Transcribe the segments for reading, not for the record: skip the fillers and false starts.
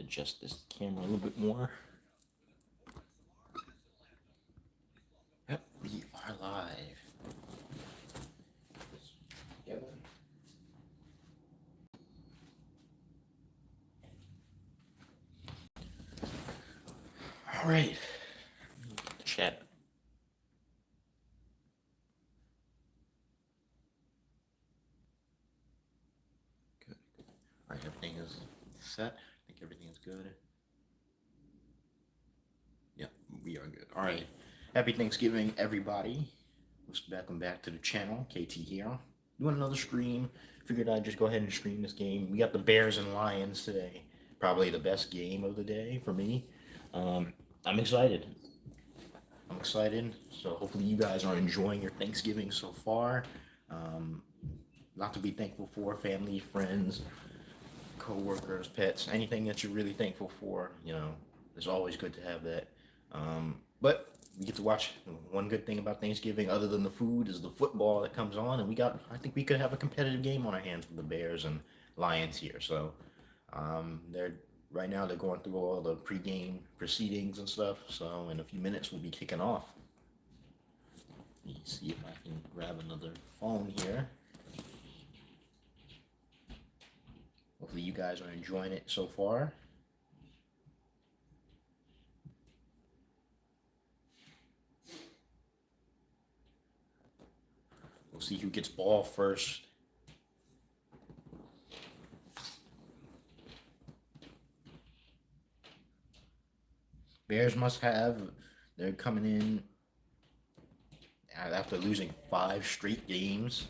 adjust this camera a little bit more. Yep, we are live. All right, chat. Good. All right, everything is set. I think everything is good. Yep, we are good. All right, happy Thanksgiving, everybody. Welcome back to the channel. KT here. Doing another stream. Figured I'd just go ahead and stream this game. We got the Bears and Lions today. Probably the best game of the day for me. I'm excited. So hopefully you guys are enjoying your Thanksgiving so far. Lot to be thankful for: family, friends, co-workers, pets, anything that you're really thankful for. You know, it's always good to have that. But we get to watch. One good thing about Thanksgiving, other than the food, is the football that comes on, and I think we could have a competitive game on our hands with the Bears and Lions here. So they're right now they're going through all the pregame proceedings and stuff. So in a few minutes we'll be kicking off. Let me see if I can grab another phone here. Hopefully you guys are enjoying it so far. We'll see who gets ball first. Bears must have. They're coming in after losing 5 straight games.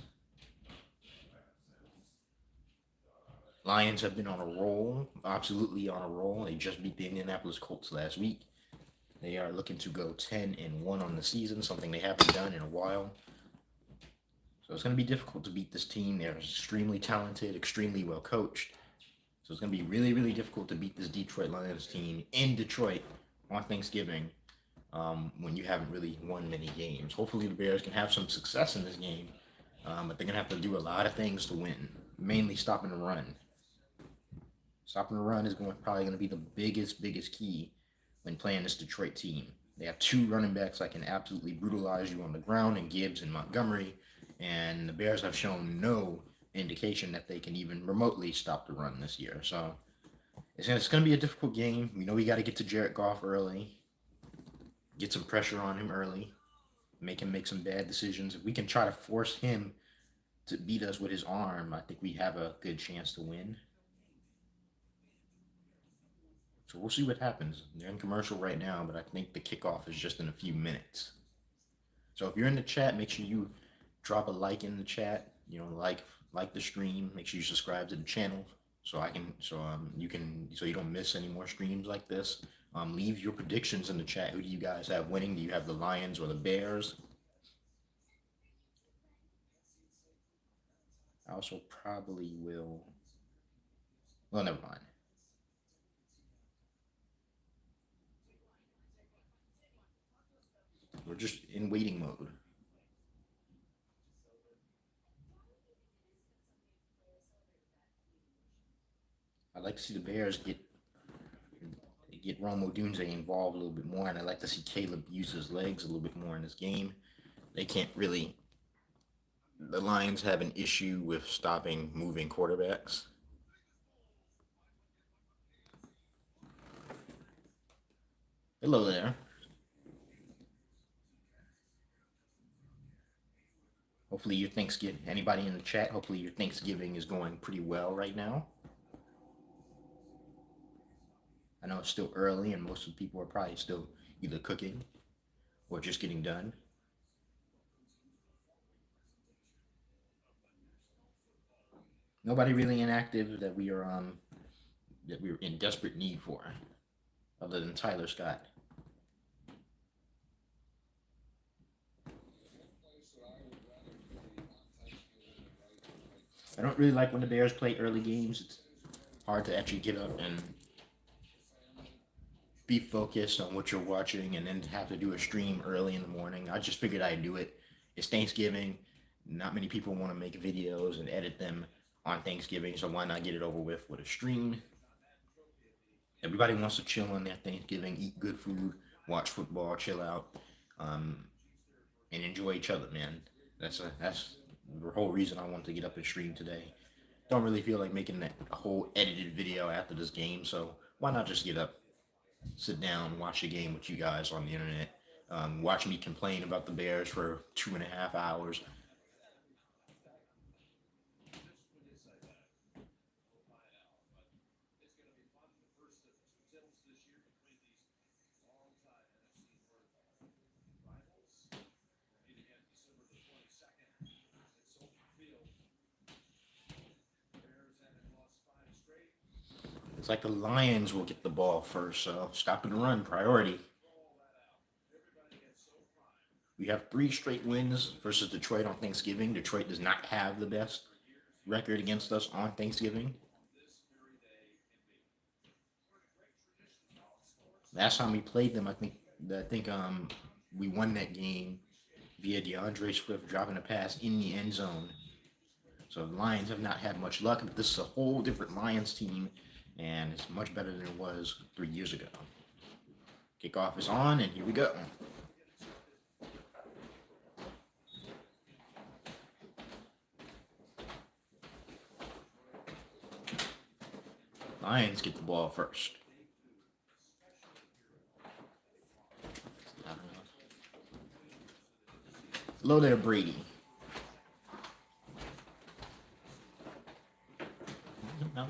Lions have been on a roll, absolutely on a roll. They just beat the Indianapolis Colts last week. They are looking to go 10-1 on the season, something they haven't done in a while. So it's going to be difficult to beat this team. They're extremely talented, extremely well coached. So it's going to be really, really difficult to beat this Detroit Lions team in Detroit on Thanksgiving when you haven't really won many games. Hopefully the Bears can have some success in this game, but they're going to have to do a lot of things to win, mainly stopping the run. Stopping the run is probably going to be the biggest key when playing this Detroit team. They have 2 running backs that can absolutely brutalize you on the ground in Gibbs and Montgomery, and the Bears have shown no indication that they can even remotely stop the run this year. So it's going to be a difficult game. We know we got to get to Jared Goff early, get some pressure on him early, make him make some bad decisions. If we can try to force him to beat us with his arm, I think we have a good chance to win. So we'll see what happens. They're in commercial right now, but I think the kickoff is just in a few minutes. So if you're in the chat, make sure you drop a like in the chat. You know, like the stream. Make sure you subscribe to the channel so you don't miss any more streams like this. Leave your predictions in the chat. Who do you guys have winning? Do you have the Lions or the Bears? I also probably will. Well, never mind. We're just in waiting mode. I'd like to see the Bears get Rome Odunze involved a little bit more, and I'd like to see Caleb use his legs a little bit more in this game. They can't really. The Lions have an issue with stopping moving quarterbacks. Hello there. Hopefully your Thanksgiving, anybody in the chat, hopefully your Thanksgiving is going pretty well right now. I know it's still early and most of the people are probably still either cooking or just getting done. Nobody really inactive that we are in desperate need for, other than Tyler Scott. I don't really like when the Bears play early games. It's hard to actually get up and be focused on what you're watching and then have to do a stream early in the morning. I just figured I'd do it. It's Thanksgiving. Not many people want to make videos and edit them on Thanksgiving, so why not get it over with a stream? Everybody wants to chill on their Thanksgiving, eat good food, watch football, chill out, um, and enjoy each other, man. That's the whole reason I wanted to get up and stream today. Don't really feel like making that whole edited video after this game, so why not just get up, sit down, watch the game with you guys on the internet, watch me complain about the Bears for 2.5 hours. It's like the Lions will get the ball first, so stopping the run, priority. We have 3 straight wins versus Detroit on Thanksgiving. Detroit does not have the best record against us on Thanksgiving. Last time we played them, I think we won that game via DeAndre Swift dropping a pass in the end zone. So the Lions have not had much luck, but this is a whole different Lions team, and it's much better than it was 3 years ago. Kickoff is on, and here we go. Lions get the ball first. Hello there, Brady. No.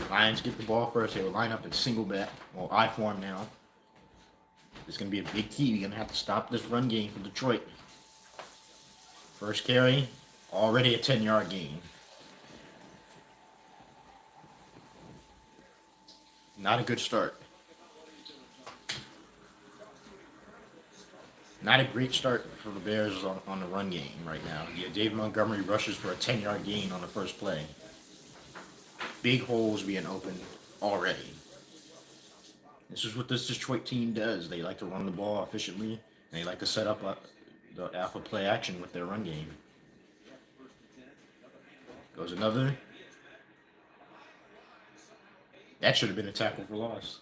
Lions get the ball first. They will line up in single back, or I form now. It's going to be a big key. We're going to have to stop this run game for Detroit. First carry, already a 10-yard gain. Not a good start. Not a great start for the Bears on the run game right now. Yeah, David Montgomery rushes for a 10-yard gain on the first play. Big holes being opened already. This is what this Detroit team does. They like to run the ball efficiently, and they like to set up the alpha play action with their run game. Goes another. That should have been a tackle for loss.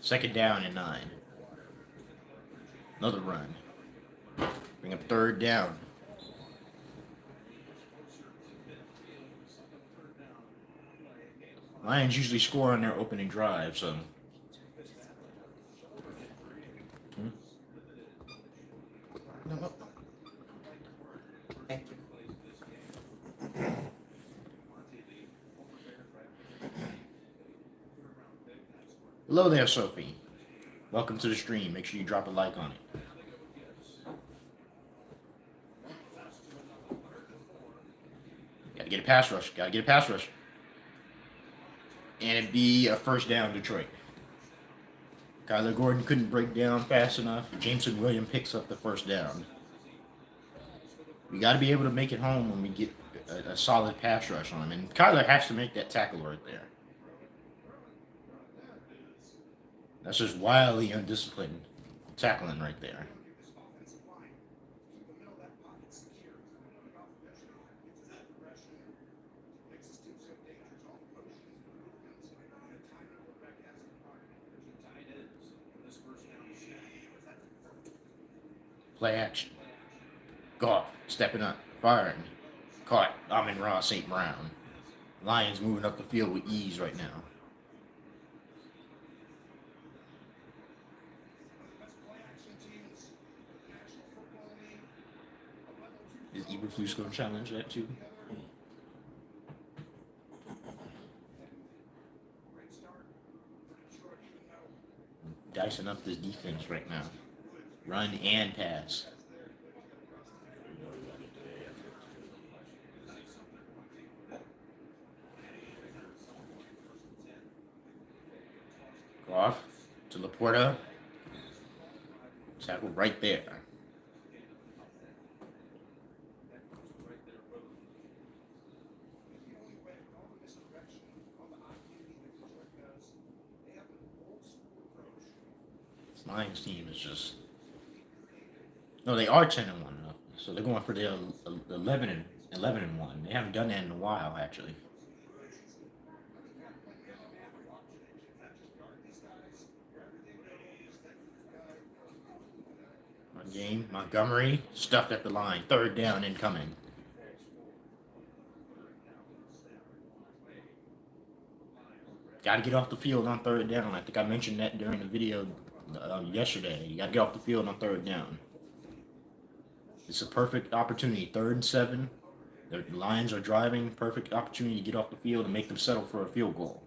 Second down and 9. Another run. Bring up third down. Lions usually score on their opening drive, so. No. Thank you. Hello there, Sophie. Welcome to the stream. Make sure you drop a like on it. Gotta get a pass rush. Gotta get a pass rush. And it'd be a first down, Detroit. Kyler Gordon couldn't break down fast enough. Jameson Williams picks up the first down. We got to be able to make it home when we get a solid pass rush on him. And Kyler has to make that tackle right there. That's just wildly undisciplined tackling right there. Play action. Goff stepping up, firing. Caught. Amon-Ra St. Brown. Lions moving up the field with ease right now. Is Eberflus going to challenge that too? Dicing up this defense right now. Run and pass. Off to Laporta. Tackle right there. This Lions team is just. No, they are 10-1 though. So they're going for the 11-1. They haven't done that in a while, actually. Game. Montgomery stuffed at the line. 3rd down incoming. Got to get off the field on 3rd down. I think I mentioned that during the video yesterday. You got to get off the field on 3rd down. It's a perfect opportunity. 3rd and 7. The Lions are driving. Perfect opportunity to get off the field and make them settle for a field goal.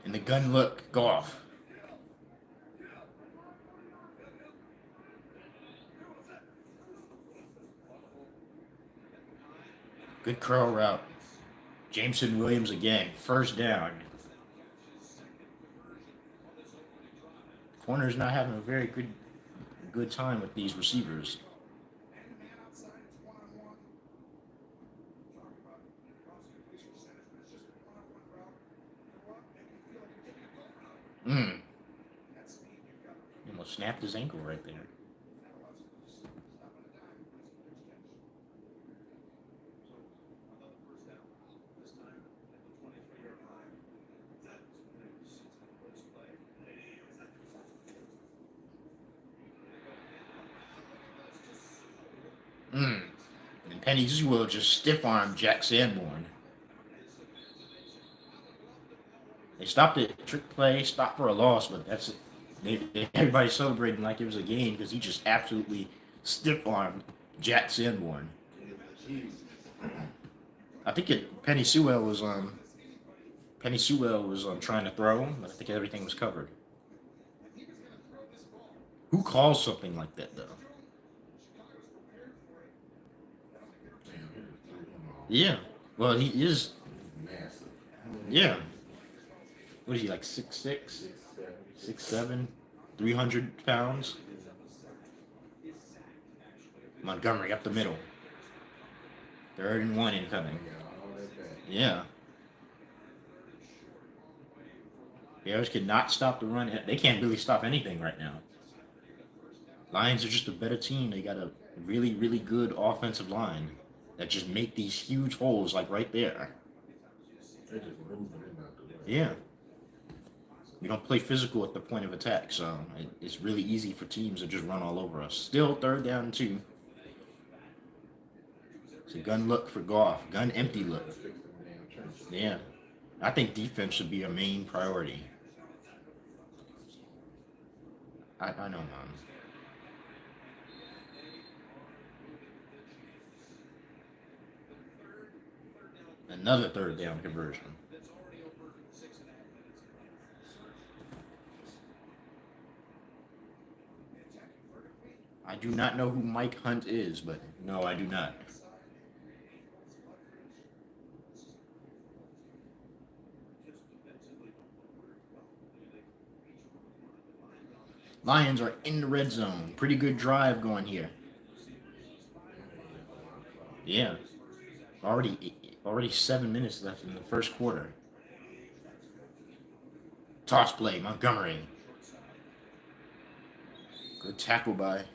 And the gun look, Goff. Good curl route. Jameson Williams again. 1st down. Corner's not having a very good time with these receivers. He almost snapped his ankle right there. And Penny Sewell just stiff-armed Jack Sanborn. They stopped it. Trick play, stopped for a loss, but that's it. Everybody's celebrating like it was a game because he just absolutely stiff-armed Jack Sanborn. I think Penny Sewell was trying to throw, but I think everything was covered. Who calls something like that though? Yeah. Well, he is. Yeah. What is he, like 6'6", 6'7", 300 pounds? Montgomery up the middle. 3rd and 1 incoming. Yeah. Bears cannot stop the run. They can't really stop anything right now. Lions are just a better team. They got a really, really good offensive line that just make these huge holes like right there. Yeah. We don't play physical at the point of attack, so it's really easy for teams to just run all over us. Still 3rd down and 2. It's a gun look for Goff. Gun empty look. Yeah. I think defense should be a main priority. I know, man. Another 3rd down conversion. I do not know who Mike Hunt is, but no, I do not. Lions are in the red zone. Pretty good drive going here. Yeah. Already 7 minutes left in the 1st quarter. Toss play, Montgomery. Good tackle by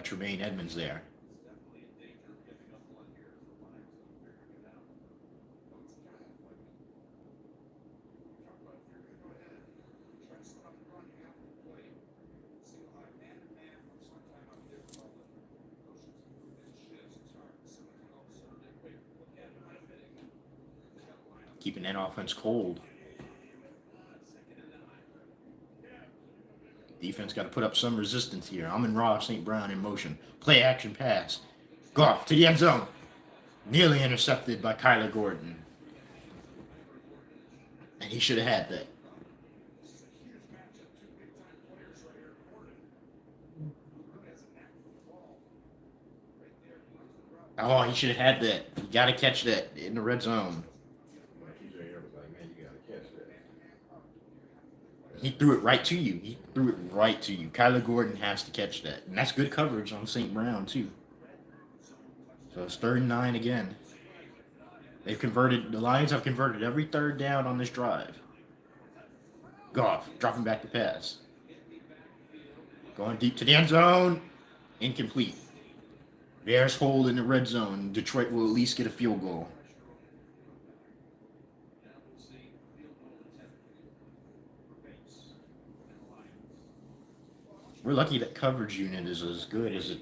Tremaine Edmonds there. Keeping that offense cold. defense got to put up some resistance here. Amon-Ra St. Brown in motion. Play action pass. Goff to the end zone. Nearly intercepted by Kyler Gordon. And he should have had that. Oh, he should have had that. You got to catch that in the red zone. He threw it right to you. He threw it right to you. Kyler Gordon has to catch that. And that's good coverage on St. Brown, too. So it's 3rd and 9 again. The Lions have converted every 3rd down on this drive. Goff, dropping back the pass. Going deep to the end zone. Incomplete. Bears hold in the red zone. Detroit will at least get a field goal. We're lucky that coverage unit is as good as it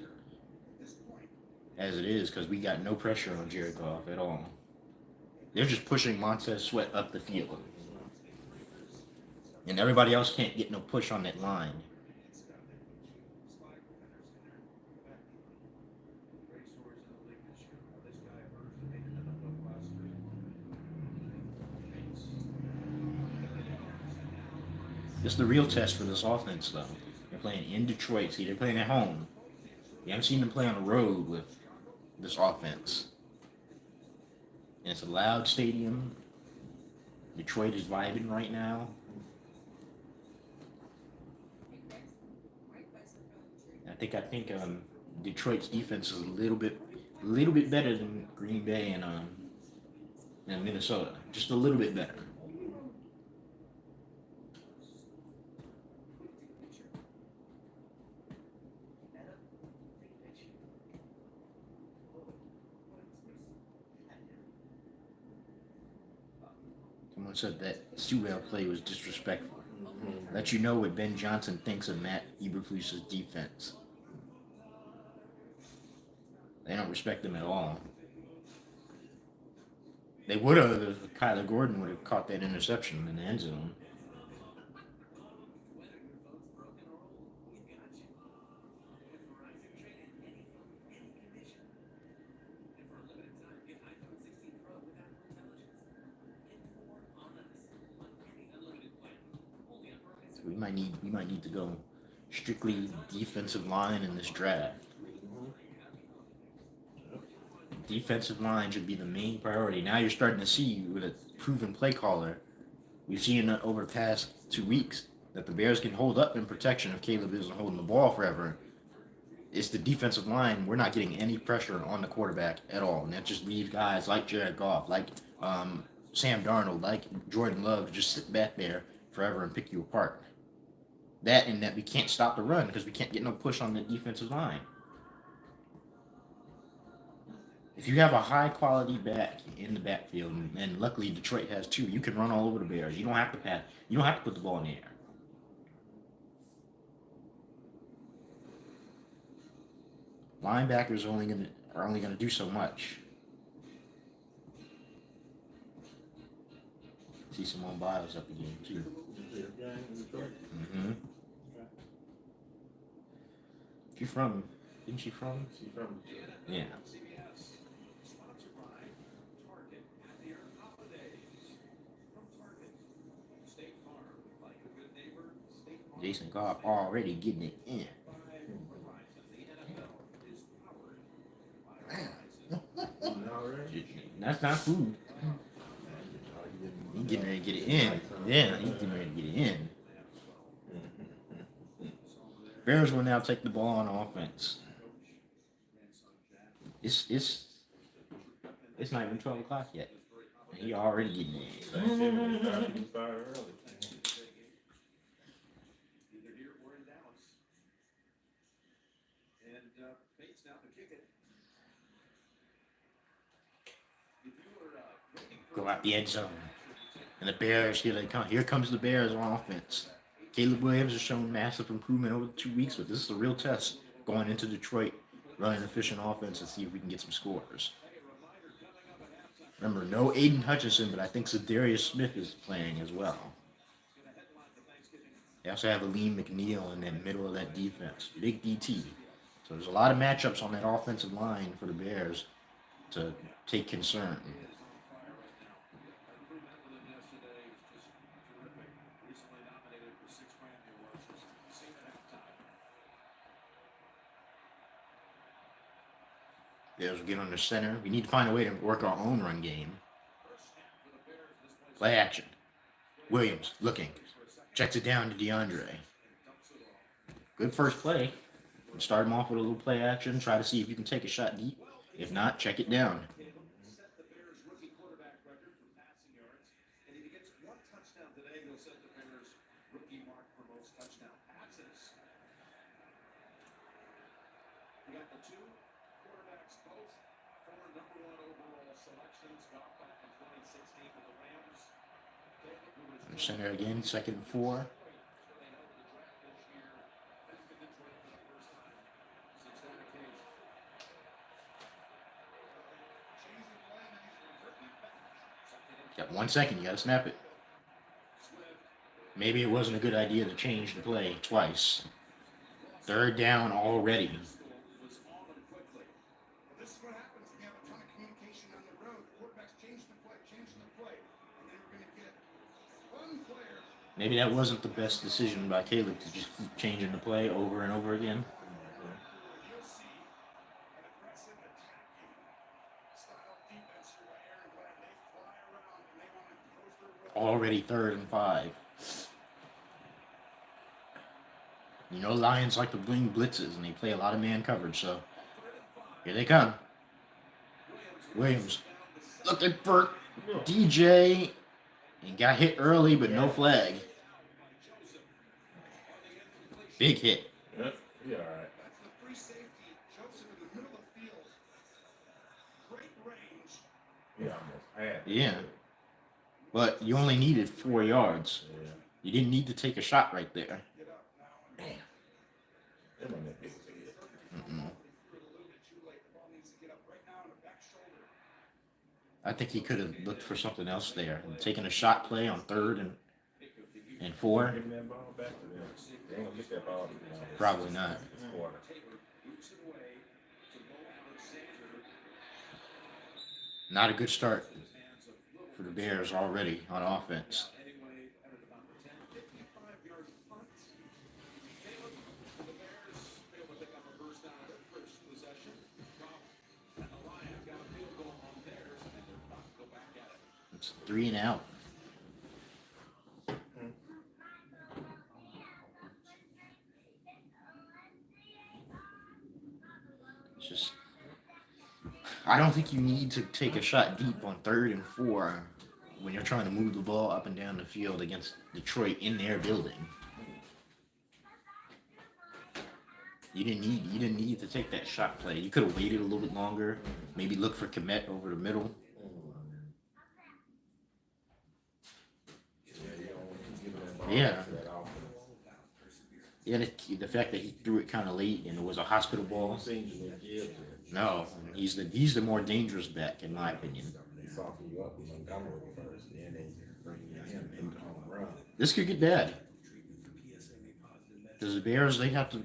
is because we got no pressure on Jared Goff at all. They're just pushing Montez Sweat up the field. And everybody else can't get no push on that line. This is the real test for this offense, though. They're playing in Detroit. See, they're playing at home. You haven't seen them play on the road with this offense. And it's a loud stadium. Detroit is vibing right now. I think Detroit's defense is a little bit better than Green Bay and Minnesota. Just a little bit better. Someone said that Sewell play was disrespectful. Let you know what Ben Johnson thinks of Matt Eberflus's defense. They don't respect him at all. They would have if Kyler Gordon would have caught that interception in the end zone. So we might need to go strictly defensive line in this draft. Defensive line should be the main priority. Now you're starting to see with a proven play caller, we've seen over the past 2 weeks that the Bears can hold up in protection if Caleb isn't holding the ball forever. It's the defensive line. We're not getting any pressure on the quarterback at all. And that just leaves guys like Jared Goff, like Sam Darnold, like Jordan Love just sit back there forever and pick you apart. That and that we can't stop the run because we can't get no push on the defensive line. If you have a high-quality back in the backfield, and luckily Detroit has 2, you can run all over the Bears. You don't have to pass. You don't have to put the ball in the air. Linebackers are only gonna do so much. See Simone Biles up again too. Mm-hmm. She's from? Yeah. Jason Goff already getting it in. That's not food. He's getting ready to get it in. Yeah, he's getting ready to get it in. Bears will now take the ball on offense. It's not even 12 o'clock yet. And he already getting it. Go out the end zone. And the Bears, here they come. Here comes the Bears on offense. Caleb Williams has shown massive improvement over the 2 weeks, but this is a real test going into Detroit, running an efficient offense and see if we can get some scores. Remember, no Aiden Hutchinson, but I think Zadarius Smith is playing as well. They also have Aleem McNeil in the middle of that defense. Big DT. So there's a lot of matchups on that offensive line for the Bears to take concern. Bears will get under center. We need to find a way to work our own run game. Play action. Williams looking. Checks it down to DeAndre. Good first play. Start him off with a little play action. Try to see if you can take a shot deep. If not, check it down. Center again, 2nd and 4. Got 1 second, you gotta snap it. Maybe it wasn't a good idea to change the play twice. 3rd down already. Maybe that wasn't the best decision by Caleb to just keep changing the play over and over again. Already 3rd and 5. You know, Lions like to bling blitzes, and they play a lot of man coverage, so here they come. Williams looking for DJ, and got hit early, but no flag. Big hit. Yep, yeah, all right. Yeah. But you only needed 4 yards. Yeah. You didn't need to take a shot right there. I think he could have looked for something else there. Taken a shot play on 3rd and 4. Probably not. Not a good start for the Bears already on offense. It's 3 and out. It's just, I don't think you need to take a shot deep on 3rd and 4 when you're trying to move the ball up and down the field against Detroit in their building. You didn't need to take that shot play. You could have waited a little bit longer. Maybe look for Komet over the middle. Yeah. Yeah, the fact that he threw it kind of late and it was a hospital ball. No, he's the more dangerous back in my opinion. This could get bad. Because the Bears, they have to.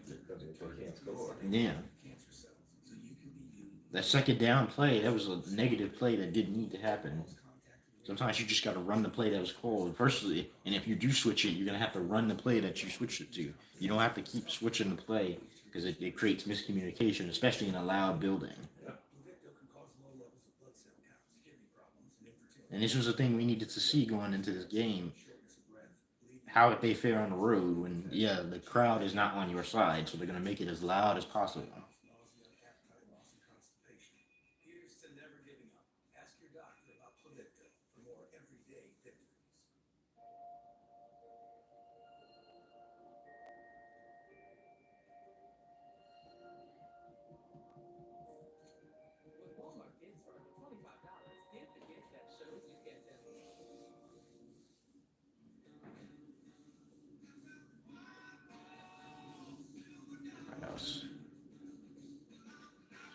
Yeah. That 2nd down play, that was a negative play that didn't need to happen. Sometimes you just got to run the play that was called. Firstly, and if you do switch it, you're going to have to run the play that you switched it to. You don't have to keep switching the play because it creates miscommunication, especially in a loud building. And this was the thing we needed to see going into this game. How would they fare on the road when, yeah, the crowd is not on your side, so they're going to make it as loud as possible.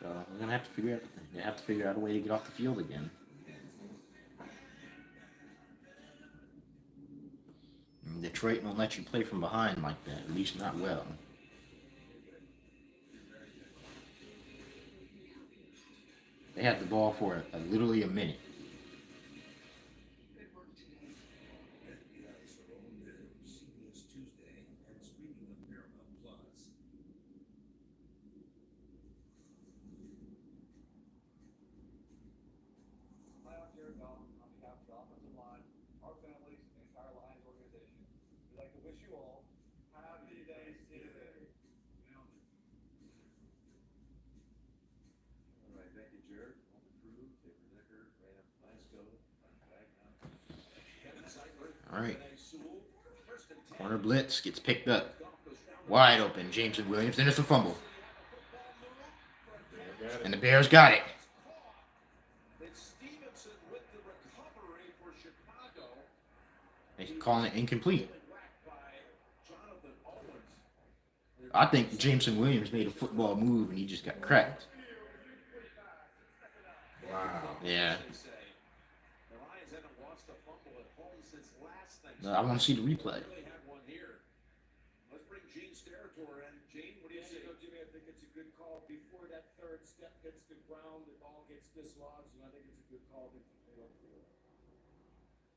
So we're gonna have to figure out a way to get off the field again. Detroit won't let you play from behind like that, at least not well. They had the ball for literally a minute. All right. Corner blitz gets picked up. Wide open. Jameson Williams. Then it's a fumble. And the Bears got it. They're calling it incomplete. I think Jameson Williams made a football move and he just got cracked. Wow. Yeah. No, I want to see the replay.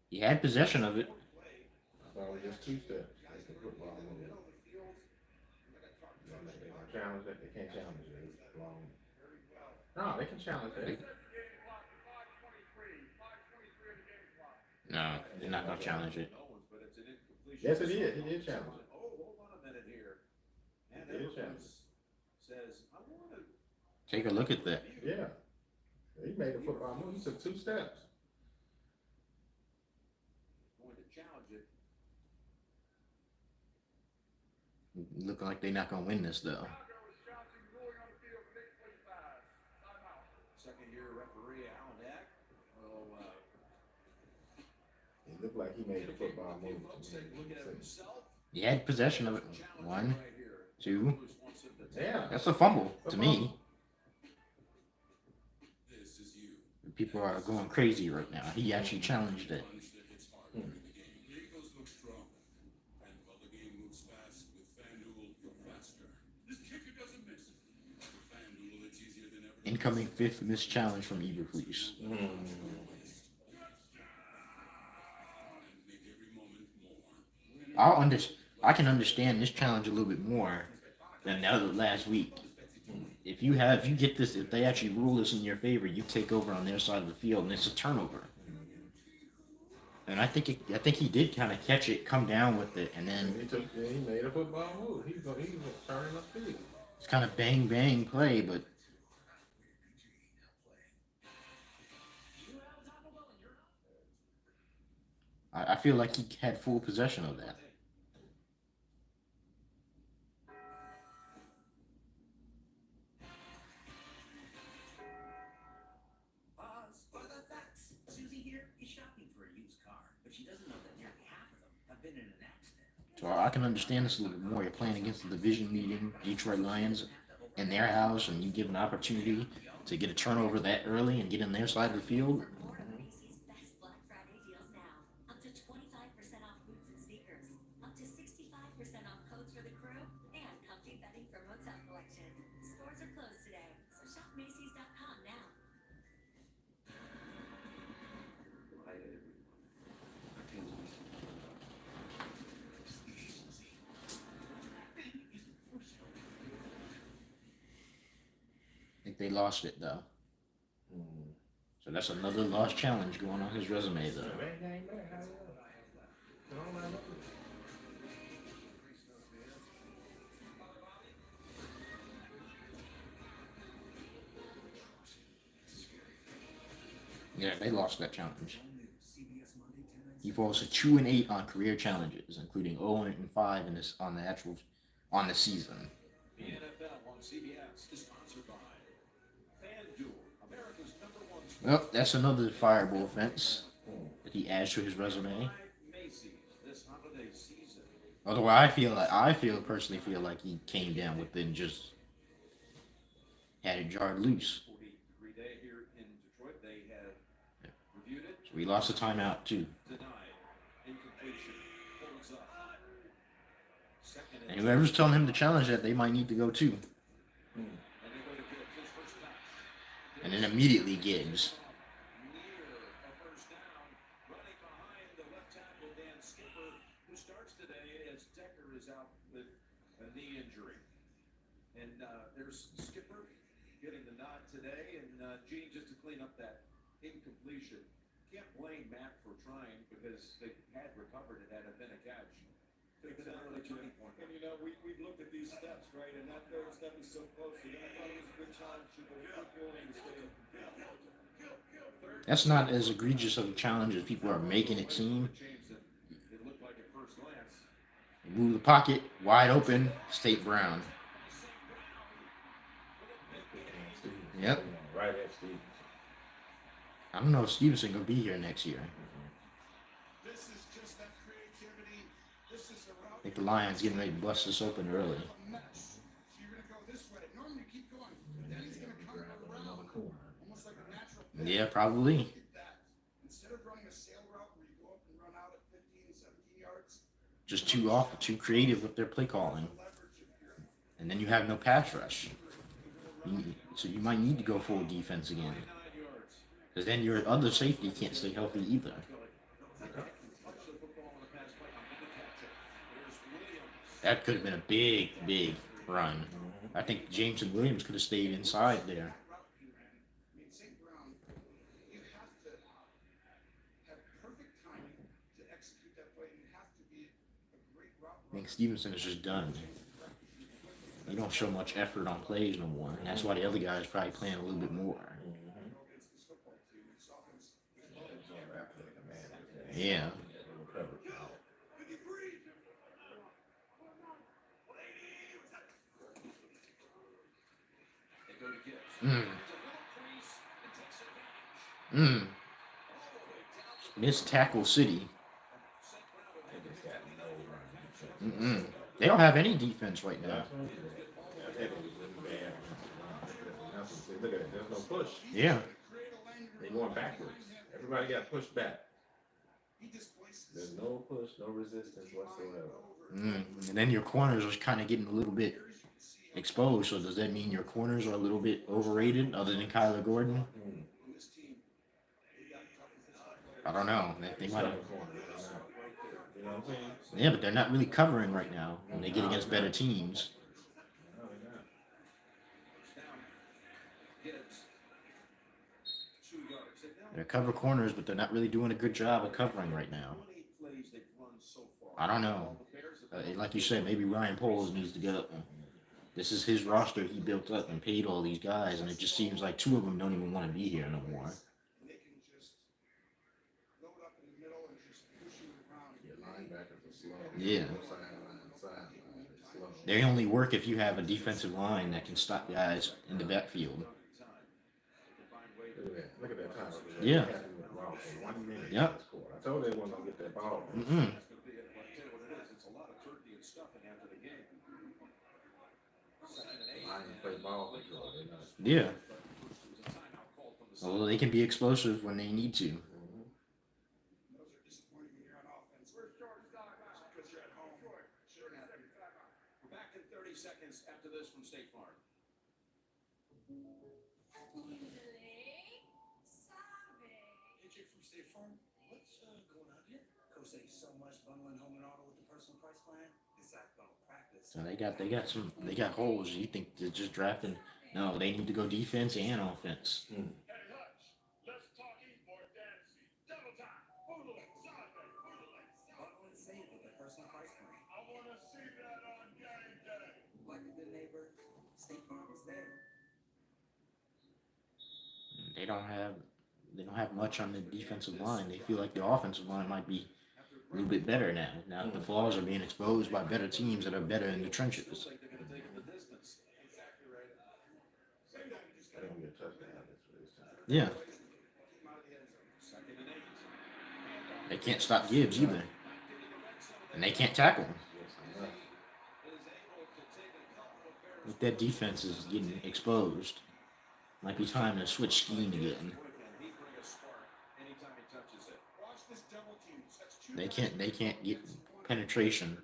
He had possession of it. I thought it was just 2 steps. Like the football move. They challenge that. They can't challenge it. It's long. No, they can challenge it. No, they're not going to challenge it. Yes, it did. He did challenge it. He did challenge it. Take a look at that. Yeah. He made a football move. He took 2 steps. Looking like they're not going to win this, though. It looked like he made the football move. He had possession of it. 1, 2. Yeah. That's a fumble to me. People are going crazy right now. He actually challenged it. Incoming 5th missed challenge from Eberfleece. I can understand this challenge a little bit more than the other last week. If they actually rule this in your favor, you take over on their side of the field, and it's a turnover. And I think he did kind of catch it, come down with it, and then he made a football move. He's turning up field. It's kind of bang play, but I feel like he had full possession of that. So I can understand this a little bit more. You're playing against the division leading Detroit Lions in their house, and you give an opportunity to get a turnover that early and get in their side of the field. They lost it though. So that's another lost challenge going on his resume though. Yeah, they lost that challenge. He falls to 2-8 on career challenges, including 0-5 on the season. Well, that's another fireable offense that he adds to his resume. Although I personally feel like he came down with it and just had it jarred loose. So we lost a timeout too. And whoever's telling him to challenge that, they might need to go too. And then immediately Gibbs. And there's Skipper getting the nod today, and Gene, just to clean up that incompletion. Can't blame Matt for trying because they had recovered it had it been a catch. It's an early turning point. And we've looked at these steps, right? And that third step is so close. So I thought it was a good challenge to go keep willing to stay. That's not as egregious of a challenge as people are making it seem. It looked like at first glance. Move the pocket, wide open, State Brown. Yep. Right at Steve. I don't know if Stevenson gonna be here next year. This is just that creativity. This is a route. I think the Lions getting ready to bust this open early. So you're gonna go this way. Normally you keep going. Then he's gonna come around, almost like a natural. Yeah, probably. Instead of running a sail route where you go up and run out at 15, 17 yards. Just too creative with their play calling. And then you have no pass rush. So you might need to go full defense again. Because then your other safety can't stay healthy either. That could have been a big run. I think Jameson Williams could have stayed inside there. I think Stevenson is just done. He don't show much effort on plays no more. And that's why the other guy is probably playing a little bit more. Yeah. Miss Tackle City. They don't have any defense right now. Look at it. There's no push. Yeah. They're going backwards. Everybody got pushed back. There's no push, no resistance whatsoever. And then your corners are kind of getting a little bit exposed. So does that mean your corners are a little bit overrated, other than Kyler Gordon? I don't know. They might have. You know what I'm saying? Yeah, but they're not really covering right now when they get against better teams. They're cover corners, but they're not really doing a good job of covering right now. I don't know. Like you said, maybe Ryan Poles needs to go. This is his roster he built up and paid all these guys, and it just seems like two of them don't even want to be here no more. Yeah. They only work if you have a defensive line that can stop guys in the backfield. Look at that time. Yeah. 1 minute. Yep. I told they weren't gonna get that ball. Lions play ball control. Yeah. Well, they can be explosive when they need to. We're back in 30 seconds after this from State Farm. From State Farm, what's going on here? Coach say so much bundling home and auto with the personal price plan. Is that gonna practice? So they got holes. You think they're just drafting? No, they need to go defense and offense. Hey, Hutch, let's talk e-board fantasy. Double time. Bundle and save with the personal price plan. I want to see that on game day. Like a good neighbor, State Farm is there. They don't have much on the defensive line. They feel like the offensive line might be a little bit better now. Now that the flaws are being exposed by better teams that are better in the trenches. Yeah. They can't stop Gibbs either. And they can't tackle him. If that defense is getting exposed, might be time to switch scheme again. They can't get penetration.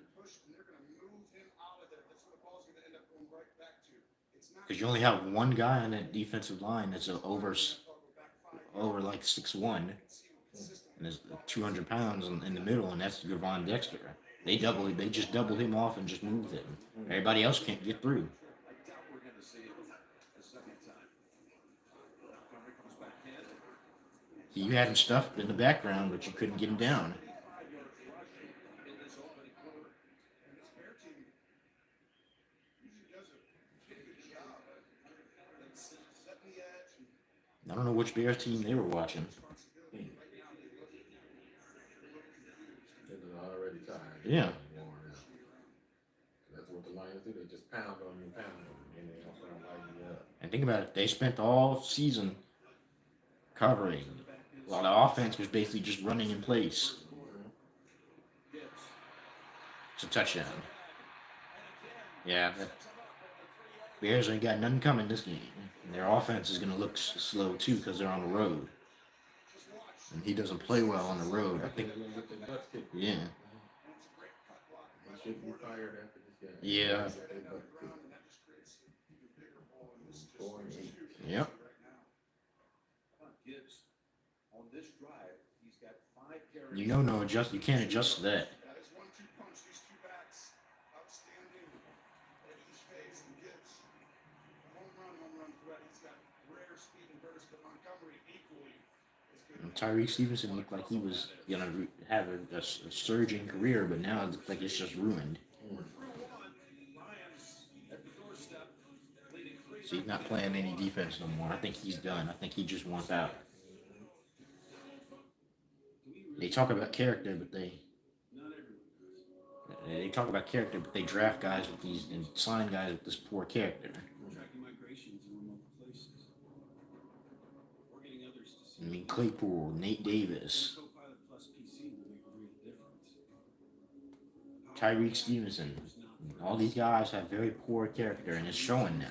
Because you only have one guy on that defensive line that's over like 6'1", and is 200 pounds in the middle, and that's Gavon Dexter. They just doubled him off and just moved him. Everybody else can't get through. I doubt we're going to see it a second time. Montgomery comes back in. You had him stuffed in the background, but you couldn't get him down. 5-yard rush in this opening quarter. And this Bear team usually does a pretty good job at setting the edge and I don't know which Bears team they were watching. responsibility. Right now, they look They was already tired. Yeah. That's what the Lions do. They just pound on you, and they don't start lighting you up. And think about it, they spent all season covering, while the offense was basically just running in place. It's a touchdown. Yeah, the Bears ain't got nothing coming this game. And their offense is going to look slow too because they're on the road. And he doesn't play well on the road. I think, yeah. He should be fired after this game. Yeah. 4-8. Yep. Gibbs on this drive, he's got 5 carries. You can't adjust to that. that is 1-2 punch. These two backs, outstanding at each phase. And Gibbs, a home run threat. He's got rare speed and burst, but Montgomery equally as good. And Tyreek Stevenson looked like he was going to have a surging career, but now it looks like it's just ruined. So he's not playing any defense no more. I think he's done. I think he just wants out. They talk about character, but they talk about character, but they draft guys with these and sign guys with this poor character. Tracking migrations in remote places. We're getting others to see. I mean, Claypool, Nate Davis, Copilot plus PC will make a real difference. Tyreek Stevenson. All these guys have very poor character, and it's showing now.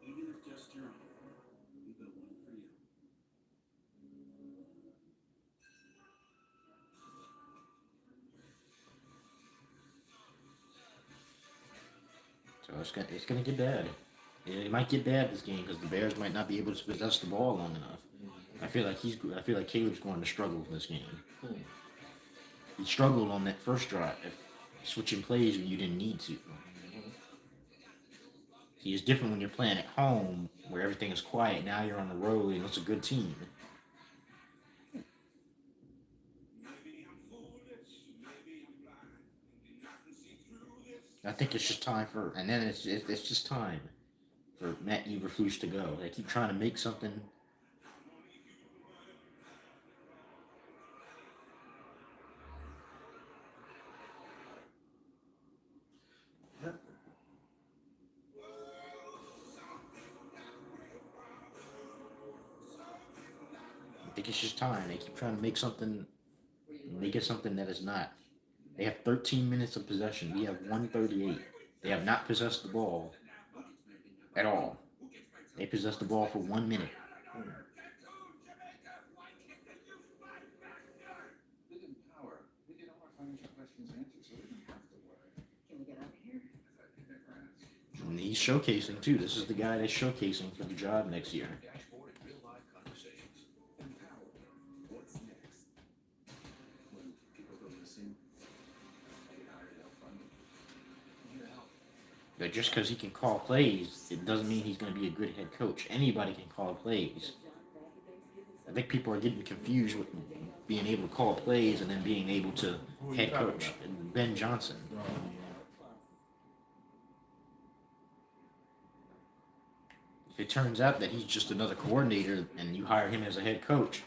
Even if just your own, we built one for you. So it's gonna get bad. It might get bad this game because the Bears might not be able to possess the ball long enough. I feel like Caleb's going to struggle in this game. He struggled on that first drive, switching plays when you didn't need to. See, it's different when you're playing at home where everything is quiet. Now you're on the road and it's a good team. I think it's just time for, and then it's just time for Matt Eberflus to go. They keep trying to make something. I think it's just time. They keep trying to make it something that is not. They have 13 minutes of possession. We have 138. They have not possessed the ball at all. They possessed the ball for 1 minute. With Empower, we get all our financial questions answered, so we don't have to worry. Can we get out of here? And he's showcasing too. This is the guy that's showcasing for the job next year. Dashboard and real live conversations. Empower, what's next? When people go missing, I get hired to help fund them. I'm here to help. But just because he can call plays, it doesn't mean he's going to be a good head coach. Anybody can call plays. I think people are getting confused with being able to call plays and then being able to head coach. Ben Johnson. If it turns out that he's just another coordinator and you hire him as a head coach,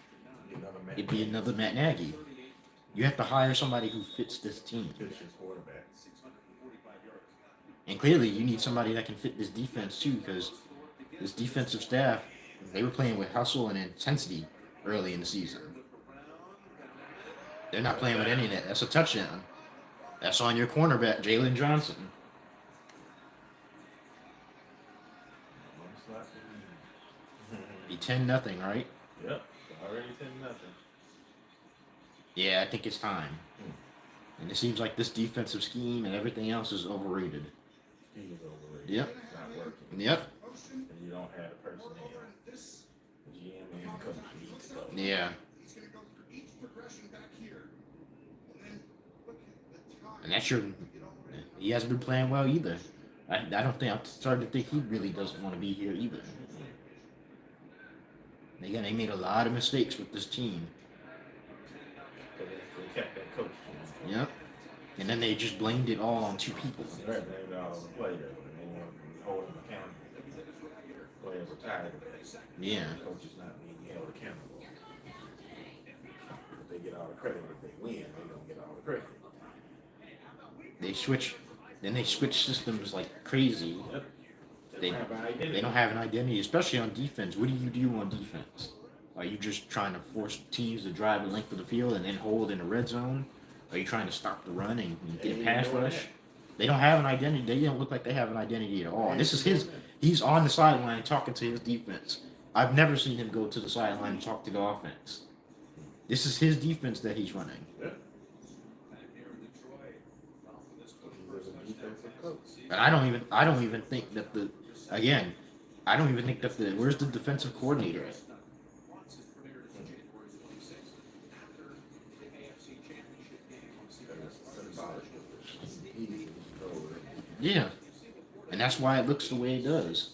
it'd be another Matt Nagy. You have to hire somebody who fits this team. Quarterback. 645 yards. And clearly you need somebody that can fit this defense too, because this defensive staff, they were playing with hustle and intensity early in the season. They're not playing with any of that. That's a touchdown. That's on your cornerback, Jalen Johnson. Be 10-0, right? Yep. Already 10-0. Yeah, I think it's time. And it seems like this defensive scheme and everything else is overrated. He was overrated. Yep. It's not working. Yep. motion. And you don't have the Over personnel. in this The GM and the coach need to go. Yeah. He's going to go through each progression back here. And then look at the time. And that's your. He hasn't been playing well either. I don't think. I'm starting to think he really doesn't want to be here either. They made a lot of mistakes with this team. But they kept that coach. Yep. And then they just blamed it all on two people. Right, they all the players. And they want to hold them accountable. Players are tired of it. Yeah. The coach is not being held accountable. If they get all the credit, if they win, they don't get all the credit. They switch systems like crazy. They don't have an identity. They don't have an identity, especially on defense. What do you do on defense? Are you just trying to force teams to drive the length of the field and then hold in the red zone? Are you trying to stop the run and get a pass rush? They don't have an identity. They don't look like they have an identity at all. This is his. He's on the sideline talking to his defense. I've never seen him go to the sideline and talk to the offense. This is his defense that he's running. Yeah. He's a defensive coach. And I don't even think that I don't even think that where's the defensive coordinator at? Yeah. And that's why it looks the way it does.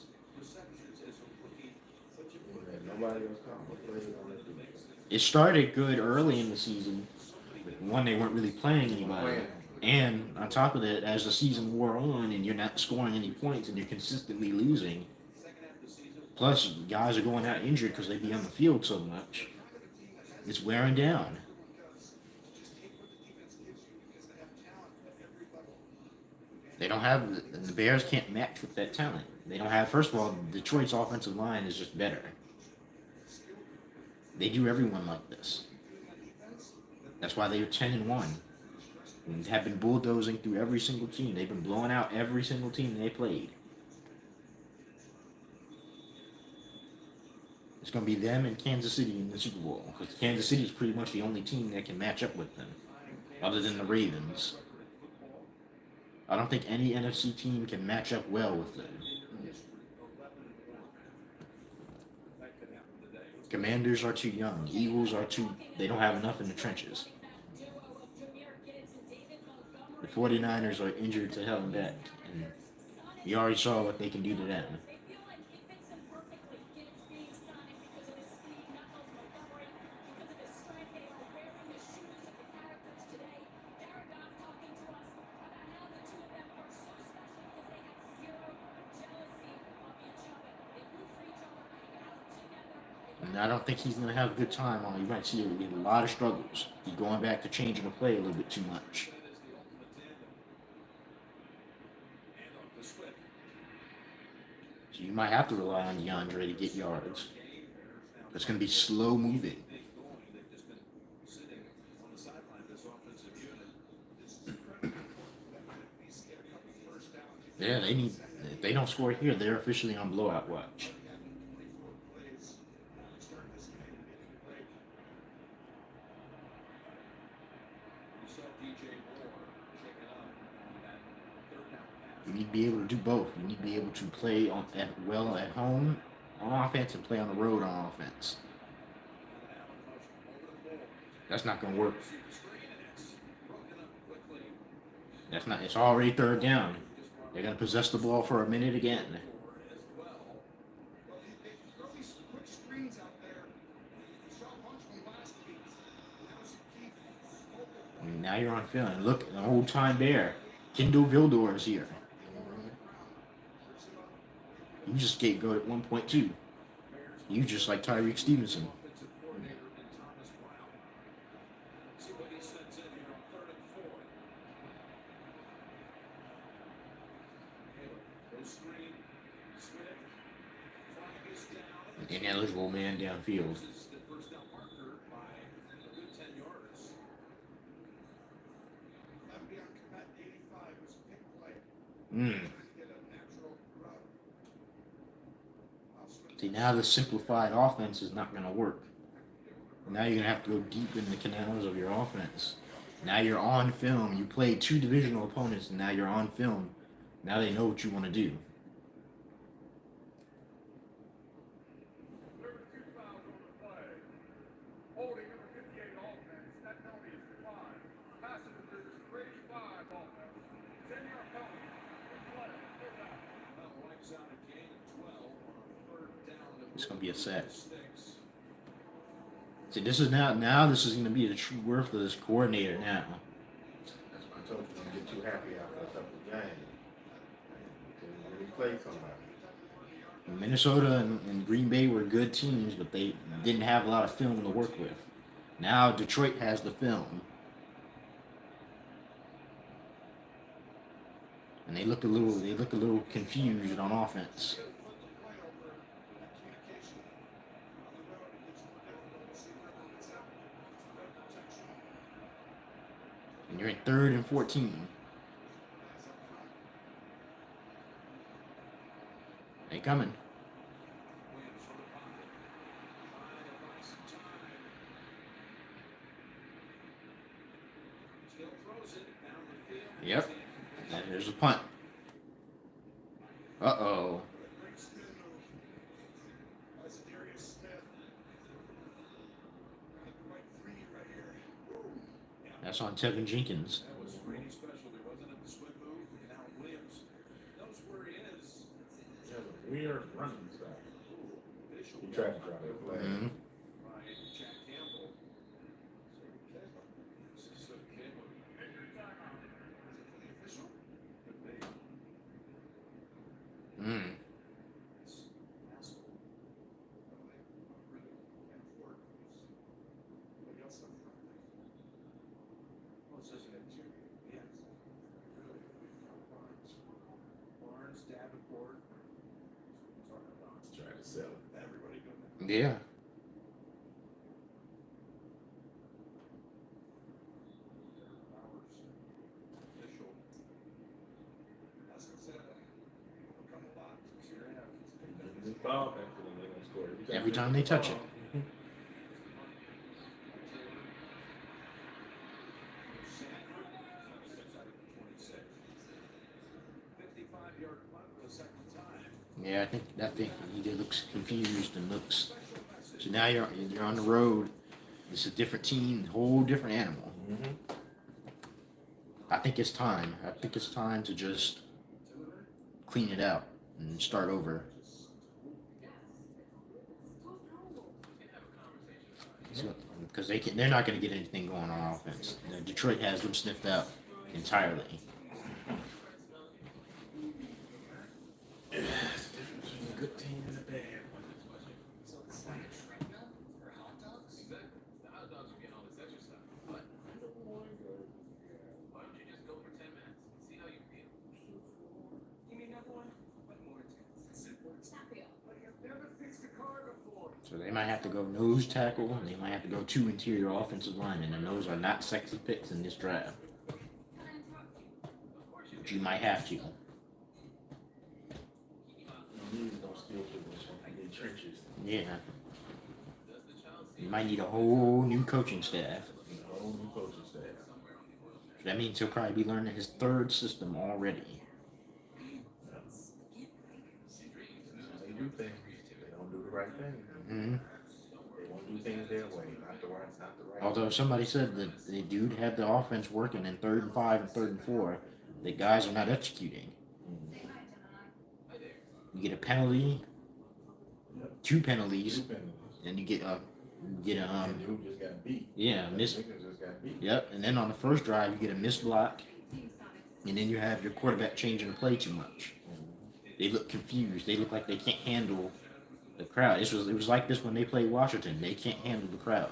Nobody else played on that defense. It started good early in the season. One, they weren't really playing anybody. And on top of that, as the season wore on and you're not scoring any points and you're consistently losing, plus guys are going out injured because they be on the field so much, it's wearing down. They don't have, the Bears can't match with that talent. They don't have, first of all, Detroit's offensive line is just better. They do everyone like this. That's why they're 10-1. And have been bulldozing through every single team. They've been blowing out every single team they played. It's going to be them and Kansas City in the Super Bowl. Because Kansas City is pretty much the only team that can match up with them. Other than the Ravens. I don't think any NFC team can match up well with them. Commanders are too young. Eagles are too... They don't have enough in the trenches. The 49ers are injured to hell and back. And you already saw what they can do to them. And I don't think he's going to have a good time on it. You might see him get a lot of struggles. He's going back to changing the play a little bit too much. So you might have to rely on DeAndre to get yards. It's going to be slow moving. Yeah, they need. If they don't score here, they're officially on blowout watch. You need to be able to do both. You need to be able to play well at home on offense and play on the road on offense. That's not going to work. That's not. It's already third down. They're going to possess the ball for a minute again. And now you're on film. And look, an old-time Bear. Kendall Vildor is here. You just scapegoat at 1.2. You just like Tyreek Stevenson. An ineligible man downfield. See, now the simplified offense is not going to work. Now you're going to have to go deep in the canals of your offense. Now you're on film. You played two divisional opponents, and now you're on film. Now they know what you want to do. gonna be a set. See, this is now this is gonna be the true worth of this coordinator now. That's why I told you don't get too happy after a couple of games. Because when you play somebody. Minnesota and Green Bay were good teams, but they didn't have a lot of film to work with. Now Detroit has the film. And they look a little confused on offense. And you're in 3rd and 14. They coming. Yep. And there's a punt. Uh-oh. That's on Tevin Jenkins. That was really special. There wasn't a swim move. And now Williams knows where he is. He has a weird running style. Official. He tried to drop that flag. Mm-hmm. By Jack Campbell. This is Campbell. Is it for the official? Could be. Mm. It's an asshole. Well, they really can't afford it. Nobody else has it. Well, it says it in two. Yes. Really? Barnes, Davenport. Talking about Trying to sell it. everybody doing that. Yeah. Hours. Official. That's what said. It'll come a lot. Sure have. This ball back to them, they're gonna score Every time they touch it. Yeah, I think he looks confused and looks. So now you're on the road. It's a different team, whole different animal. Mm-hmm. I think it's time. I think it's time to just clean it out and start over. Because they're not going to get anything going on offense. Detroit has them sniffed out entirely. Good team and a bad one. So they might have to go nose tackle, and they might have to go 2 interior offensive linemen, and those are not sexy picks in this draft. But you might have to. Don't steal people from the trenches. Yeah. You might need a whole new coaching staff. A whole new coaching staff. That means he'll probably be learning his 3rd system already. They do things. They don't do the right thing. Mm-hmm. They won't do things their way, not the right. Although somebody said that the dude had the offense working in 3rd and 5 and 3rd and 4, the guys are not executing. You get a penalty, 2 penalties, and you get a And who just got beat? yeah, miss. Niggas just got beat. Yep, and then on the first drive you get a missed block, and then you have your quarterback changing the play too much. They look confused. They look like they can't handle the crowd. It was like this when they played Washington. They can't handle the crowd.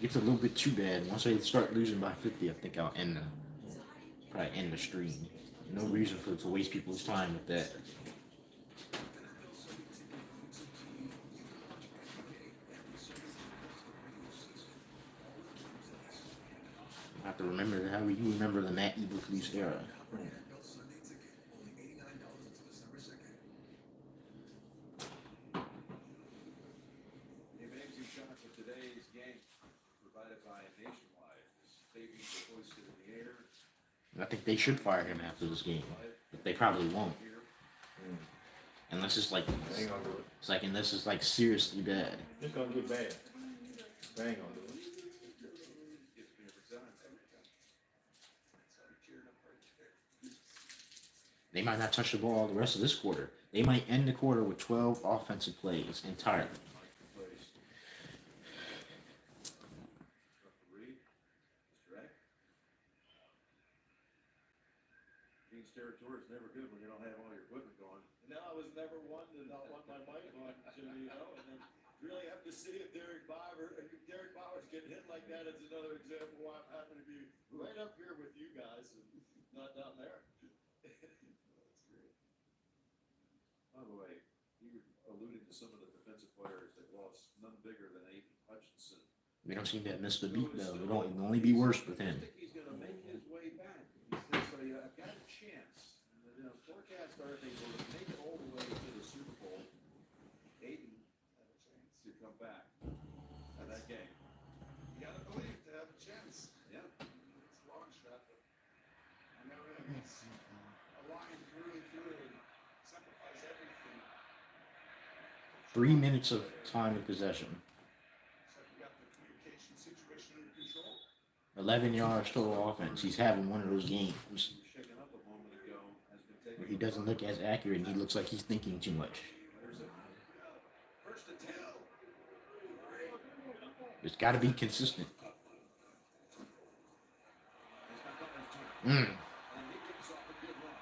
It's a little bit too bad. Once they start losing by 50, I think I'll probably end the stream. No reason to waste people's time with that. I have to remember how you remember the Matt Eberflus era. The amazing shot for today's game, provided by Nationwide. This baby hoisted in the air. I think they should fire him after this game, but they probably won't. Unless it's like They ain't gonna do it. unless it's like seriously bad. It's gonna get bad. They ain't gonna do it. Gets me every time. They might not touch the ball the rest of this quarter. They might end the quarter with 12 offensive plays entirely. King's territory is never good when you don't have all your equipment going. No, I was never one to not want my mic on, Jimmy, and then really have to see if Derek Bauer's getting hit like that is another example why I'm happy to be right up here with you guys and not down there. That's great. By the way, you alluded to some of the defensive players that lost, none bigger than Aiden Hutchinson. We don't seem to have missed a beat though. It'll only be worse with him. I think he's going to make his way back. He says, I've got a chance. And the forecast are they will make it all the way to the Super Bowl. Aiden had a chance to come back at that game. You gotta believe to have a chance. Yeah. It's a long shot, but I know him. He's a lion through and through and simplifies everything. 3 minutes of time of possession. So we got the communication situation under control. 11 yards total offense. He's having one of those games Shaken up a moment ago. Has been taken. where he doesn't look as accurate and he looks like he's thinking too much. There's a first attempt. It's got to be consistent. And he Mm. gets off a good run.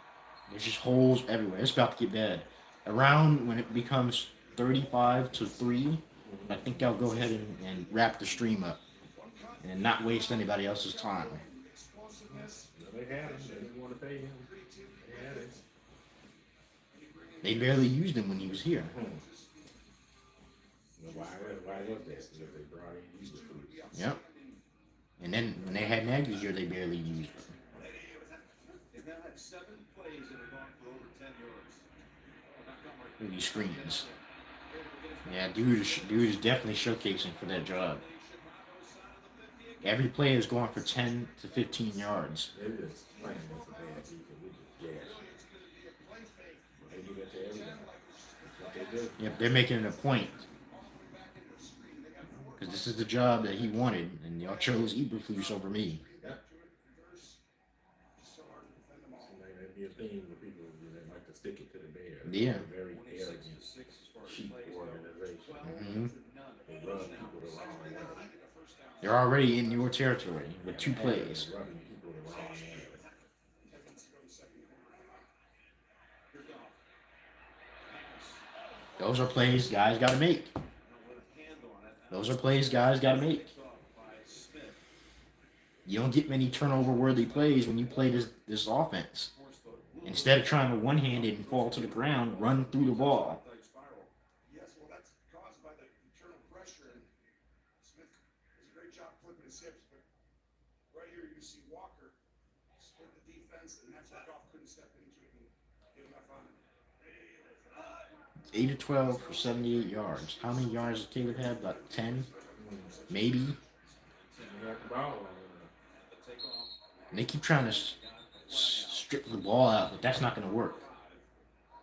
There's just holes everywhere. It's about to get bad. Around when it becomes 35-3, I think I'll go ahead and wrap the stream up and not waste anybody else's time. Explosiveness. They had him. They didn't want to pay him. They had him. They barely used him when he was here. Why was that? Because they brought in user food. Yep. And then when they had Nagy here, they barely used him. They've now had 7 plays that have gone for over 10 yards. With these screens. Yeah, dude is definitely showcasing for that job. Every play is going for 10 to 15 yards. They just playing against a bad defense. We just gas. They do that to everybody. That's what they do. Yep, they're making it a point. Because this is the job that he wanted, and y'all chose Eberflus over me. Yep. Seems like that'd be a thing with people that like to stick it to the bear. Yeah. They're very arrogant, cheap organization. Mhm. They rub people the wrong way. They're already in your territory with 2 plays. They're rubbing people the wrong way. Those are plays guys got to make. Those are plays guys got to make. You don't get many turnover-worthy plays when you play this offense. Instead of trying to one-hand it and fall to the ground, run through the ball. Yes, well, that's caused by the internal pressure. And Smith does a great job flipping his hips, but right here you see Walker split the defense, and that's why Goff couldn't step into it and get enough on it. 8 of 12 for 78 yards. How many yards does Caleb have? About 10? Maybe? They got the ball on And they keep trying to strip the ball out, but that's not going to work.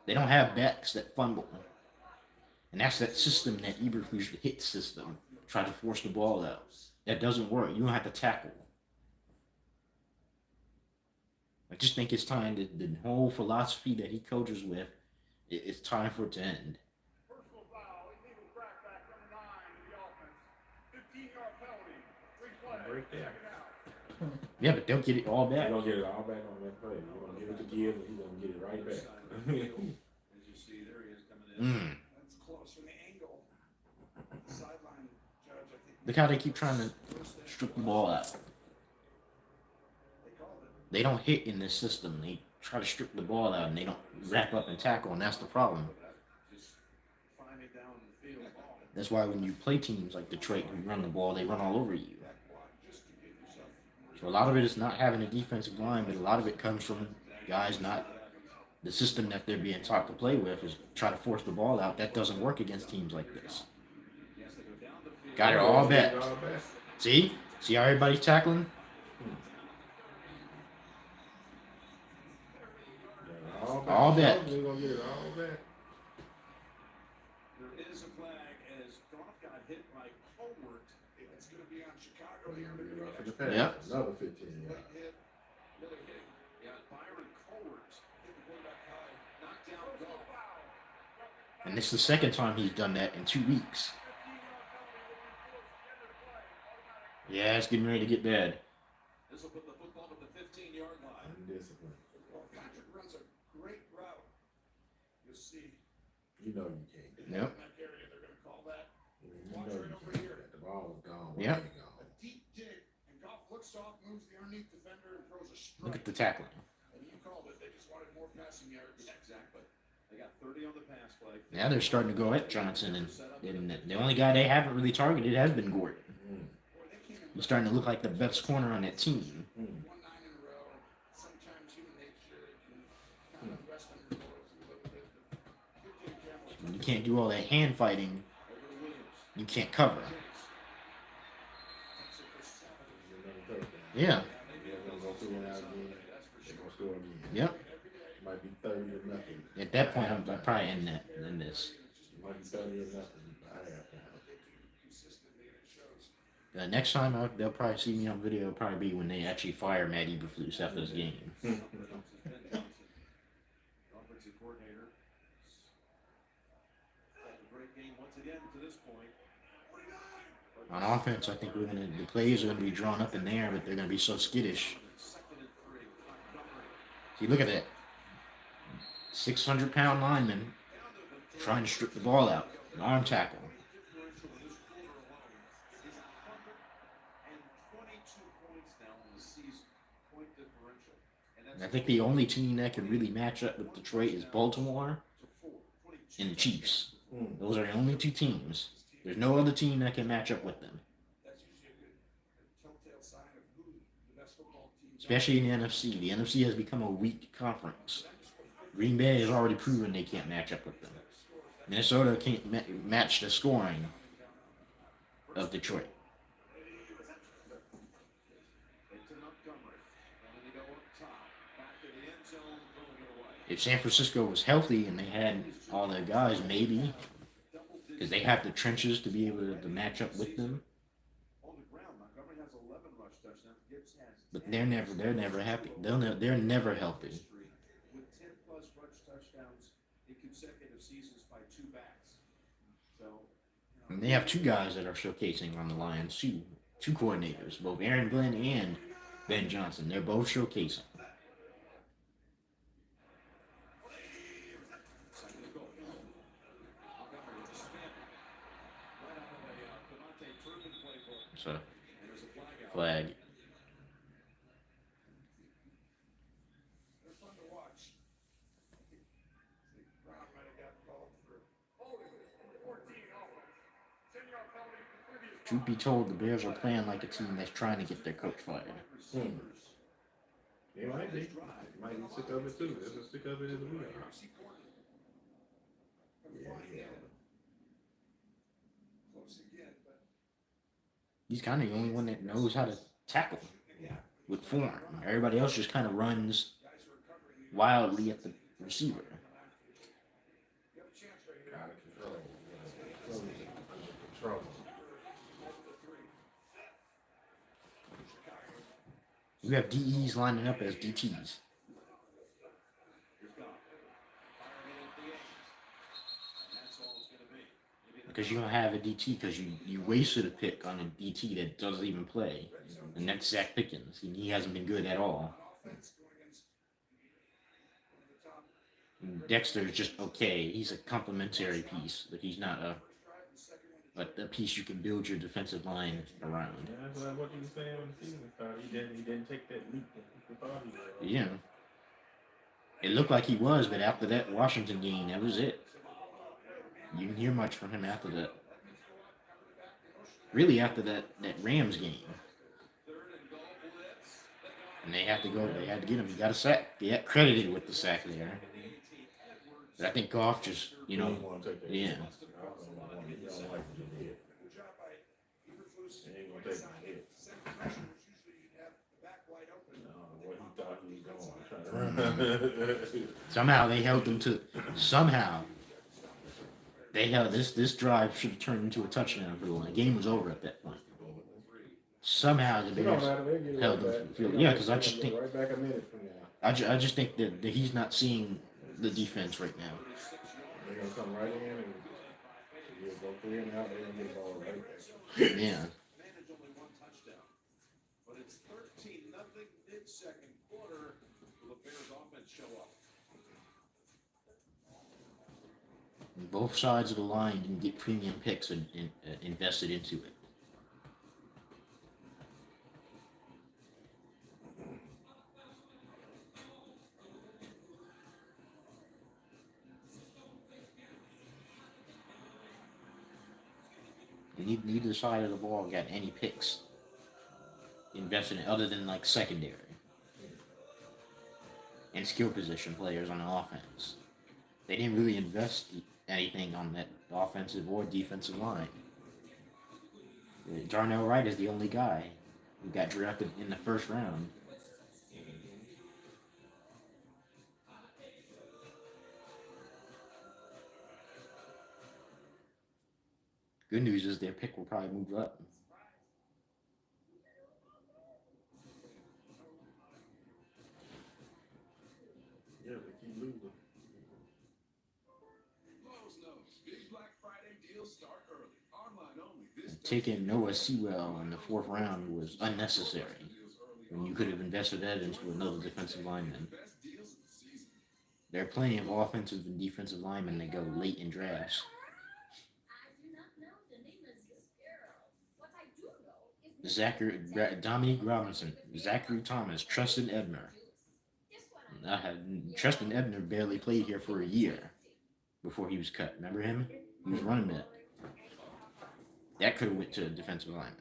They don't have backs that fumble. And that's that system, that Eberflus hit system. Try to force the ball out. That doesn't work. You don't have to tackle. I just think it's time that the whole philosophy that he coaches with, it's time for it to end. Personal foul, illegal crackback, number 9 in the offense. 15-yard penalty, 3 plays. Break that. Yeah, but they'll get it all They're back. gonna get it all back on that play. You're gonna give it to Gibbs, and he's gonna get it right back. As you see, there he is coming in. That's close from the angle. The sideline judge, I think. Look how they keep trying to strip the ball out. They called it. They don't hit in this system. They try to strip the ball out and they don't wrap up and tackle, and that's the problem. Just find it down the field. That's why when you play teams like Detroit who run the ball, they run all over you. So a lot of it is not having a defensive line, but a lot of it comes from guys not the system that they're being taught to play with is try to force the ball out. That doesn't work against teams like this. Got it all back. See? See how everybody's tackling? All back. We're gonna get it all back. There is a flag as Goff got hit by Colbert. Well, you're gonna be rough in the pass. Yep. Another 15 yards. Late hit, really hitting. Yeah, Byron Colbert hit the quarterback high, knocked down Goff. And this is the second time he's done that in 2 weeks. Yeah, it's getting ready to get bad. This will put the football at the 15-yard line. Undisciplined. Well, Patrick runs a great route. You'll see. You know you can't. In Yep. that area, they're going to call that You know you can't. The ball was gone. Yep. Way gone. a deep dig. And Goff looks off, moves the underneath defender, and throws a strike. Look at the tackling. And you called it. They just wanted more passing yards. Yeah, exactly. They got 30 on the pass play. Now they're starting to go at Johnson, and the only guy they haven't really targeted has been Gordon. Mm. Boy, they came in He's starting to look like the best corner on that team. 1-9 in a row. Sometimes human nature can kind of rest on your laurels a little bit. But good game, Campbell. When you can't do all that hand fighting, Over to Williams. you can't cover. Chase. Takes it for 7. Another touchdown. Yeah. They're gonna go through it out again. That's for They're sure. gonna score again. Yep. Might be 30-0. At that point, I'm probably in this. It might be 30-0 by halftime. Consistently, and it shows. Next time they'll probably see me on video. Will probably be when they actually fire Matt Eberflus after this game. Something else has been Johnson, the offensive coordinator. Had a great game once again to this point. On offense, I think the plays are gonna be drawn up in there, but they're gonna be so skittish. Second and 3. Montgomery. See, look at that. 600-pound lineman trying to strip the ball out. An arm tackle. Differential in this quarter alone is 122 points now on the season. Point differential. And And I think the only team that can really match up with Detroit is Baltimore to 4. 22. and the Chiefs. Mm. Those are the only 2 teams. There's no other team that can match up with them, That's usually a good telltale sign of who the best football team is. especially in the NFC. The NFC has become a weak conference. Green Bay has already proven they can't match up with them. Minnesota can't match the scoring of Detroit. Into Montgomery. Wanting to go up top. Back to the end zone. Throwing it away. If San Francisco was healthy and they had all their guys, maybe, because they have the trenches to be able to match up with them. On the ground, Montgomery has 11 rush touchdowns. Gibbs has But 10. they're never happy. They're never healthy. With 10 plus rush touchdowns in consecutive seasons by 2 backs. So, And they have 2 guys that are showcasing on the Lions, 2 coordinators, both Aaron Glenn and Ben Johnson. They're both showcasing. second and goal. Montgomery with a spin. Right out of a Devontae Truman playbook. So And there's a flag out. flag. They're fun to watch. I think Brown might have got called for. Truth be told, the Bears are playing like a team that's trying to get their coach fired. Mm. It might be. Might be sick of it too. They're as sick of it as we are. See Gordon. Yeah, yeah. Close again, but He's kind of the only one that knows how to tackle with form. Everybody else just kind of runs guys who are covering you. wildly at the receiver. You have a chance right here. Out of control. Under control. You have DEs lining up as DTs. Here's Goff. Firing it at the A's. And that's all it's going to be. Maybe the Because you don't have a DT because you wasted a pick on a DT that doesn't even play. And that's Zach Pickens. And he hasn't been good at all. Offense going against one of the top And Dexter is just okay. He's a complementary piece, but he's not a piece you can build your defensive line around. Yeah, that's what you were saying when the season started. He didn't take that leap that we thought he would. Yeah. It looked like he was, but after that Washington game, that was it. You didn't hear much from him after that. Really, after that Rams game. And they had to get him. He got a sack. He got credited with the sack there. But I think Goff just, He didn't want to take that. yeah. He don't like what he did. good job by Eberflus. He ain't gonna take my hit. Second pressure was usually you'd have the back wide open. No, what he thought he was going. Trying to run. Somehow they held them to. Somehow they held this drive should have turned into a touchdown for the line. The game was over at that point. somehow the It don't Bears matter. They get held right them back. field. They Yeah, gonna because I get just think right back a minute from now. I just think that he's not seeing the defense right now. They're gonna come right in and you'll go 3 and out. They're gonna get the ball right back. Yeah. Managed only one touchdown, but it's 13-0 mid-second quarter. Will the Bears offense show up? Both sides of the line didn't get premium picks invested into it. Neither side of the ball got any picks invested in other than like secondary and skill position players on the offense. They didn't really invest anything on that offensive or defensive line. Darnell Wright is the only guy who got drafted in the first round. Good news is their pick will probably move up. Yeah, they keep losing. Lowe's knows big Black Friday deals start early. Online only. This Taking Noah Sewell in the fourth round was unnecessary when you could have invested that into another defensive lineman. best deals of the season. There are plenty of offensive and defensive linemen that go late in drafts. Dominique Robinson, Zachary Thomas, Tristan Ebner. Tristan Ebner barely played here for a year before he was cut. Remember him? He was running back. That could have went to a defensive lineman.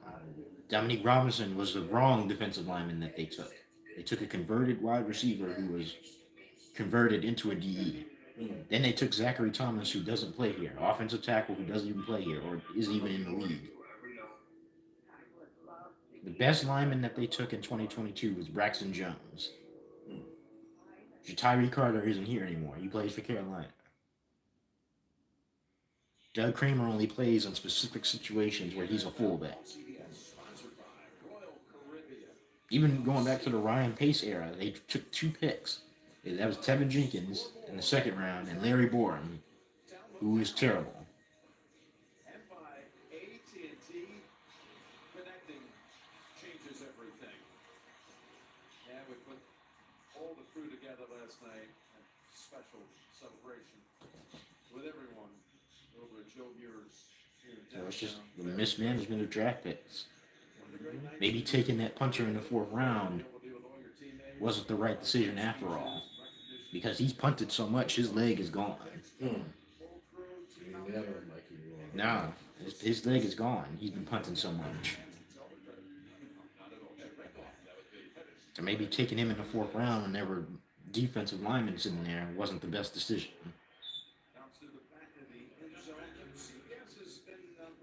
Dominique Robinson was the wrong defensive lineman that they took. They took a converted wide receiver who was converted into a DE. Then they took Zachary Thomas, who doesn't play here, offensive tackle who doesn't even play here or isn't even in the league. The best lineman that they took in 2022 was Braxton Jones. Tyree Carter isn't here anymore. He plays for Carolina. Doug Kramer only plays in specific situations where he's a fullback. Even going back to the Ryan Pace era, they took 2 picks. That was Tevin Jenkins in the second round and Larry Borum, who is terrible. And by AT&T, connecting changes everything. Yeah, we put all the crew together last night. A special celebration with everyone over at Joe Muir's here in So it's just downtown. the mismanagement of draft picks. Maybe taking that puncher in the fourth round wasn't the right decision after all. Because he's punted so much, his leg is gone. You never like you wrong. No, his leg is gone. He's been punting so much. So maybe taking him in the fourth round when there were defensive linemen sitting there wasn't the best decision.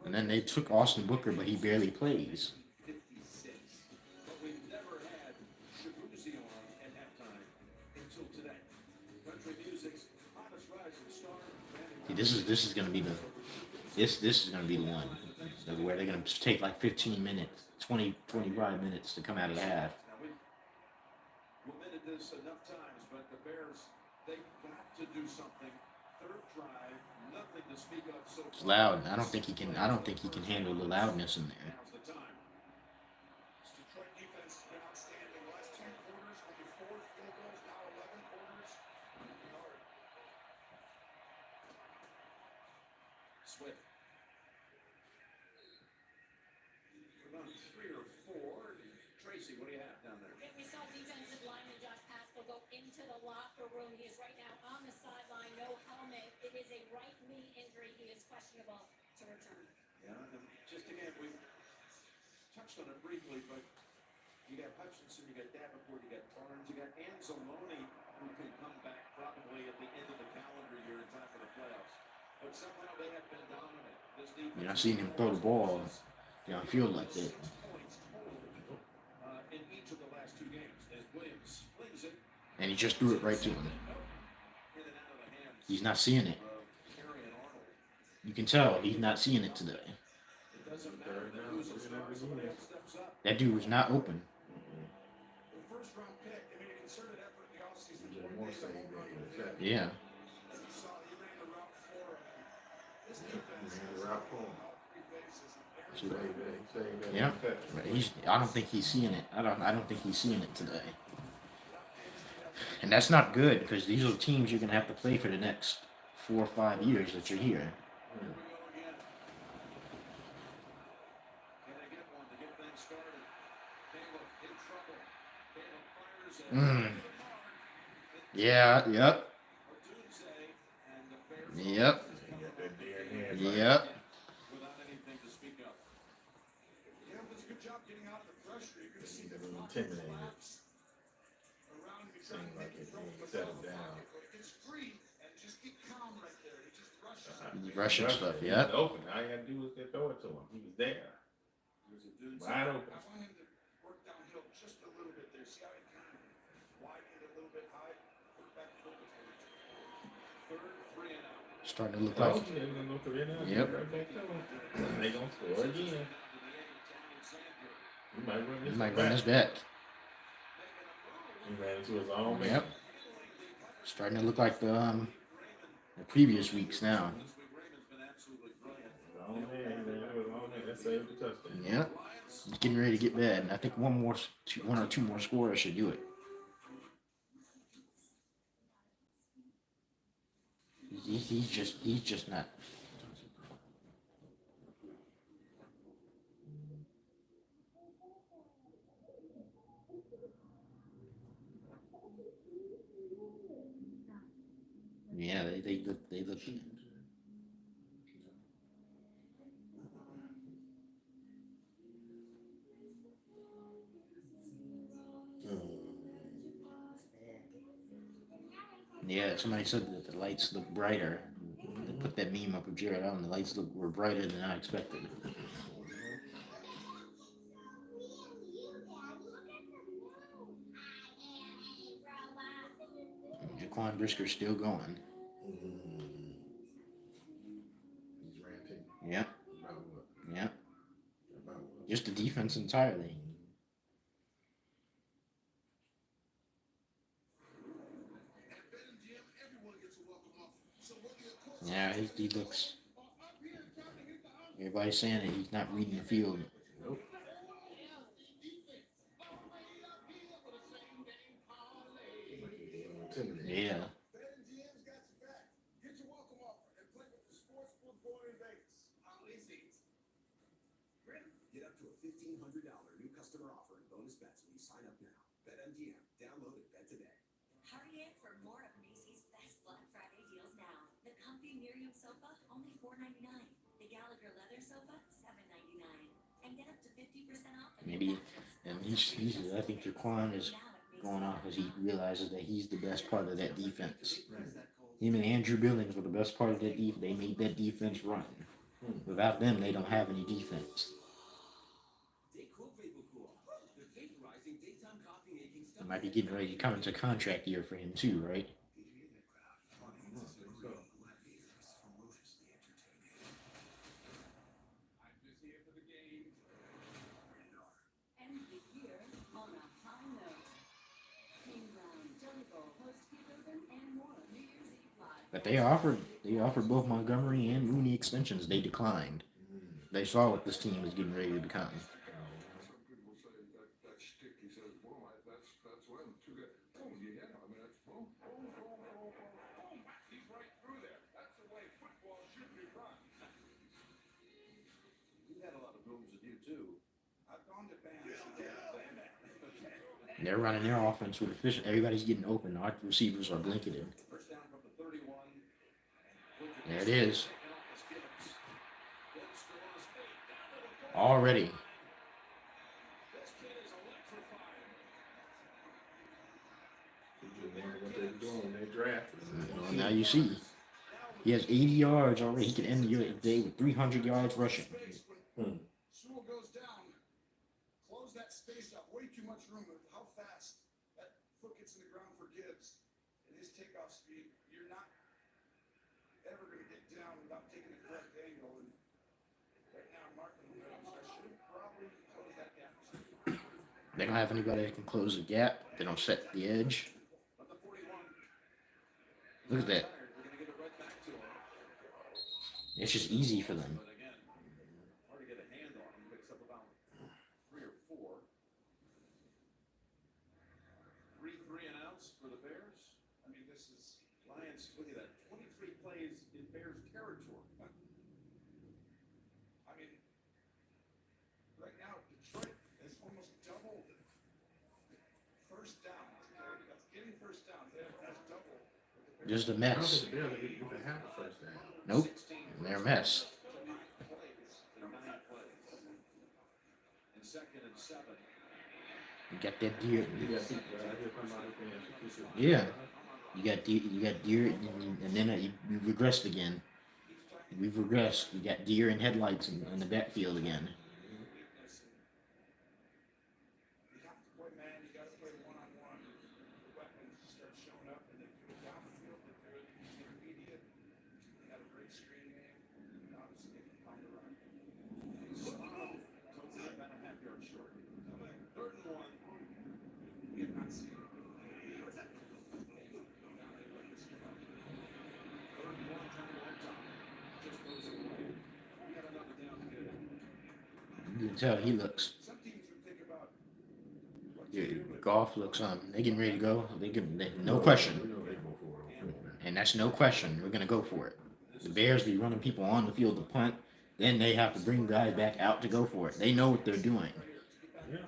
And then they took Austin Booker, but he barely plays. See, this is gonna be the one where they're gonna take like 15 minutes, 25 minutes to come out of the half. We've admitted this enough times, but the Bears, they've got to do something. Third drive, nothing to speak of so far. It's loud. I don't think he can handle the loudness in there. Now's the time. This Detroit defense has been outstanding. Last 2 quarters, only 4 field goals, now 11 quarters. Hard. Swift. About 3 or 4. Tracy, what do you have down there? We saw defensive lineman Josh Pascal go into the locker room. He is right now on the sideline, no helmet. It is a right knee injury. He is questionable to return. Yeah, and just again, we touched on it briefly, but you got Hutchinson, you got Davenport, you got Barnes, you got Anzalone, who can come back probably at the end of the calendar year in time for the playoffs. But somehow they have been dominant. This defense. You know, I've seen him throw the ball downfield like that. Points total in each of the last 2 games as Williams flings it. And he just threw it right to him. In and out of the hands He's not seeing it. of Carey and Arnold. You can tell he's not seeing it today. It doesn't matter that who's a star again. Steps up. That dude was not open. The first round pick, they made a concerted effort in the offseason to More coordinate a saying home run that with in him. the Yeah. As you saw, he ran the route for him. This He defense ran is the route for him. all three bases. And He saved that Yeah. infection. But I don't think he's seeing it. I don't think he's seeing it today. And that's not good because these are teams you're gonna have to play for the next 4 or 5 years that you're here. Here we go again. Can they get one to get things started? Caleb in trouble. Caleb fires it. Mm. Yeah, yep, And the Bears yep, He got that deer in hand. yep. without anything to speak of. Caleb does a good job getting out the pressure. You're going to see He's a the little pocket intimidated. collapse around him. He's trying to Seemed like make it he throw ain't settled the down. pocket, but it gets free and just get calm right there. He just rushes. Russian stuff, He yeah. was open. All you had to do was get throw it to him. He was there. There's a dude Wide open. I want him to work downhill just a little bit there. See how he kind of widened it a little bit high? Put it back over to him. third, 3 and out. Starting to look Oh, like yeah, we're gonna go for it now. Yep. Right back to him. They gonna score again. He might run he this might back. run this back. He ran into his own man. Yep. Starting to look like the previous weeks now. This week Raymond's been absolutely brilliant. His own man. He ran into his own man. That saved the touchdown. Yep. He's getting ready to get bad, and I think one or two more scorers should do it. He's just not. Yeah, they look. Yeah, somebody said that the lights look brighter. They put that meme up of Jared Allen. The lights were brighter than I expected. Jaquan Brisker's still going. He's ranting. Yep, About what? yep. About what? Just the defense entirely. Yeah, he looks. Everybody's saying that he's not reading the field. Nope. Intimidating. Yeah. BetMGM's got your back. Get your welcome offer and play with the sportsbook born in Vegas. Get up to a $1,500 new customer offer and bonus bets when you sign up now. BetMGM. Download and bet today. Hurry in for more of Macy's best Black Friday deals now. The comfy Miriam sofa, only $4.99. The Gallagher leather sofa, $7.99. And get up to 50% off. of your Maybe, mattress. and I think Jaquan is going off as he realizes that he's the best part of that defense. Him and Andrew Billings were the best part of that defense. They made that defense run. Without them, they don't have any defense. It might be getting ready to come into contract year for him too, right? End the year on a high note. King Brown, Jelly Bowl, host Peterson, and more New Year's Eve live. But they offered both Montgomery and Mooney extensions. They declined. They saw what this team was getting ready to become. Some people say that stick. He says, well, that's when two guys. Oh yeah, I mean that's boom, boom, boom, boom, boom, boom. He's right through there. That's the way football should be run. You had a lot of booms with you too. I've gone to bands. They're running their offense with efficient. Everybody's getting open. Our receivers are blanketed. First down from the 31. There it is. Taken off the skips. Then scores. Already. This kid is electrifying. He just learned what they were doing when they drafted him. Well, now you see. He has 80 yards already. He can end the year today with 300 yards rushing. Sewell goes down. Close that space up. Way too much room with how fast that foot gets in the ground for Gibbs and his takeoff speed. You're not ever going to get down without taking the correct angle. And right now, Martin Williams, I should have probably They don't have anybody that can close the gap. They don't set the edge. Look at that. It's just easy for them. But again, hard to get a hand on him. Picks up about 3 or 4. 3 and outs for the Bears. I mean, this is Lions. Look at that. 23 plays in Bears territory. I mean, right now, Detroit has almost doubled first downs. Okay? That's getting first downs. That's double. Just a I don't mess. think the Bears are even have a first down. Nope. They're a mess. To 9 plays. And 2nd and 7. You got that deer. You got people out here come out and Yeah. You got deer, and then you regressed again. We've regressed. We got deer and headlights in the backfield again. You have to play man. You got to play one-on-one. The weapons start showing up, and they do it downfield. They do it intermediate. They had a great screen game. And obviously, they can pound the run. Totally about a half yard short. 3rd and 1. We have not seen it. 3rd and 1, trying to top. Just goes away. We got another down to get it. You can tell he looks. Some teams would think about what to Yeah, do, but golf looks They getting ready to go. No question. We know they go for it on foot, man. And that's no question. We're gonna go for it. The Bears be running people on the field to punt. Then they have to bring guys back out to go for it. They know what they're doing. Yeah.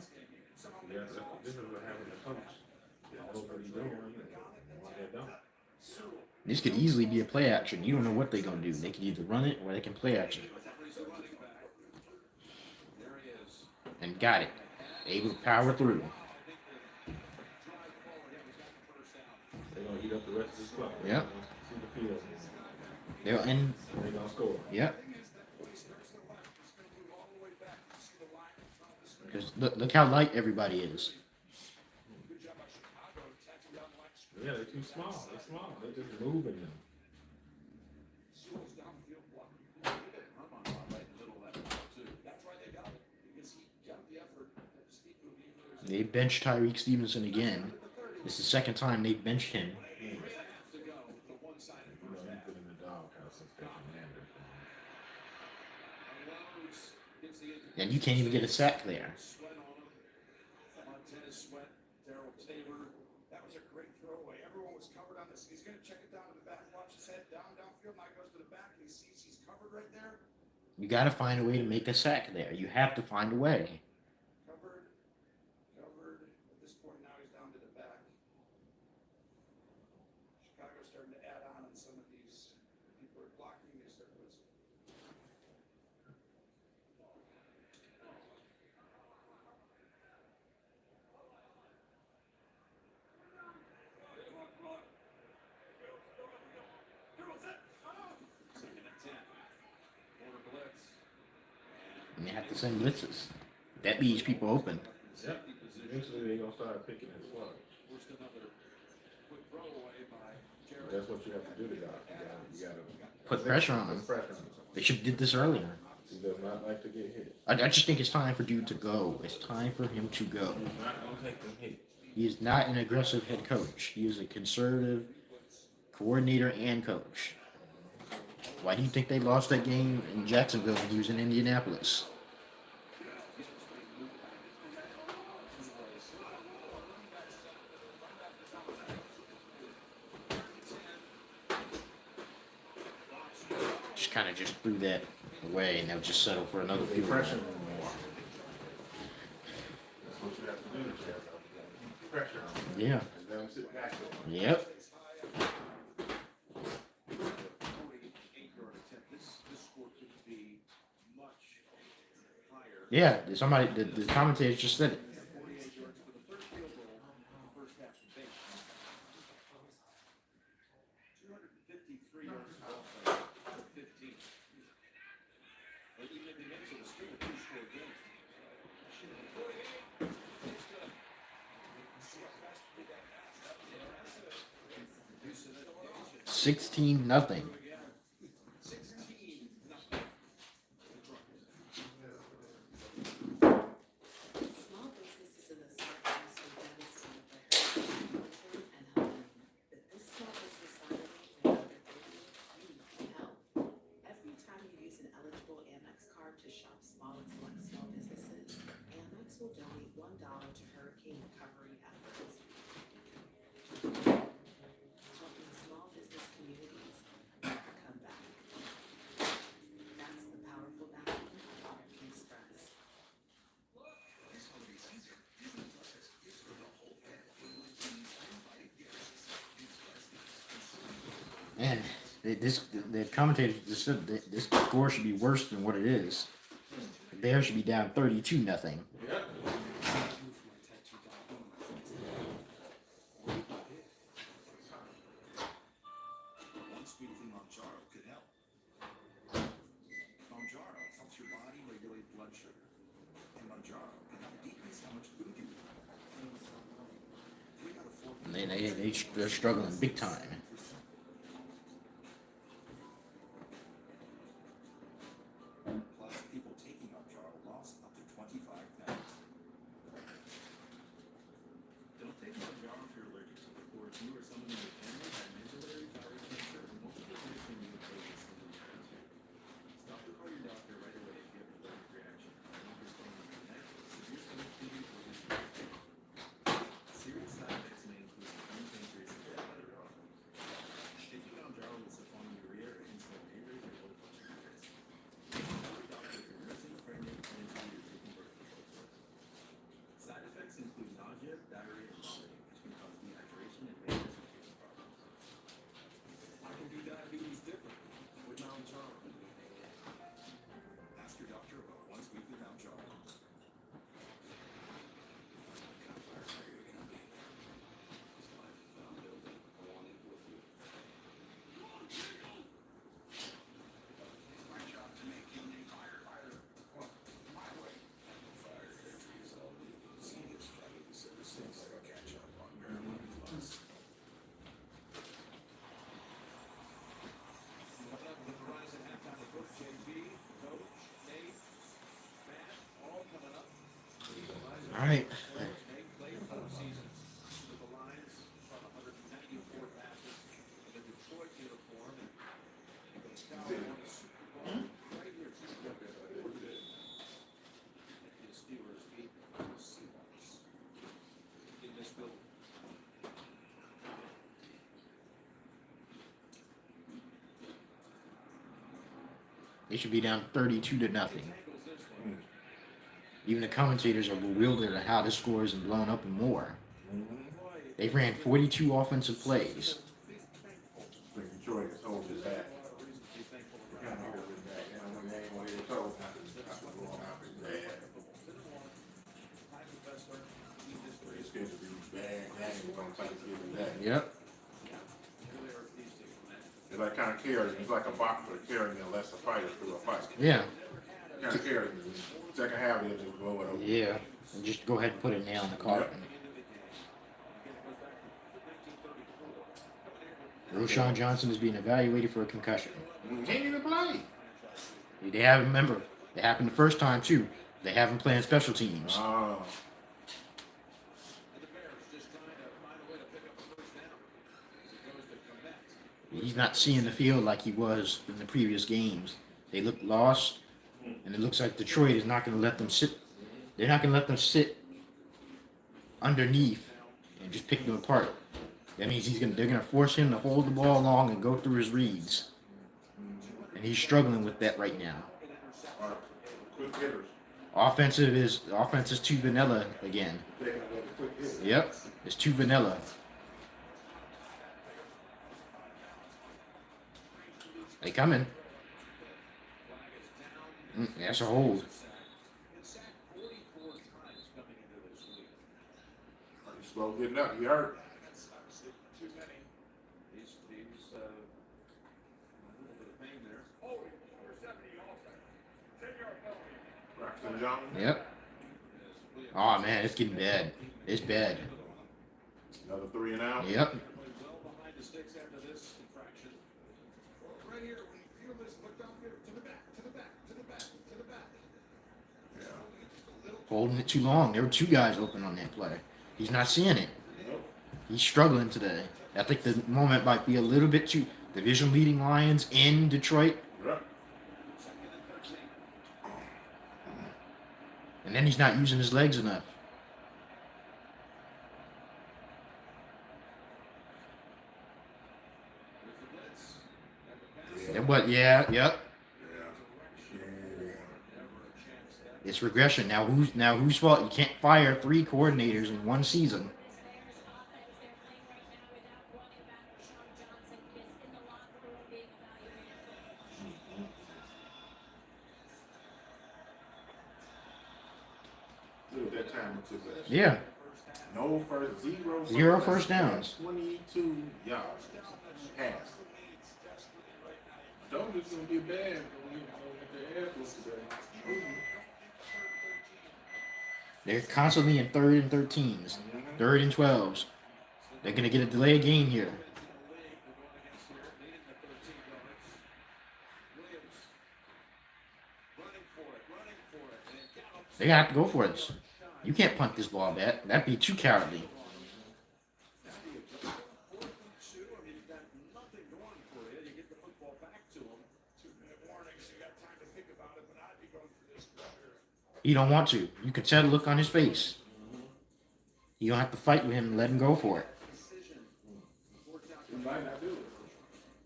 Yeah, this is what happened to coach. They know what he's doing, and they don't. This could easily be a play action. You don't know what they're gonna do. They can either run it or they can play action. There he is. And got it. Able to power through. They're gonna eat up the rest of this clock. Yep. See the field. They're in. They're gonna score. Yep. the thing is that when he starts to left, he's going to move all the way back. You see the line in front of the screen. Because look how light everybody is. Good job by Chicago attacking down the line. Yeah, they're too small. They're small. They're just moving them. Sewell's downfield block. I'm on right in the middle of that ball, too. That's why they got it. Because he got the effort that Steve movie. They benched Tyreek Stevenson again. This is the second time they've benched him. 3.5 to go. The one-sided You know, first he's half. been in the doghouse since they commanded. Rhodes gets the And you can't even get a sack there. Sweat on him. Montez Sweat, Darrell Tabor. That was a great throwaway. Everyone was covered on this. He's going to check it down to the back. Watch his head downfield. Now he goes to the back and he sees he's covered right there. You got to find a way to make a sack there. You have to find a way. Covered. At this point now he's down to the back. Chicago's starting to add on some of these people are blocking. They start with Second and 10. Corner blitz. And you have to send blitzes. That leaves people open. Yep. Eventually they're gonna start picking and slug. Forced another quick throwaway by Jared. That's what you have to do to God. You gotta Put pressure on put them. pressure on him. They should have did this earlier. He does not like to get hit. I just think it's time for dude to go. It's time for him to go. He's not gonna take them hits. He is not an aggressive head coach. He is a conservative coordinator and coach. Why do you think they lost that game in Jacksonville when he was in Indianapolis? Just kind of just threw that away and they'll just settle for another They field pressure goal. him more. That's what you have to do to Jeff. Keep pressure on him. Yeah. And let him sit back there. Yep. 48-yard attempt. This score could be much higher. Yeah. Somebody, the commentators just said it. 48 yards for the third field goal in the first half of the 253 yards of offense to 15. But even if he makes it, it's still a two-score game. 16-0. 16-0. Small businesses in the South will donate $1 to hurricane recovery efforts. Helping small business communities make a comeback. That's the powerful backing of American Express. This holiday season, Disney Plus has gifts for the whole family. These uninvited guests. Express this. Man, the commentators just said that this score should be worse than what it is. The Bears should be down 32-0. Yep. Once weekly Manjaro could help. Manjaro helps your body regulate blood sugar. And Manjaro can help decrease how much food you eat. 3 out of 4 And they're struggling big time. Plus, people taking Manjaro lost up to 25 pounds. Don't take Manjaro if you're allergic to it, or if you or someone in your family had medullary thyroid cancer or multiple endocrine neoplasias in the cancer. Stop to call your doctor right away if you have an allergic reaction. Don't respond to your neck, severe stomach pain, or distress. Serious side effects may include inflamed pancreas and bad other problems. Taking Manjaro with sulfonylurea or insulin may raise your blood pressure risk. Tell your doctor if you're nursing, pregnant, mentally, or taking birth control pills. Side effects include nausea, diarrhea, and vomiting, which can cause dehydration and major circulation problems. I can do diabetes different with Manjaro. Ask your doctor about once weekly Manjaro. It's my job to make him a firefighter. Well, my way. Fire safety is all new. See, it's Friday, December 6th. Catch up on Paramount Plus. Coming up with the Verizon halftime report, JB, Coach, Nate, Matt, all coming up. All right. Nate played 4 seasons with the Lions, from 194 passes in the Detroit uniform, and the Cowboys won the Super Bowl right here. The Steelers beat the Seahawks in this building. They should be down 32-0. Tackles this one. Even the commentators are bewildered at how this score isn't blown up and more. They ran 42 offensive plays. Detroit has told his hat. Kind of hear his back. You know, when they ain't what he was told. That's what's going on with his dad. It's good to be bad. That ain't gonna take to give him that. Yep. It's like kind of carrying. It's like a boxer carrying a lesser fighter through a fight. Yeah. Kind of carrying. Second half, he'll just blow it over. Yeah. And just go ahead and put a nail in the coffin. Roshan Johnson is being evaluated for a concussion. He can't even play. They haven't, remember, it happened the first time too. They haven't played special teams. Oh. He's not seeing the field like he was in the previous games. They look lost, and it looks like Detroit is not going to let them sit. They're not going to let them sit underneath and just pick them apart. That means they're going to force him to hold the ball long and go through his reads. And he's struggling with that right now. Quick hitters. Offense is too vanilla again. Taking away the quick hitters. Yep, it's too vanilla. They coming. That's a hold. He's slow getting up. He hurt. Too many. He's a little bit of pain there. Braxton Jones. Yep. Oh man, it's getting bad. It's bad. Another 3 and out. Yep. Well behind the sticks after this infraction. Right here, when you feel this, look down here, to the back, to the back, to the back, to the back. Yeah. Holding it too long. There were 2 guys open on that play. He's not seeing it. He's struggling today. I think the moment might be a little bit too. Division leading Lions in Detroit. Right. And And then he's not using his legs enough. But yeah, yep. Yeah. It's regression. Now whose fault? You can't fire 3 coordinators in one season. Look at that time it took last. Yeah. No first, Zero first downs. 22 yards. Pass. I told you it's gonna get bad when you get the ass today. They're constantly in 3rd and 13s, 3rd and 12s. They're gonna get a delay of game here. They have to go for this. You can't punt this ball back. That'd be too cowardly. He don't want to. You can tell the look on his face. You don't have to fight with him and let him go for it.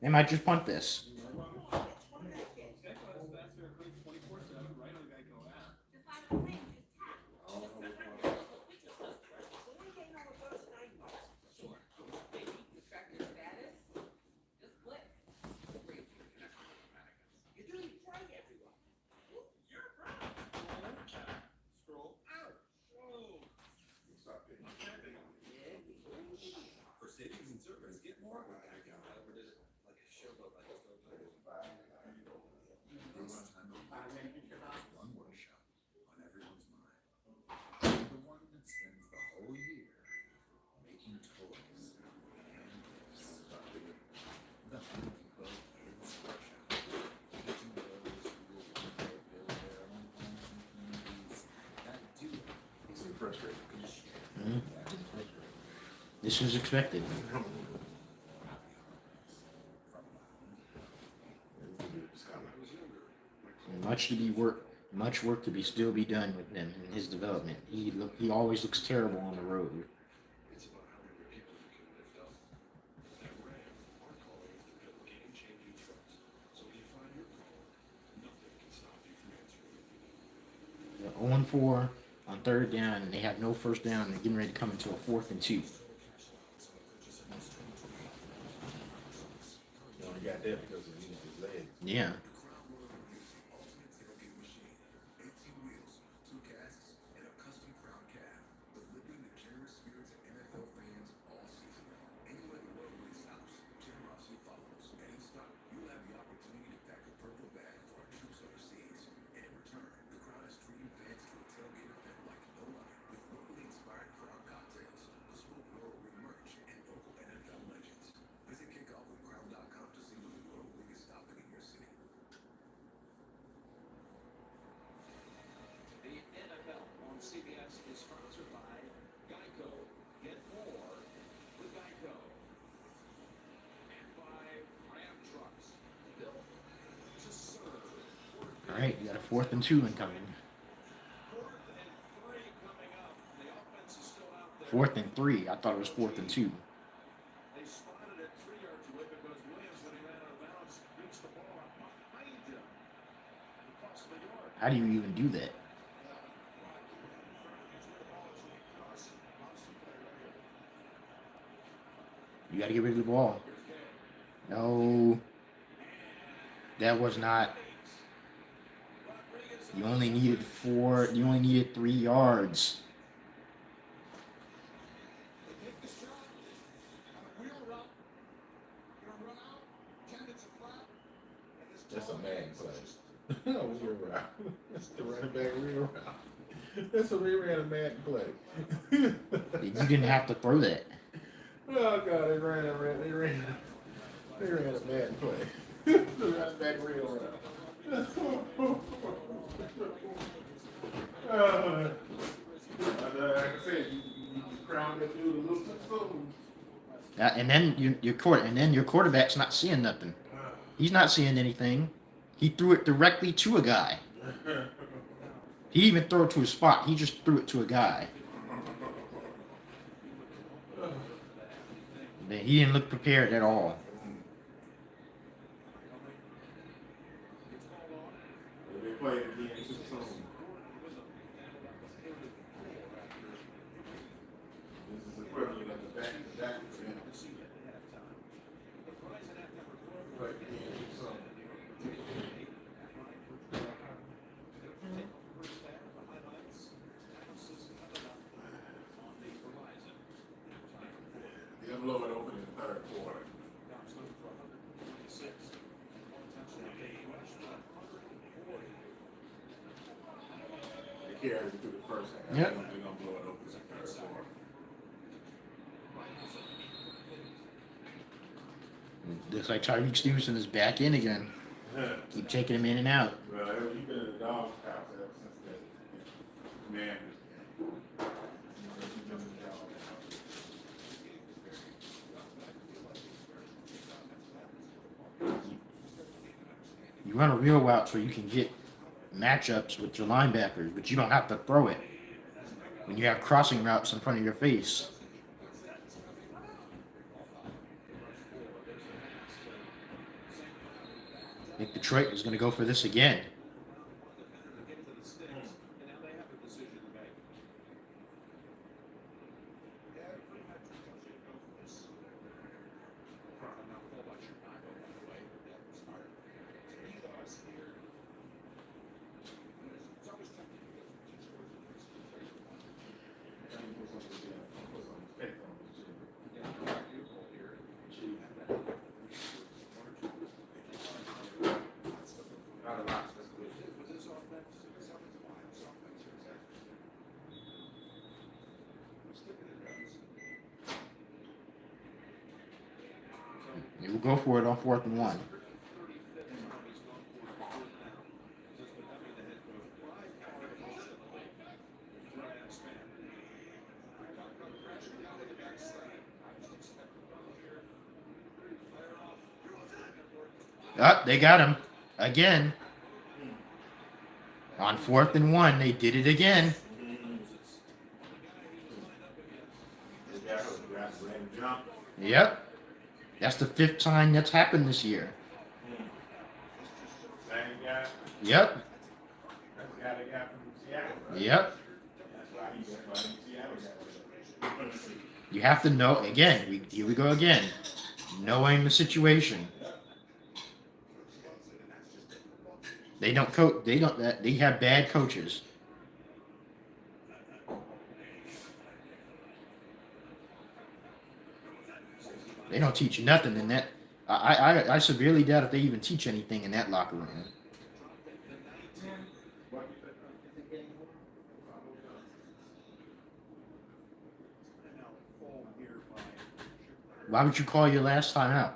They might just punt this. For savings and service, get more with Geico. I ever did it like a showboat. I just opened it. One workshop on everyone's mind. The one that spends the whole year making toys and gifts. The Home Depot Kids Workshop. Teaching those who will one day build their own homes and communities that do it. He's frustrated. This was expected. Much work to be still be done with him in his development. He always looks terrible on the road. It's about how many people you can lift up. At Ram, our calling is to build game-changing trucks. So when you find your calling, nothing can stop you from answering. They're 0-4 on 3rd down, and they have no first down. They're getting ready to come into a 4th and 2. You only got that because he used his legs. Yeah. CBS is sponsored by Geico. Get more with Geico. And by Ram Trucks. Built to serve. All right, you got a 4th and 2 incoming. 4th and 3 coming up. The offense is still out there. 4th and 3. I thought it was 4th and 2. They spotted it 3 yards away because Williams, when he ran out of bounds, reached the ball up behind him. It cost him a yard. How do you even do that? You got to get rid of the ball. No. That was not. You only needed 4. You only needed 3 yards. That's a mad play. No, wheel route. That's the running back wheel route. That's a ran a mad play. You didn't have to throw that. Oh God, they ran a mad play. The running back wheel route. Like I said, you crown that dude a little too soon. And then your quarterback's not seeing nothing. He's not seeing anything. He threw it directly to a guy. He didn't even throw it to a spot. He just threw it to a guy. Man, he didn't look prepared at all. They played again too soon. This is equivalent of the back to back for them. Played again too soon. They'll blow it open in the third quarter. They carried it through the first half. Yep. They're gonna blow it open in the third quarter. Looks like Tyreek Stevenson is back in again. Keep taking him in and out. Well, he's been in the dog's house ever since that Commanders game. He's been in the dog's house. You run a real route so you can get matchups with your linebackers, but you don't have to throw it when you have crossing routes in front of your face. I think Detroit is going to go for this again. Not a lot. They will go for it on 4th and 1. They got him again. On 4th and 1, they did it again. Yep. That's the 5th time that's happened this year. Same guy. Yep. That's the guy they got from Seattle, right? Yep. That's why he's Seattle guy. You have to know, again, here we go again. Knowing the situation. They don't coach. They don't. They have bad coaches. They don't teach nothing in that. I severely doubt if they even teach anything in that locker room. Why would you call your last time out?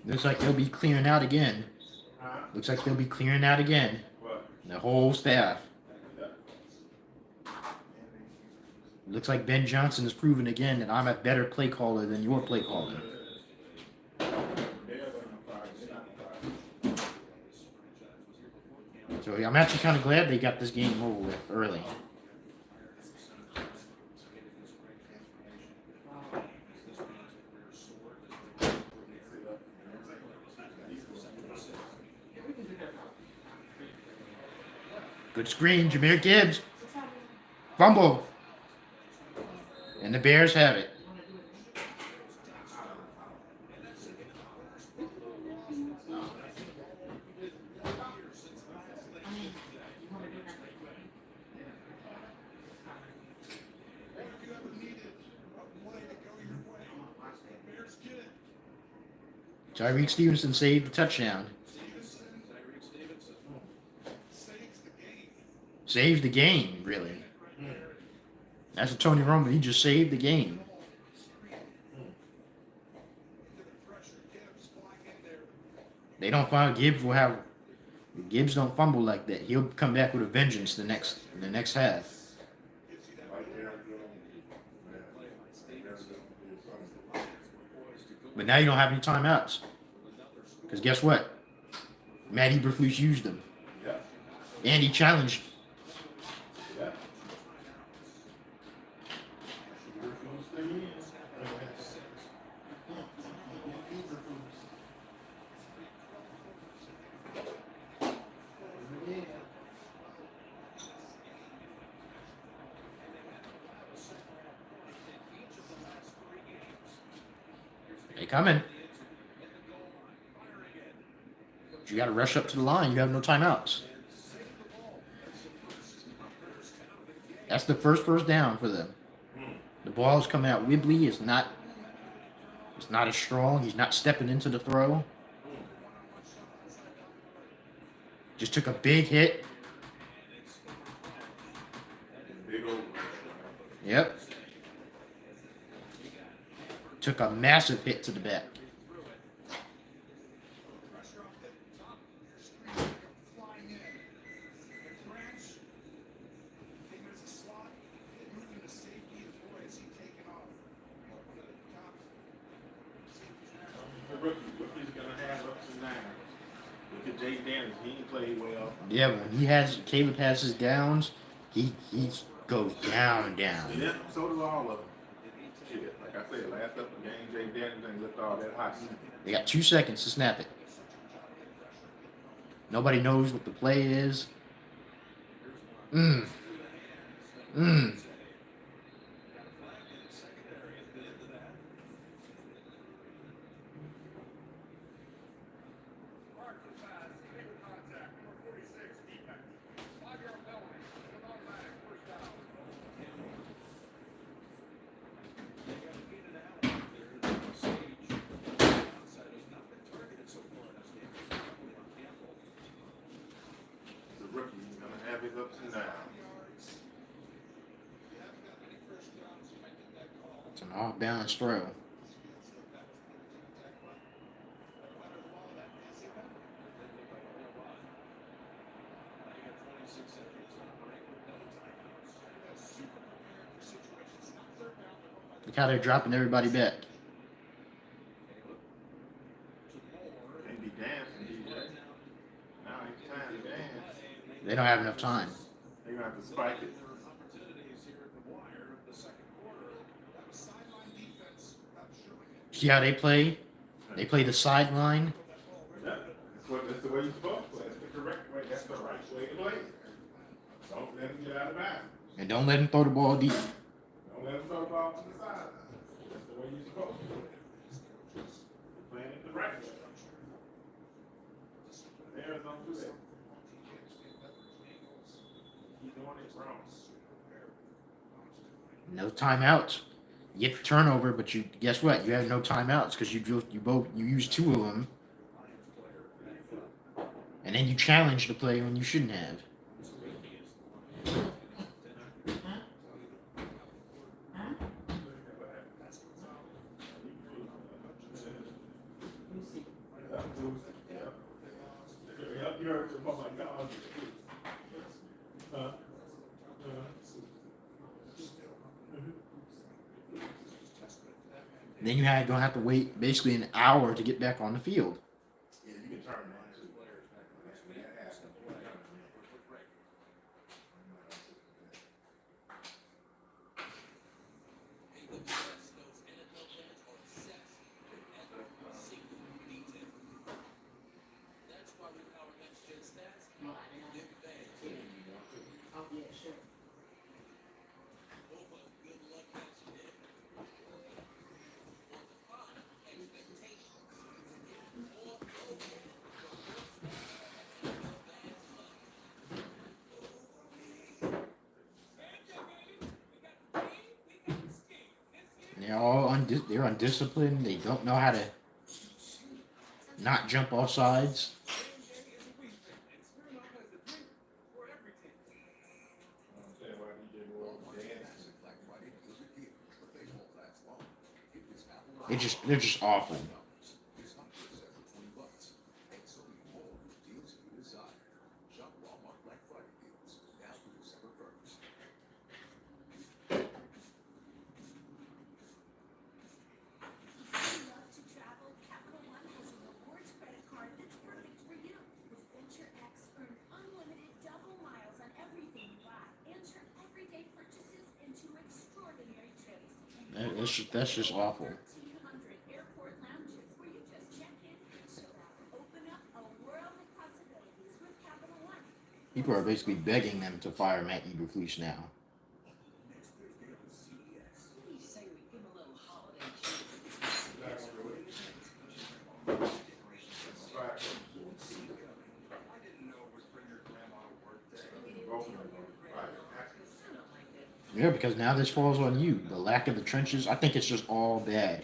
Looks like they'll be clearing out again. Looks like they'll be clearing out again. What? The whole staff. Looks like Ben Johnson has proven again that I'm a better play caller than your play caller. So I'm actually kind of glad they got this game over with early. Good screen, Jahmyr Gibbs. Fumble. And the Bears have it. Tyreek Stevenson saved the touchdown. Saved the game, really. That's what Tony Romo, he just saved the game. They don't find Gibbs don't fumble like that. He'll come back with a vengeance the next half. But now you don't have any timeouts. Because guess what? Matt Eberflus used them. Yeah. And he challenged. Yeah. They coming. You got to rush up to the line. You have no timeouts. That's the first down for them. The ball is coming out wibbly. It's not as strong. He's not stepping into the throw. Just took a big hit. Big old. Yep. Took a massive hit to the back. Pressure off the top, screen flying in. And Branch came as a slot, and moved into safety, and boy, is he taking off. One of the top safeties now. The rookie's gonna have ups and downs. Look at Jake Daniels. He ain't played well. Yeah, when Caleb has his downs, he goes down. Yeah, so do all of them. Shit, like I said, last couple of games, Jake Daniels ain't looked all that hot. They got 2 seconds to snap it. Nobody knows what the play is. The rookie's gonna have his ups and downs. It's an off-balance throw. Look how they're dropping everybody back. Can't be dancing, DJ. Now it's time to dance. They don't have enough time. They're gonna have to spike it. See how they play? They play the sideline. Yeah, that's the way you're supposed to play. That's the correct way. That's the right way to play. Don't let him get out of bounds. And don't let them throw the ball deep. Don't let him throw the ball to the side. That's the way you're supposed to play. You're playing it the right way. Bears don't do that. Keep doing it wrong. No timeouts. You get the turnover, but you guess what? You have no timeouts because you used 2 of them, and then you challenge the play when you shouldn't have. You heard the oh my God. And then gonna have to wait basically an hour to get back on the field. Yeah, you can turn that too. Oh, yeah, sure. They're undisciplined. They don't know how to not jump off sides. They're just awful. That's just awful. 200 airport lounges where you just check in and chill out. Open up a world of possibilities with Capital One. People are basically begging them to fire Matt Eberflus now. Next Thursday on CBS. What do you say we give him a little holiday cheer? Right. I didn't know it was bring your grandma to work day. Both of them. Right. I don't like it. Yeah, because now this falls on you. The lack of the trenches. I think it's just all bad.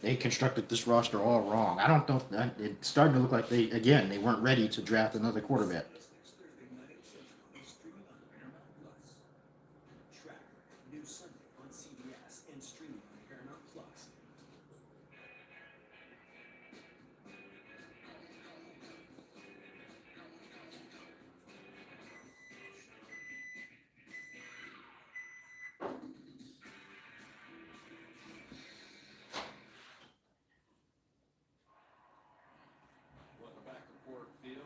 They constructed this roster all wrong. I don't know. It's starting to look like they weren't ready to draft another quarterback. Next Thursday night at 6 on streaming on Paramount Plus. Tracker, new Sunday on CBS and streaming on Paramount Plus. Welcome back to Ford Field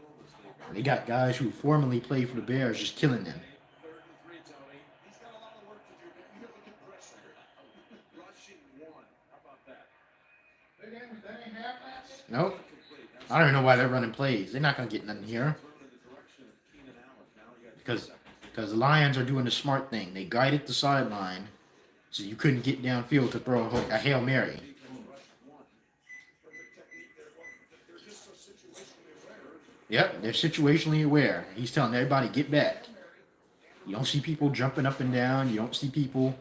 as They got guys who formerly played for the Bears just killing them. 3rd and 3, Tony. He's got a lot of work to do, but you look at pressure. Rushing 1. How about that? They ain't half that. Nope. Complete. Now, I don't even know why they're running plays. They're not gonna get nothing here thrown in the direction of Keenan Allen. Now you got 2 because seconds. because the Lions are doing the smart thing. They guided the sideline so you couldn't get downfield to throw a Hail Mary. Defense rushed 1. Perfect technique there. Well, they're just so situationally aware. Yep, they're situationally aware. He's telling everybody get back. You don't see people jumping up and down. You don't see people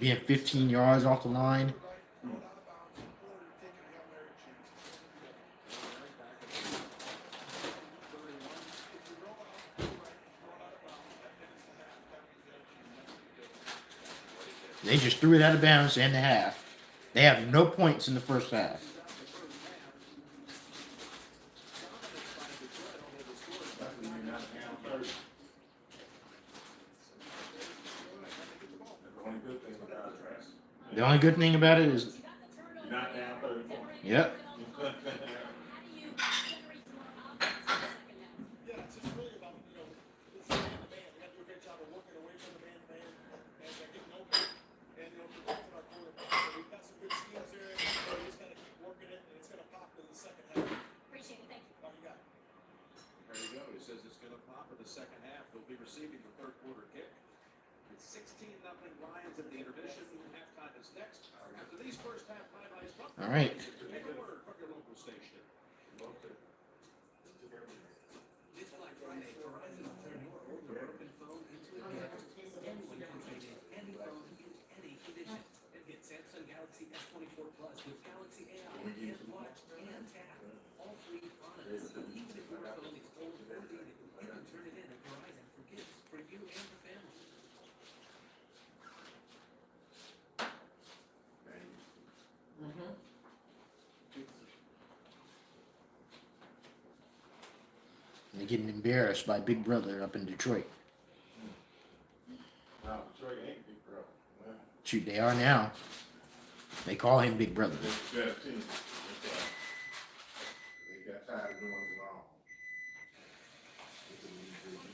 being 15 yards off the line. Throw it out of bounds or taking a Hail Mary chance. Right back at 31. If you roll it out, throw it out of bounds. That is the half. That was their chance. They just threw it out of bounds in the half. They have no points in the first half. That's when you're not down 30. That's the only good thing about it, right? The only good thing about it is, You're not down 30 points. yep, How do you generate more offense in the second half? Yeah, it's just really about, it's the man to man. We got to do a great job of working away from the man to man and getting open and, protecting our quarterback. So we've got some good schemes there. We just got to keep working it, and it's going to pop in the second half. Appreciate it. Thank you. Oh, you got it. There you go. He says it's going to pop in the second half. They'll be receiving the 3rd quarter kick. It's 16-0 Lions at the intermission. Halftime is next. After these first half highlights, all right. take a word from your local station. This Black Friday, Verizon will turn your old or broken phone into a gift. Anyone can trade in any phone in any condition and get Samsung Galaxy S24 Plus with Galaxy AI and Watch and Tap. All free on us. Even if your phone is old or dated, you can turn it in at Verizon for gifts for you and the family. And they're getting embarrassed by Big Brother up in Detroit. No, Detroit ain't big, bro. Well, Shoot, they are now. They call him Big Brother. they're the better team. They got tired of doing it wrong. The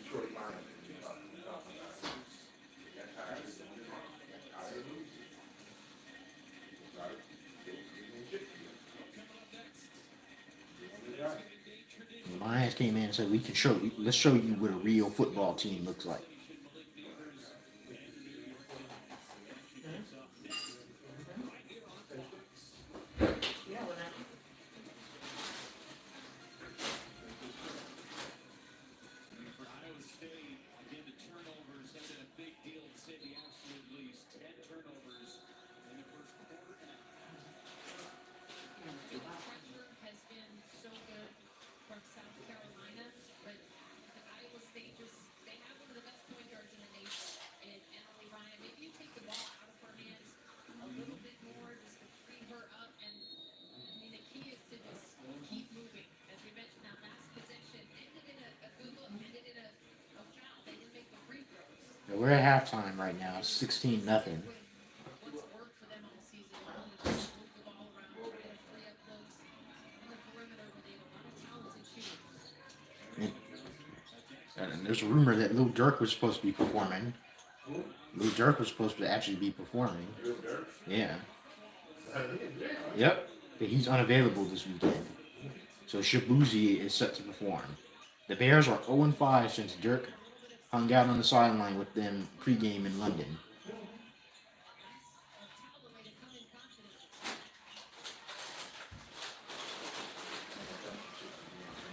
Detroit Lions, they got tired of doing it wrong. They got tired of losing. They started getting shit together. The Lions came in and said, "We can show you. Let's show you what a real football team looks like." Yeah, when I For Iowa State, again, the turnovers have been a big deal, to say the absolute least. 10 turnovers in the first quarter and a half. The pressure has been so good from South Carolina, but Iowa State they have one of the best point guards in the nation. And Emily Ryan, maybe you take the ball out of her hands a little bit more just to free her up. And I mean, the key is to just keep moving. As we mentioned, that last possession ended in a good look, ended in a foul. They didn't make the free throws. We're at halftime right now, 16-0. What's worked for them all season long is just move the ball around, try to free up folks on the perimeter where they have a lot of talented shooters. And there's a rumor that Lil Durk was supposed to be performing. Lil Durk was supposed to actually be performing. Real dirt. Yeah. Yeah. Yep. But he's unavailable this weekend. So Shabuzi is set to perform. The Bears are 0-5 since Dirk hung out on the sideline with them pregame in London.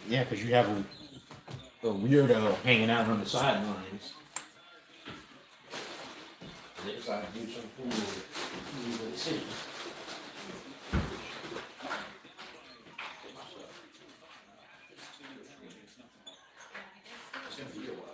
Yeah, because you have a weirdo hanging out on the sidelines. They decided to do some fool with the city. It's gonna be a while.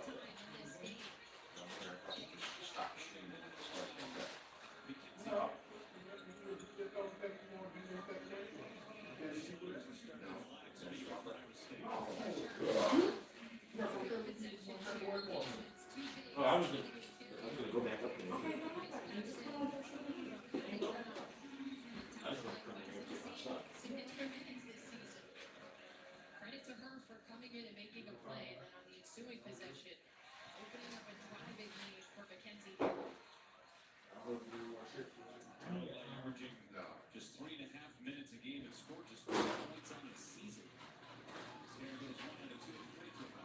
Oh, I was gonna go back up there. I was gonna come and get my stuff. Credit to her for coming in and making a play, and then on the ensuing possession, opening up a driving lead for Mackenzie. Averaging just 3.5 minutes a game and scored just 4 points on the season. Here goes 1 and a 2 free throw.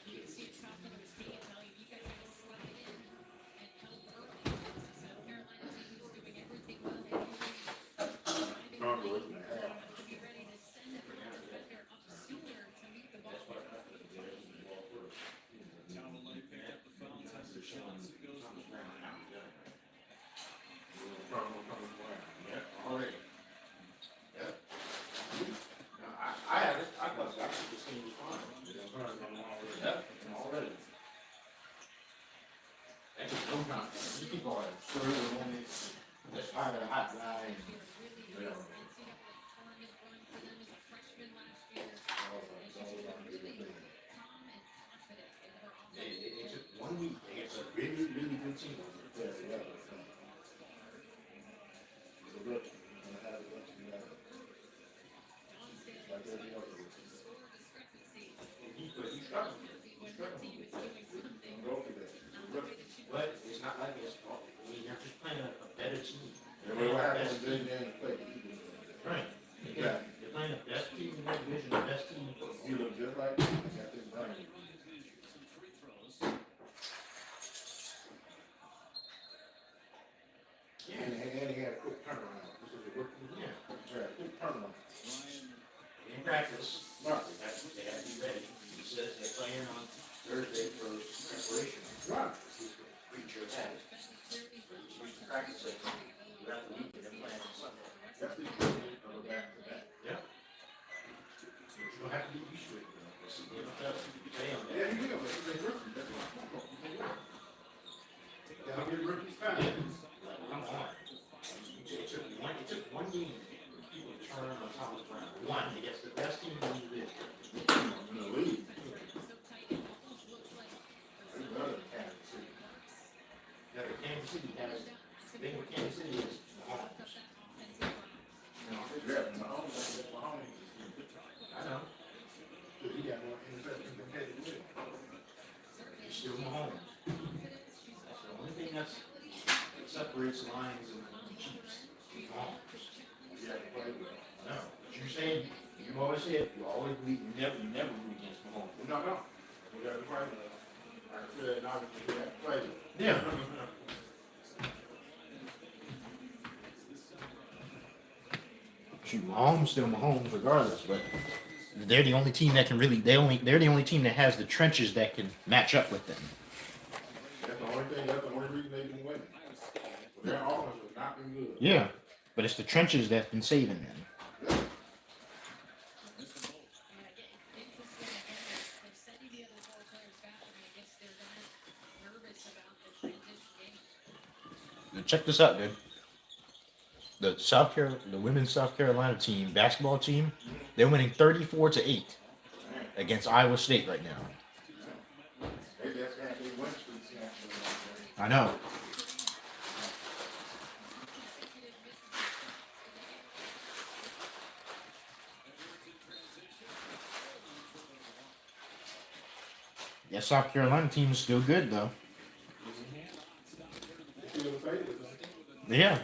You can see it top of his feet, tell you, you gotta slide in and help early. South Carolina team is doing everything well. They're driving the lane. To be ready to send that defender up sooner to meet the ball. Tamalay picked up the foul. Tessa Johnson goes to the line. Yeah, already. Yeah. No, I had it. I thought this thing was fine. Yeah, already. That's a no contest. You keep going. Sure, the woman that's part of the hot guy. And, Really nice NCAA tournament run for them as a freshman last year. And she's really calm and confident in her offense. It's just 1 week. It's a really, really good team. Yeah. But it's not like it's. I mean, you're just playing a better team. What happens when they didn't play? Right. Yeah. You're playing the best team in that division, the best team. You look just like me. I got this done. Some free throws. And he had a quick turnaround. This is a rookie. Yeah, quick turnaround. Ryan In practice, Right. they have to be ready. He says they're playing on Thursday for preparation. Right. Preacher had it. He's practicing throughout the week and then playing on Sunday. That's the thing. Go back to that. Yeah. You don't have to be used to it. This is the NFL. Stay on Yeah, that. he will. He's a rookie. That's what I'm talking about. Gotta get rookies time. Come on. It took one game for people to turn on top of the ground. One against the best team in the division. In the league. So tight, it almost looks like That's better than Kansas City. Yeah, the Kansas City has. The thing with Kansas City is Mahomes. Yeah, Mahomes. Mahomes. I know. He got more interceptions than Teddy Will. He's still Mahomes. That's the only thing that separates Lions and Chiefs. Mahomes. He had to play with him. I know. But you're saying, you always said, you always root, you never root against Mahomes. No. We got to fight with him. Like I said, now we got to play with him. Yeah. Shoot, Mahomes still Mahomes regardless, but they're the only team that can really they're the only team that has the trenches that can match up with them. That's the only thing, that's the only reason they've been winning. Their offense has not been good. Yeah. But it's the trenches that's been saving them. Yeah. interesting again. They're sending the other ball players back, and I guess they're not nervous about the transition game. Now check this out, dude. The women's South Carolina team, basketball team, they're winning 34-8 against Iowa State right now. I know. Yeah, South Carolina team is still good though. Still the favorites, huh? Yeah.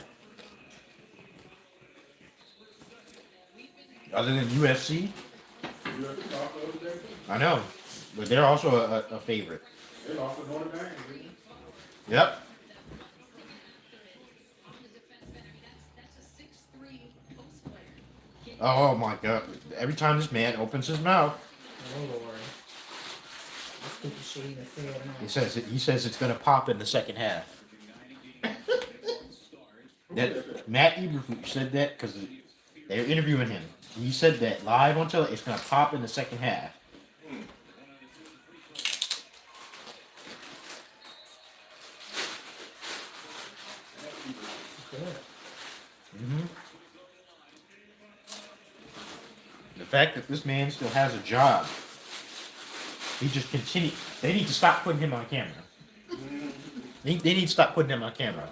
Other than USC, You have to talk the other day. I know, but they're also a favorite. They lost to Notre Dame, didn't they? Yep. Oh my God! Every time this man opens his mouth, Oh Lord. That's stupid shit even said now. he says it's gonna pop in the second half. That Matt Eberflus said that because they're interviewing him. He said that live on television. It's gonna pop in the second half. Good. hmm The fact that this man still has a job, he just continues. They need to stop putting him on camera. They need to stop putting him on camera.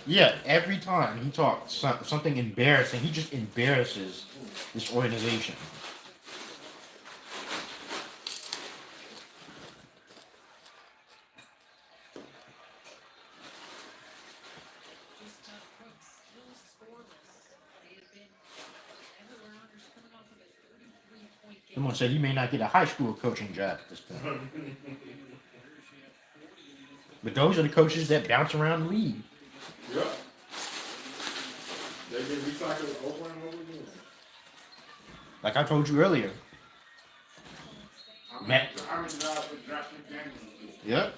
Yeah, every time he talks something embarrassing, he just embarrasses this organization. Someone said he may not get a high school coaching job at this point. But those are the coaches that bounce around the league. Yep. They get recycled over and over again. Like I told you earlier. Matt. How many jobs did Josh McDaniels do? Yep.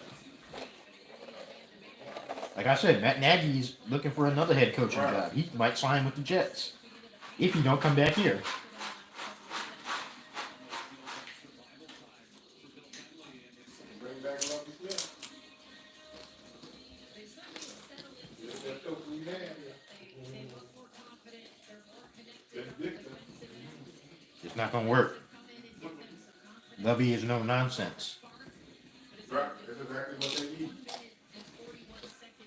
Like I said, Matt Nagy's looking for another head coaching Right. job. He might sign with the Jets if he don't come back here. Bring back Lucky Smith. Get that coach we had here. That's Dixon. It's not gonna work. Lovey is no nonsense. Right. That's exactly what they need.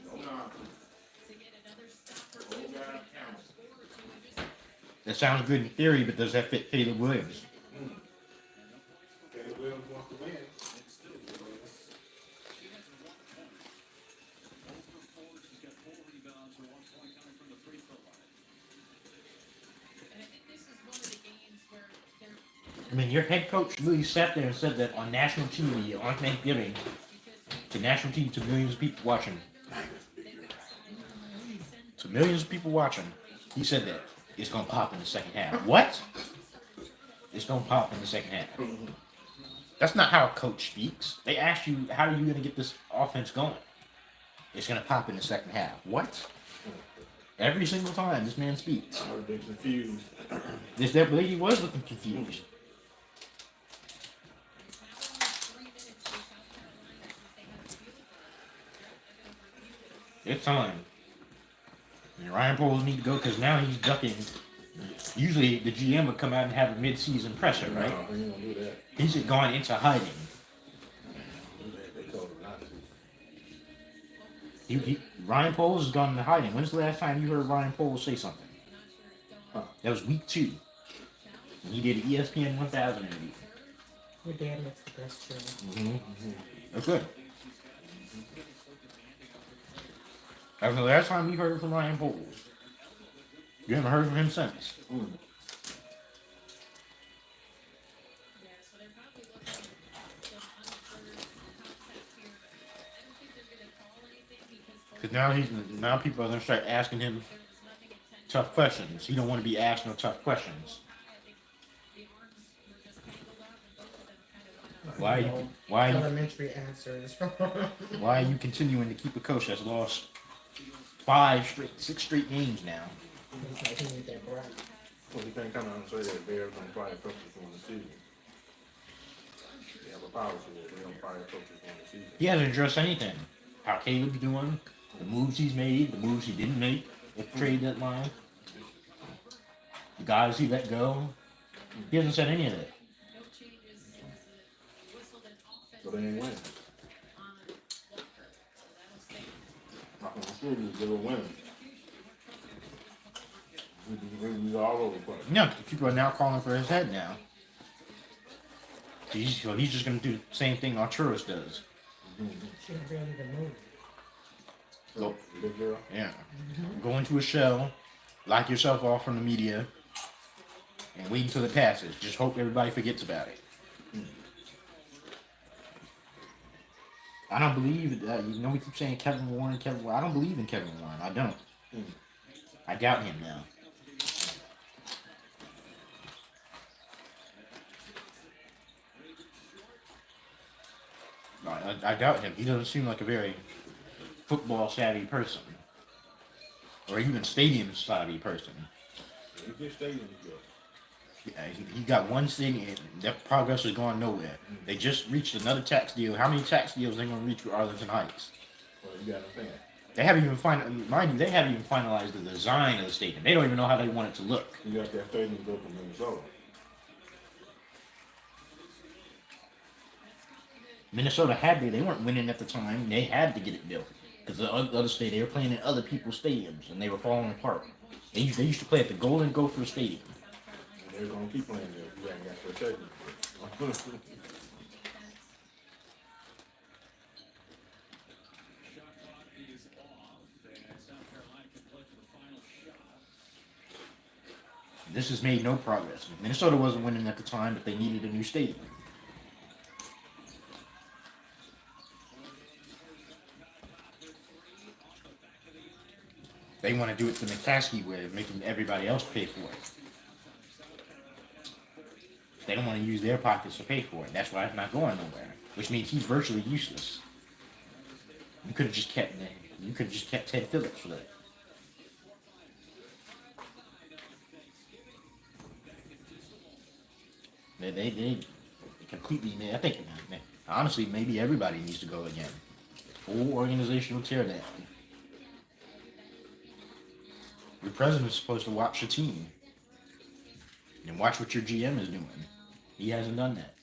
No nonsense. Old guy counts. That sounds good in theory, but does that fit Caleb Williams? Caleb Williams wants to win. I mean, your head coach really sat there and said that on national TV on Thanksgiving to national TV to millions of people watching. To millions of people watching, he said that it's gonna pop in the second half. What? It's gonna pop in the second half. That's not how a coach speaks. They ask you, how are you gonna get this offense going? It's gonna pop in the second half. What? Every single time this man speaks. I would have been confused. That lady was looking confused. It's time. And Ryan Poles need to go because now he's ducking. Usually the GM would come out and have a mid-season presser, right? No, he don't do that. He's gone into hiding. They told him not to. Ryan Poles has gone into hiding. When's the last time you heard Ryan Poles say something? That was week 2. And he did an ESPN 1000 interview. Your dad makes the best chili. That's good. That was the last time you heard from Ryan Poles. You haven't heard from him since. Because now people are gonna start asking him tough questions. He don't want to be asked no tough questions. Why are you Elementary answers. why are you continuing to keep a coach that's lost 6 straight games now? He's like, he need that break. Well, you can't come out and say that Bears don't fire coaches during the season. They have a power tool. They don't fire coaches during the season. He hasn't addressed anything. How Caleb's doing, the moves he's made, the moves he didn't make at the trade deadline, the guys he let go. He hasn't said any of that. So they ain't winning. can assure you they were winning. We all over the place. Yeah, people are now calling for his head now. He's just gonna do the same thing Arturos does. She barely even moved. Go, Big girl. yeah. Go into a shell, lock yourself off from the media, and wait until it passes. Just hope everybody forgets about it. I don't believe that. You know, we keep saying Kevin Warren. I don't believe in Kevin Warren. I don't. I doubt him now. I doubt him. He doesn't seem like a very football savvy person, or even stadium savvy person. If your stadium is good. Yeah, he got one stadium. That progress is going nowhere. They just reached another tax deal. How many tax deals they gonna reach with Arlington Heights? Well, you gotta think. They haven't even mind you, they haven't even finalized the design of the stadium. They don't even know how they want it to look. You got that stadium built in Minnesota. Minnesota they weren't winning at the time. They had to get it built because the other state they were playing in other people's stadiums and they were falling apart. They used to play at the Golden Gopher Stadium. And they're gonna keep playing there if you ain't got their stadium. This has made no progress. Minnesota wasn't winning at the time, but they needed a new stadium. They want to do it the McCaskey way of making everybody else pay for it. They don't want to use their pockets to pay for it. That's why it's not going nowhere. Which means he's virtually useless. You could have just kept Ted Phillips for that. They completely. I think honestly maybe everybody needs to go again. Full organizational teardown. Your president's supposed to watch the team and watch what your GM is doing. He hasn't done that.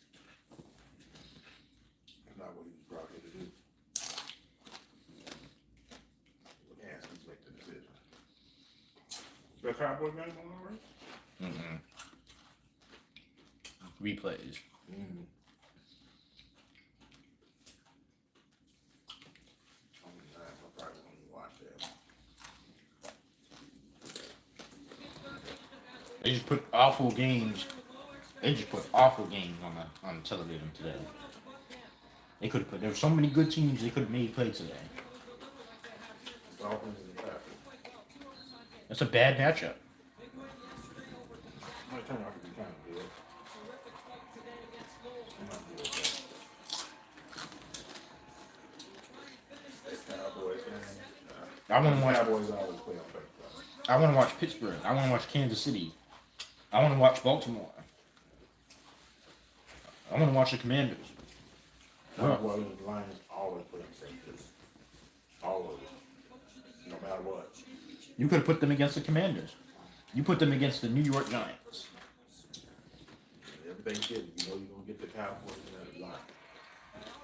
That's not what he was brought here to do. Yeah, he's make the decision. The Cowboy game on already? Replays. I probably won't even watch that. They just put awful games. They just put awful games on television today. They could have put. There were so many good teams they could have made play today. Dolphins and Packers. That's a bad matchup. Might turn out to be kind of good. I'm not good with that. Cowboys game. I want to watch. Cowboys always play on paper. I want to watch Pittsburgh. I want to watch Kansas City. I want to watch Baltimore. I want to watch the Commanders. Cowboys and Lions always play on paper. All of it. No matter what. You could have put them against the Commanders. You put them against the New York Giants. Everything good, you know you're going to get the Cowboys and the Lions.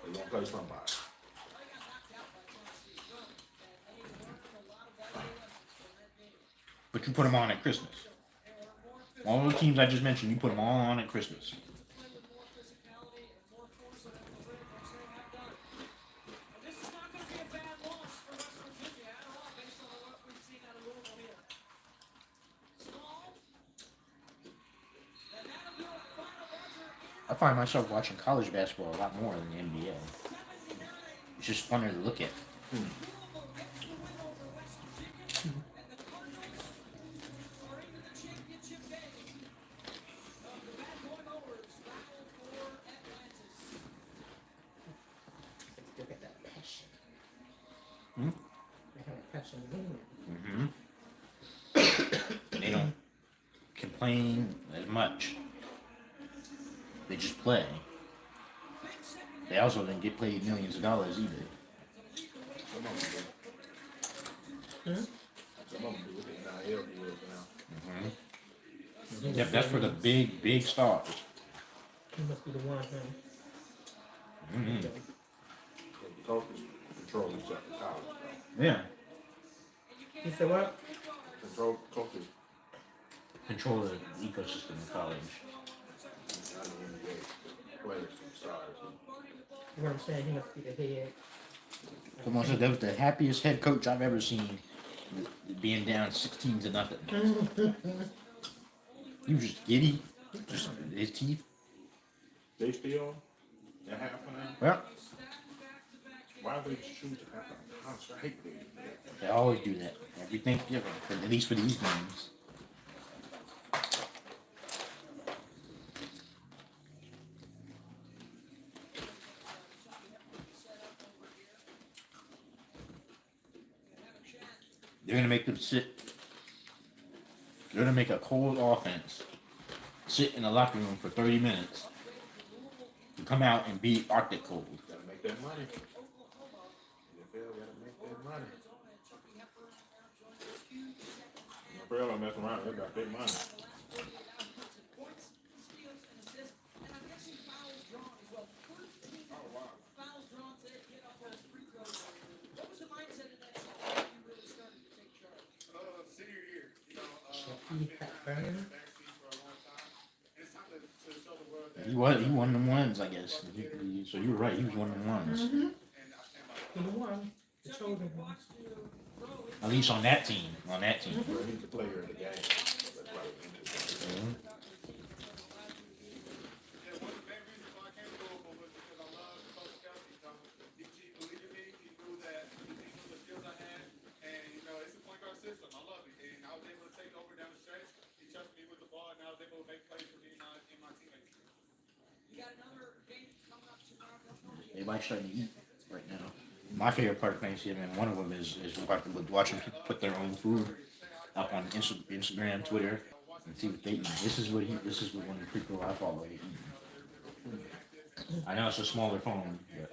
They're going to play somebody. But you put them on at Christmas. All the teams I just mentioned, you put them all on at Christmas. I find myself watching college basketball a lot more than the NBA. It's just funner to look at. Look at that passion. Hmm? They have a passion winning. They don't complain as much. They just play. They also didn't get paid millions of dollars either. Some of them do. Some of them do with the NIL deals now. Yep, that's for the big stars. He must be the one, huh? The coaches control each other college. Yeah. You said what? Control culture. Control the ecosystem of college. Not the NBA. Players and stars. What I'm saying, he must be the head. Someone said that was the happiest head coach I've ever seen, being down 16-0. He was just giddy, just his teeth. They still at halftime. Well, Why do they choose to have a concert? I hate that. they always do that. Everything's different, at least for these games. They're gonna make them sit. They're gonna make a cold offense sit in the locker room for 30 minutes to come out and be Arctic cold. Gotta make that money. NFL gotta make that money. NFL don't mess around. They got their money. Senior year, you know, Shaquille Hepburn. He won them ones, I guess. So you were right. He was one of them ones. He won. The chosen one. At least on that team. On that team. Well, he's the player of the game. That's right. Mhm. Yeah, one of the main reasons why I came to Louisville was because I love Coach Kelsey. He believed in me. He knew the skills I had, and you know it's a point guard system. I love it, and I was able to take over down the stretch. He trusted me with the ball, and I was able to make plays for me and my teammates. Everybody's starting to eat right now. My favorite part of Thanksgiving, one of them is watching people put their own food up on Instagram, Twitter, and see what they eat. This is what one of the people I follow eat. I know it's a smaller phone, but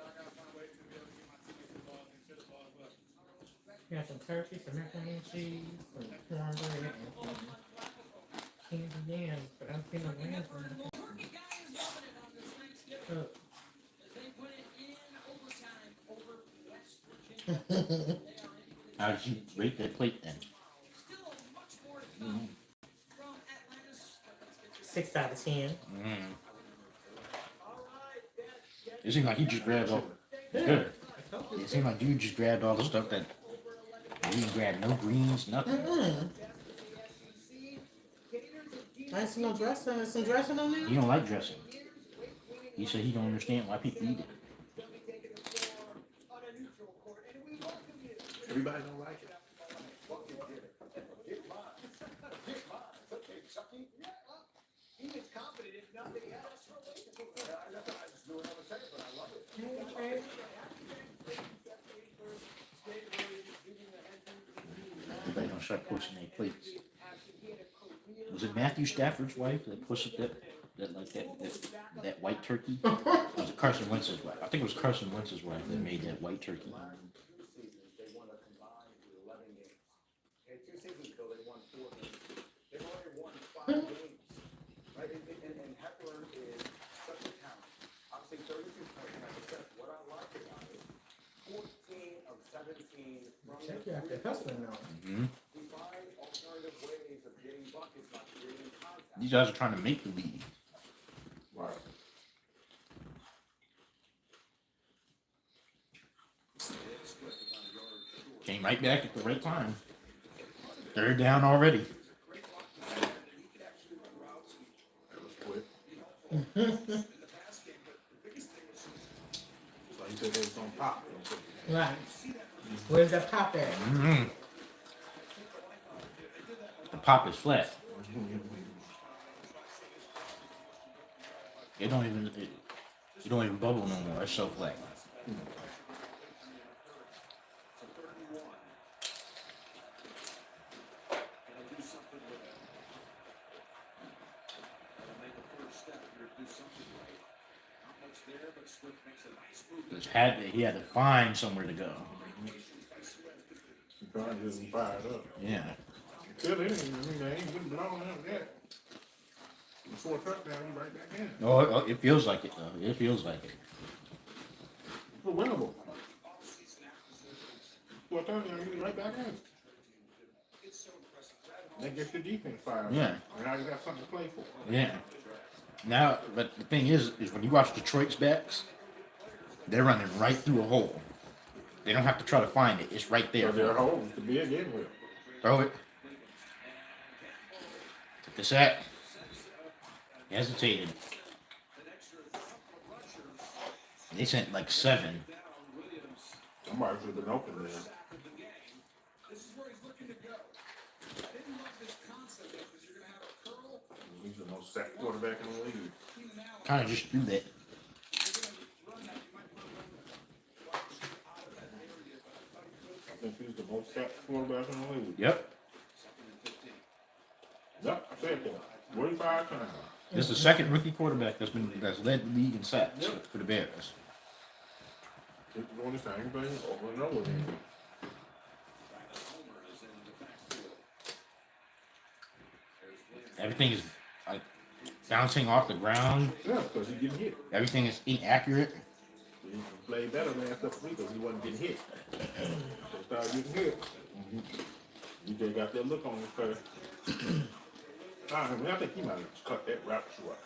You got some turkey, some macaroni and cheese, some cornbread, and some candy yams. But I'm feeling rams right now. how did you rate that plate then? 6 out of 10. It seemed like he just grabbed all. Good. It seemed like you just grabbed all the stuff that you didn't grab. No greens, nothing. I see no dressing. There's some dressing on there. He don't like dressing. He said he don't understand why people eat it. Everybody don't like it. Okay. Everybody gonna start posting their plates. Was it Matthew Stafford's wife that posted that white turkey? Or was it Carson Wentz's wife? I think it was Carson Wentz's wife that made that white turkey. They won a combined 11 games. Okay, 2 seasons ago they won 4 games. They've already won 5 games. Right? And Hepburn is such a talent. Obviously 32 points. And like I said, what I like about it, 14 of 17 from Check you out there hustling now. Mm-hmm. we find alternative ways of getting buckets by creating contact. These guys are trying to make the league. Right. Came right back at the right time. Third down already. That was quick. So he said they was on top. Right. Where's the pop at? Mm-hmm. The pop is flat. It don't even bubble no more. It's so flat. He had to find somewhere to go. He probably just fired up. Yeah. Still in, they ain't wouldn't blown out yet. Before touchdown, he right back in. Oh, it feels like it though. It feels like it. For winnable. For touchdown, he right back in. That gets your defense fired. Yeah. And now you got something to play for. Yeah. Now, but the thing is when you watch Detroit's backs, they're running right through a hole. They don't have to try to find it. It's right there. So they're holding to be again with. Throw it. Took the sack. Hesitated. They sent like 7. Somebody should have been open there. This is where he's looking to go. I didn't love this concept because you're going to have a curl. He's the most sacked quarterback in the league. Kind of just threw that. I think he's the most sacked quarterback in the league. Yep. Yep, I said that. 45 times. This is the second rookie quarterback that's led the league in sacks for the Bears. He's doing the same thing over and over again. Everything is like bouncing off the ground. Yeah, because he's getting hit. Everything is inaccurate. He played better last couple weeks because he wasn't getting hit. They started getting hit. You just got that look on his face. I think he might have cut that route short.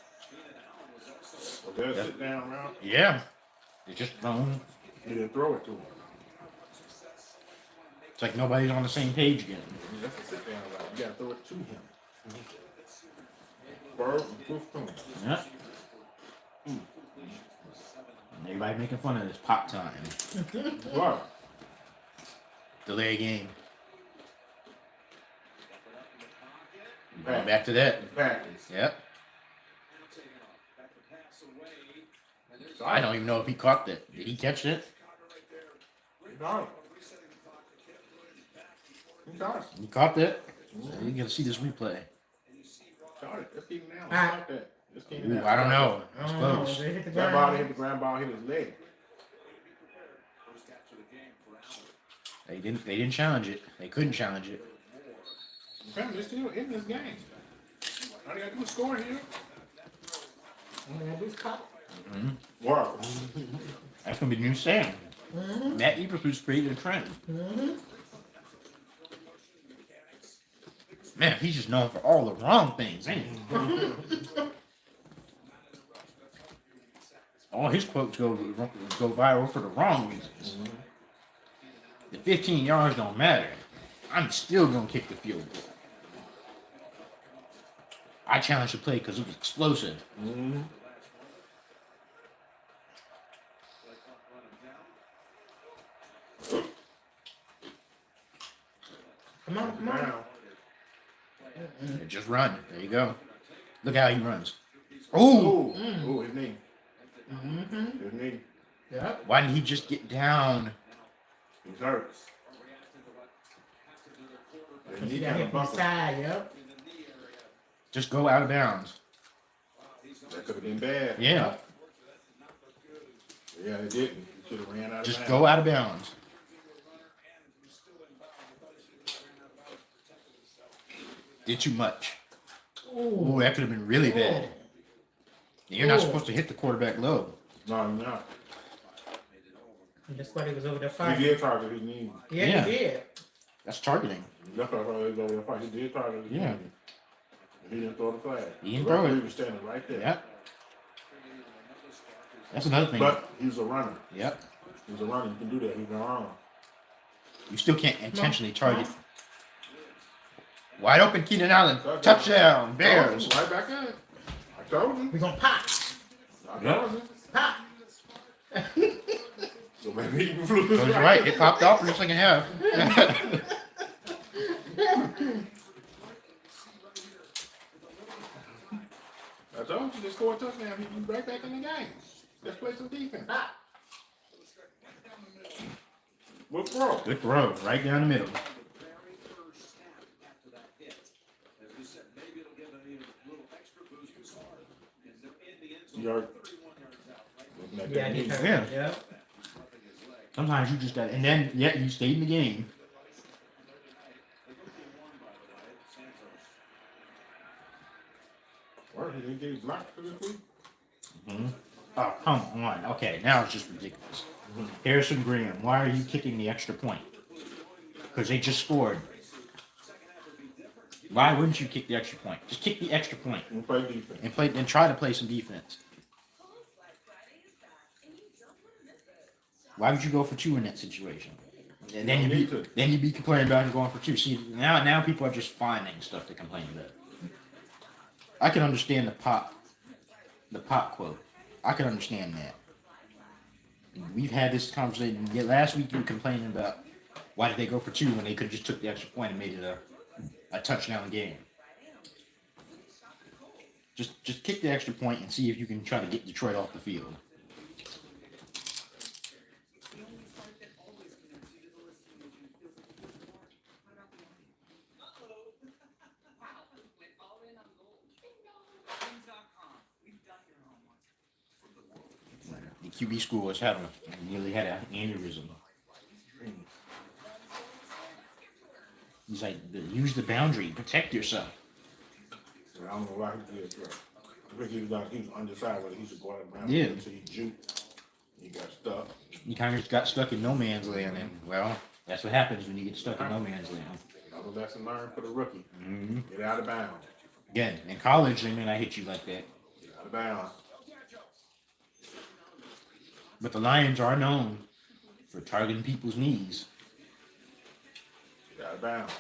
Was that a sit down route? Yeah. It's just thrown. He didn't throw it to him. It's like nobody's on the same page again. That's a sit down route. You gotta throw it to him. Bird and proof to him. Yeah. And everybody making fun of this pop time. Right. Delay game. Going back to that. Packers. Yep. So I don't even know if he caught that. Did he catch it? He got it. He got it. He caught that. So you're gonna see this replay. Got it. Let's keep him down. Ah. Like that. Let's keep him Ooh, down. I don't know. It's Oh, close. they hit the That ball hit ground. the ground, ball hit his leg. They didn't challenge it. They couldn't challenge it. Apparently, they're still in this game. All they got to do is score here. Wow. That's gonna be the new saying. Matt Eberflus created a trend. Man, he's just known for all the wrong things, ain't he? All his quotes go viral for the wrong reasons. The 15 yards don't matter. I'm still gonna kick the field goal. I challenged the play because it was explosive. Come on, come on. Now, Just run. There you go. Look how he runs. Oh, ooh, his knee. His knee. Yep. why didn't he just get down? He's hurt. His He knee got kind hit of from the buckled. side, yep. Just go out of bounds. That could have been bad. Yeah, Yeah, it didn't. He should have ran out of just bounds. go out of bounds. Did too much. Ooh. Oh, that could have been really bad. You're not Ooh. supposed to hit the quarterback low. No, he's not. And that's why he was over there He fighting. did target his knee. Yeah, Yeah. he did. That's targeting. That's why he was over there fighting. He did target his Yeah. knee. He didn't throw the flag. He didn't throw it. He was standing right there. Yep. That's another thing. But he was a runner. Yep. He's a runner. You can do that. He's not wrong. You still can't intentionally target. Wide open, Keenan Allen. Touchdown, Bears. Right back in. I told you. We gonna pop. I told you. Pop. So maybe he flew his So he's right. It popped off in the second half. I told you. Just score a touchdown. He'd be right back in the game. Let's play some defense. Pop. We'll throw. Good throw, right down the middle. You are looking at Yeah, that he knee. hurt. Yeah. Yep. Sometimes you just got, and then yet you stayed in the game. Well, he didn't get his block for this week. Oh, come on. Okay, now it's just ridiculous. Harrison Graham, why are you kicking the extra point? Because they just scored. Why wouldn't you kick the extra point? Just kick the extra point And play defense. and try to play some defense. Why would you go for 2 in that situation? And then you'd be complaining about him going for 2. See, now people are just finding stuff to complain about. I can understand the pop quote. I can understand that. We've had this conversation. Last week you were complaining about why did they go for 2 when they could have just took the extra point and made it a touchdown game. Just kick the extra point and see if you can try to get Detroit off the field. The QB school was nearly had an aneurysm. He's like, use the boundary, protect yourself. I don't know why he did that. I think he was undecided whether he should go out of bounds. Yeah. So he juked. He got stuck. He kind of just got stuck in no man's land, and well, that's what happens when you get stuck in no man's land. Another lesson learned for the rookie. Mm-hmm. Get out of bounds. Again, in college, they may not hit you like that. Get out of bounds. But the Lions are known for targeting people's knees. Get out of bounds.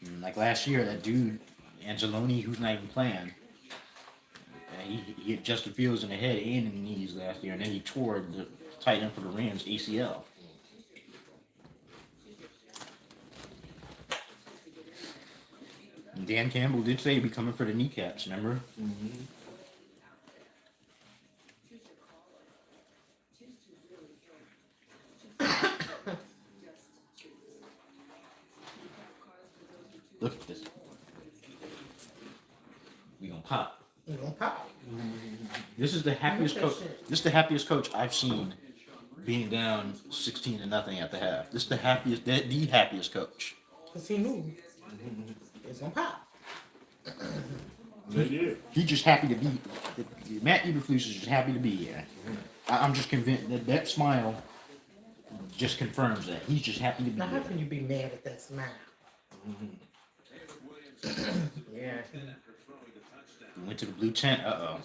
And like last year, that dude, Angeloni, who's not even playing, he hit Justin Fields in the head and in the knees last year, and then he tore the tight end for the Rams ACL. And Dan Campbell did say he'd be coming for the kneecaps, remember? Mm-hmm. Look at this. We gonna pop. You gonna pop. This is the happiest coach. This is the happiest coach I've seen being down 16-0 at the half. This is the happiest coach. Cause he knew it's gonna pop. They did. He's just happy to be. Matt Eberflus is just happy to be here. I'm just convinced that smile just confirms that he's just happy to be Now how here. can you be mad at that smile? Yeah. We went to the blue tent. Uh-oh.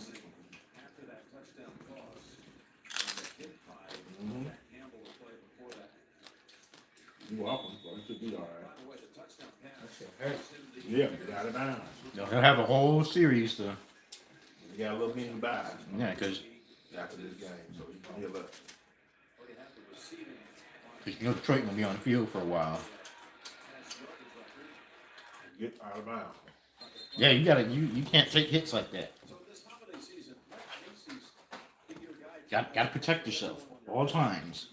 You're welcome. So it should be all right. That shit hurts. Yeah, get out of bounds. He'll have a whole series to. You got a little bit in back Yeah, because after this game, so you can heal up. Detroit will be on the field for a while. Get out of bounds. Yeah, you can't take hits like that. Gotta protect yourself at all times.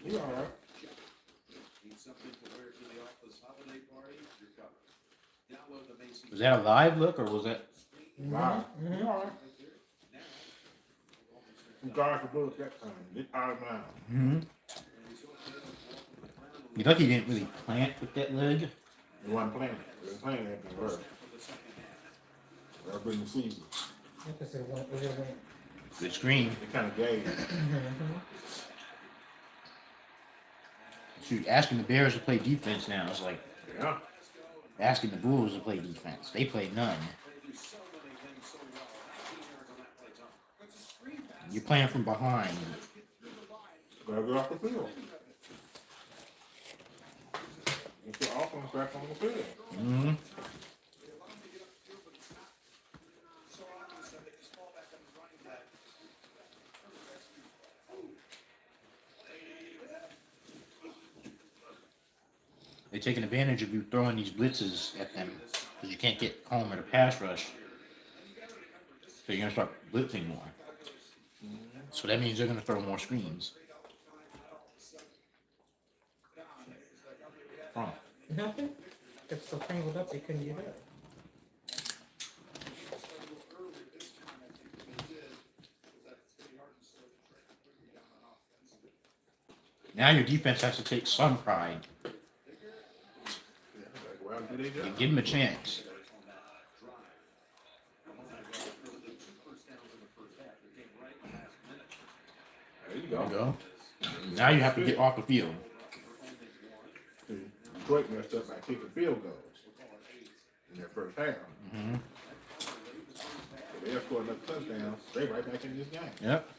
You all right? Was that a live look or was that? Wow. You all right? Some guards were good that time. Get out of bounds. Mm-hmm. You lucky he didn't really plant with that leg. They wasn't playing. They were playing after the first. They're bringing the season. Because it went. Good screen. They kind of gave. Shoot, asking the Bears to play defense now is like Yeah. asking the Bulls to play defense. They play none. You're playing from behind. Gotta get off the field. Get your offense back on the field. Mm-hmm. They're taking advantage of you throwing these blitzes at them because you can't get home at a pass rush. So you're going to start blitzing more. So that means they're going to throw more screens. Wrong. Nothing? It's so tangled up they couldn't get up. Now your defense has to take some pride. Well, do they do? Give them a chance. There you There go. you go. Now you have to get off the field. Yeah. Detroit messed up by kicking field goals in their first half. Mm-hmm. So they scored another touchdown. They right back in this game. Yep.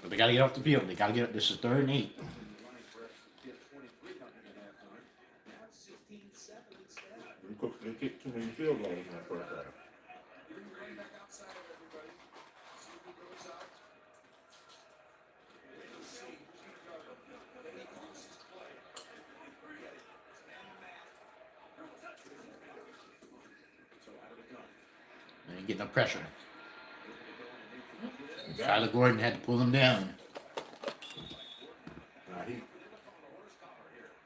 But they got to get off the field. They got to get. This is 3rd and 8. They kicked too many field goals in that first half. Bring the running back outside of everybody. See who goes out. Wait and see who's going to cover. Then he calls his play. Get it. It's man to man. So out of the gun. They ain't getting no pressure. Tyler Gordon had to pull him down. Nah,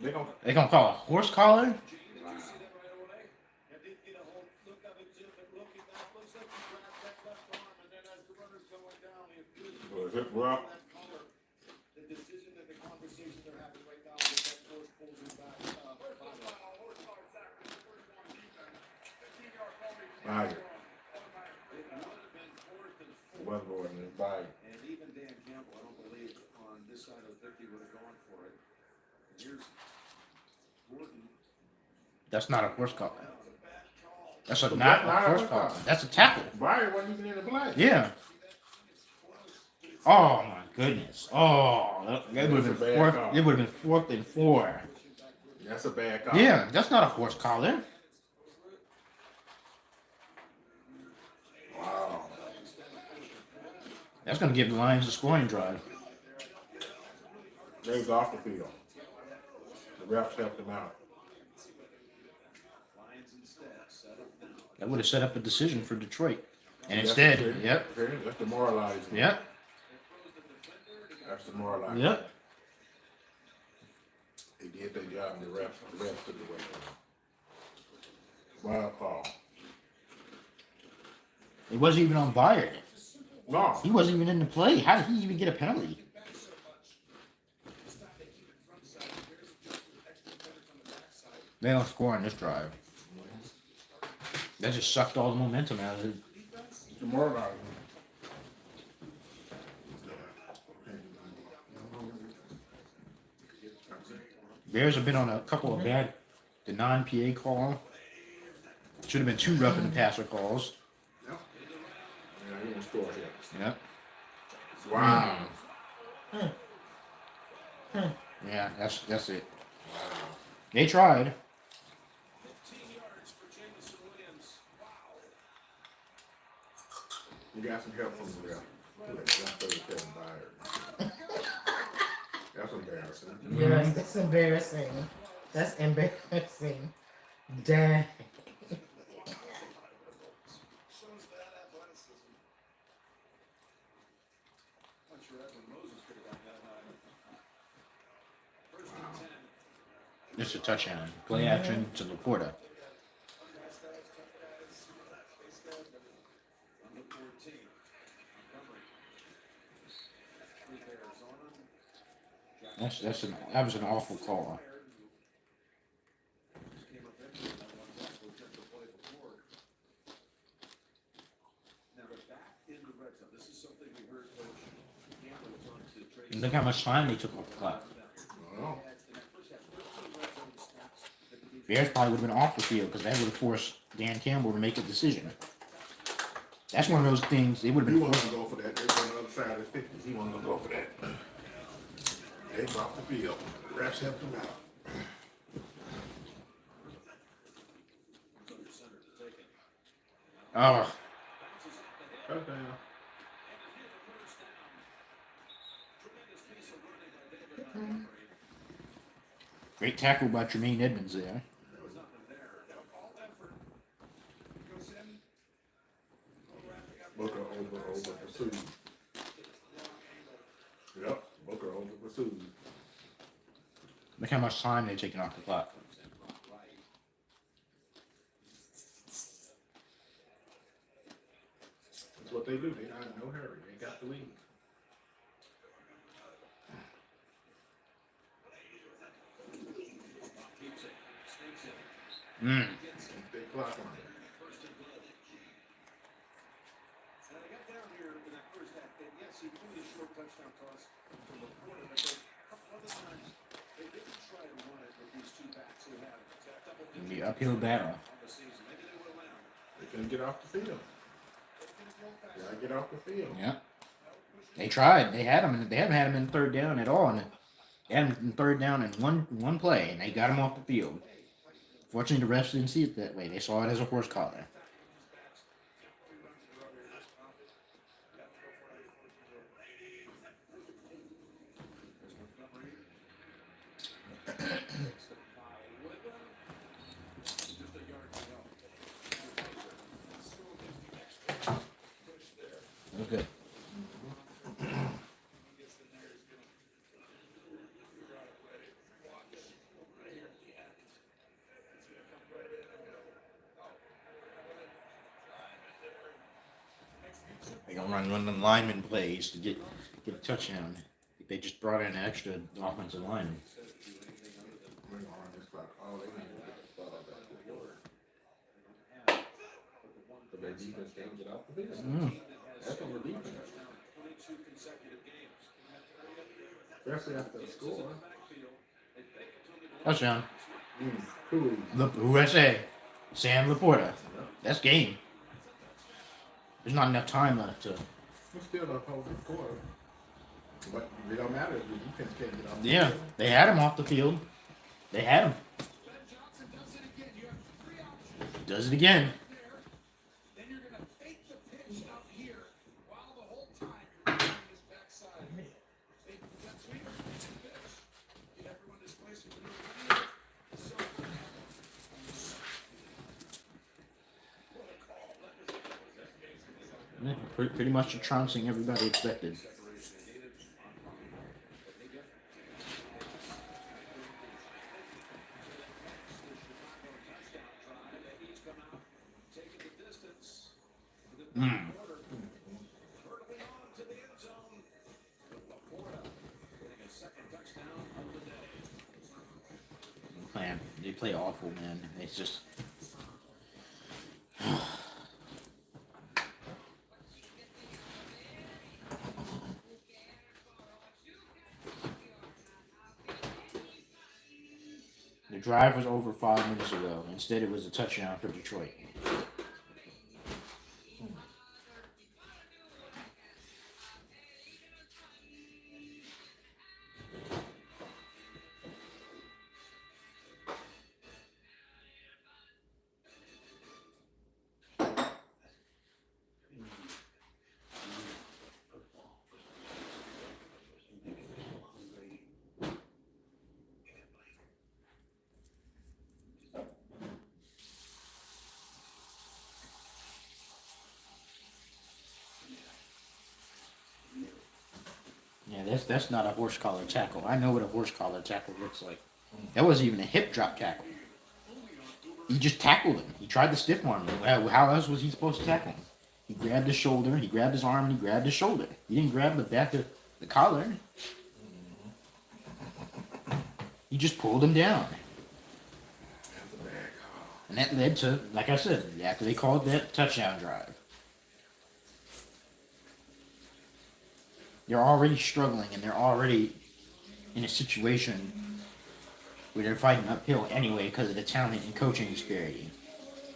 they gonna They gonna call a horse collar? Well, The decision and the conversation they're having right now with that force pulls him back. Fire. It would have been 4th and 4. Well, Gordon is by. And even Dan Campbell, I don't believe on this side of 50 would have gone for it. And here's Gordon. That's not a horse collar. That's But not that's a not a horse horse collar. collar. That's a tackle. Byron wasn't even in the play. Yeah. Oh my goodness. Oh, that would have been 4th. It would have been 4th and 4. That's a bad call. Yeah, that's not a horse collar. Wow. That's gonna give the Lions a scoring drive. They was off the field. The refs helped them out. That would have set up a decision for Detroit. And That's instead, the- yep, That's demoralizing. yep, That's demoralizing. yep. They did their job and the refs took it away from them. Wild call. It wasn't even on Byard. No. He wasn't even in the play. How did he even get a penalty? They don't score on this drive. That just sucked all the momentum out of it. Demoralizing. Bears have been on a couple of bad, the non-PA call. Should have been 2 roughing the passer calls. Yeah, he didn't score here. Yep. Wow. Yeah, that's it. They tried. 15 yards for Jamison Williams. Wow. You got some help from the ref. That's 37 Byard. That's embarrassing. Yes, that's embarrassing. That's embarrassing. Dang. Shows that athleticism. Not sure Evan Moses could have got that high. 1st and 10. Just a touchdown. Play action to Laporta. Number 14. Montgomery. 3 Bears on him. That was an awful call. Came up empty on that one tackle who took the play before. Now they're back in the red zone. This is something we heard Coach Campbell was on to trade. And look how much time they took off the clock. Wow. Bears probably would have been off the field because that would have forced Dan Campbell to make a decision. That's one of those things. They would have He been wasn't forced. going for that. They were on the other side of the 50s. He wasn't going to go for that. They was off the field. The refs helped him out. Oh, Touchdown. great tackle by Tremaine Edmonds there. All effort goes in. Booker over pursued. Yep, Booker over pursued. Look how much time they're taking off the clock. That's what they do. They're not in no hurry. They got the lead. Mm. Keep their clock on it. And I got down here in that first half, and yes, he threw the short touchdown toss from the corner, but a couple other times be uphill battle. They couldn't get off the field. Gotta get off the field. Yeah. They tried. They had him. They haven't had him in third down at all. And they had him in third down in one play, and they got him off the field. Fortunately, the refs didn't see it that way. They saw it as a horse collar. It was good. They're gonna run one of the lineman plays to get a touchdown. They just brought in an extra offensive lineman. But their defense can't get off the field. Mm. That's on the defense. 22 consecutive games. Especially after the score. Touchdown. Cool. Look, who I say? Sam Laporta. That's game. There's not enough time left to. It's still a whole good score. But it don't matter if the defense can't get off the Yeah, field. they had him off the field. They had him. Does it again. Then you're gonna fake the pitch out here while the whole time you're doing this backside. Fake the jet sweep, fake the pitch. Get everyone displaced with the new video. So what a call. Yeah, pretty much the trouncing everybody expected. Man, they play awful, man. It's just. The drive was over 5 minutes ago. Instead, it was a touchdown for Detroit. Yeah, that's not a horse collar tackle. I know what a horse collar tackle looks like. That wasn't even a hip drop tackle. He just tackled him. He tried to stiff arm him. How else was he supposed to tackle him? He grabbed his shoulder, he grabbed his arm, and he grabbed his shoulder. He didn't grab the back of the collar. He just pulled him down. And that led to, like I said, after they called that touchdown drive. They're already struggling, and they're already in a situation where they're fighting uphill anyway because of the talent and coaching disparity.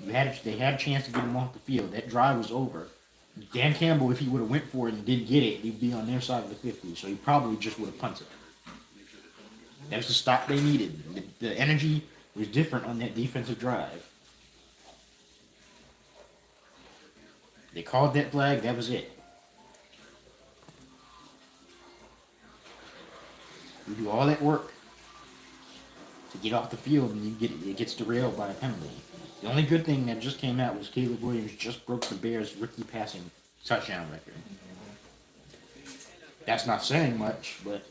They had a chance to get him off the field. That drive was over. Dan Campbell, if he would have went for it and didn't get it, he'd be on their side of the 50, so he probably just would have punted. That was the stop they needed. The energy was different on that defensive drive. They called that flag, that was it. You do all that work to get off the field, and it gets derailed by a penalty. The only good thing that just came out was Caleb Williams just broke the Bears' rookie passing touchdown record. That's not saying much, but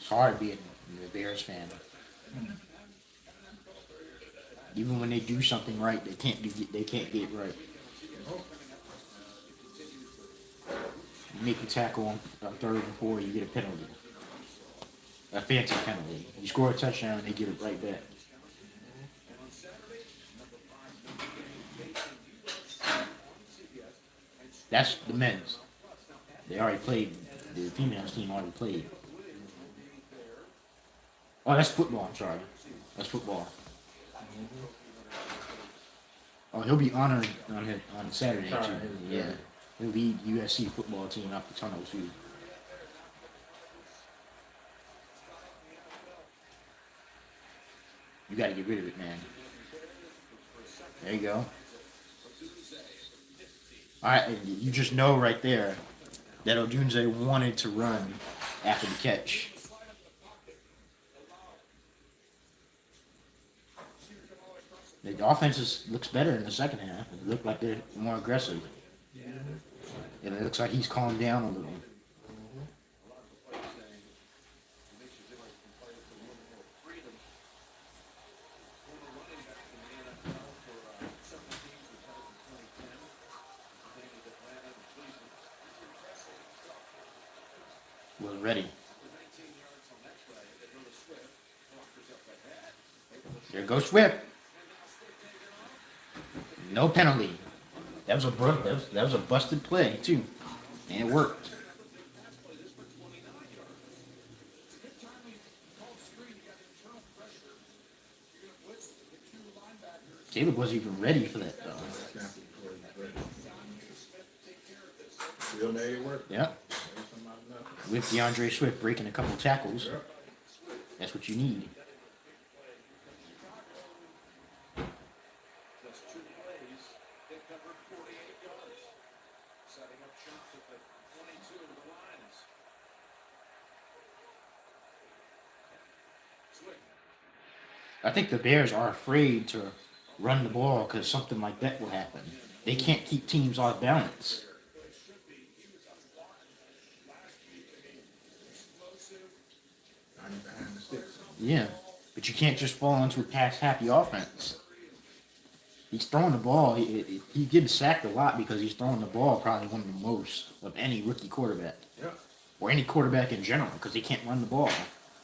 It's hard being a Bears fan. Even when they do something right, they can't get it right. You make a tackle on 3rd and 4, you get a penalty. A fancy penalty. You score a touchdown, they get it right back. That's the men's. They already played. The females team already played. Oh, that's football. I'm sorry. That's football. Oh, he'll be honored on Saturday too. Yeah, he'll lead USC football team out the tunnel too. You got to get rid of it, man. There you go. All right, you just know right there that Odunze wanted to run after the catch. The offense looks better in the second half. It looked like they're more aggressive. And it looks like he's calmed down a little. Was ready. There goes Swift. No penalty. That was a busted play too, and it worked. Caleb wasn't even ready for that though. Still made it work. Yeah. With DeAndre Swift breaking a couple tackles. That's what you need. Just 2 plays, they covered 48 yards. Setting up shop at the 22 of the Lions. Swift. I think the Bears are afraid to run the ball because something like that will happen. They can't keep teams off balance. Behind the sticks. Yeah, but you can't just fall into a pass-happy offense. He's throwing the ball. He gets sacked a lot because he's throwing the ball probably one of the most of any rookie quarterback. Yeah. Or any quarterback in general because they can't run the ball.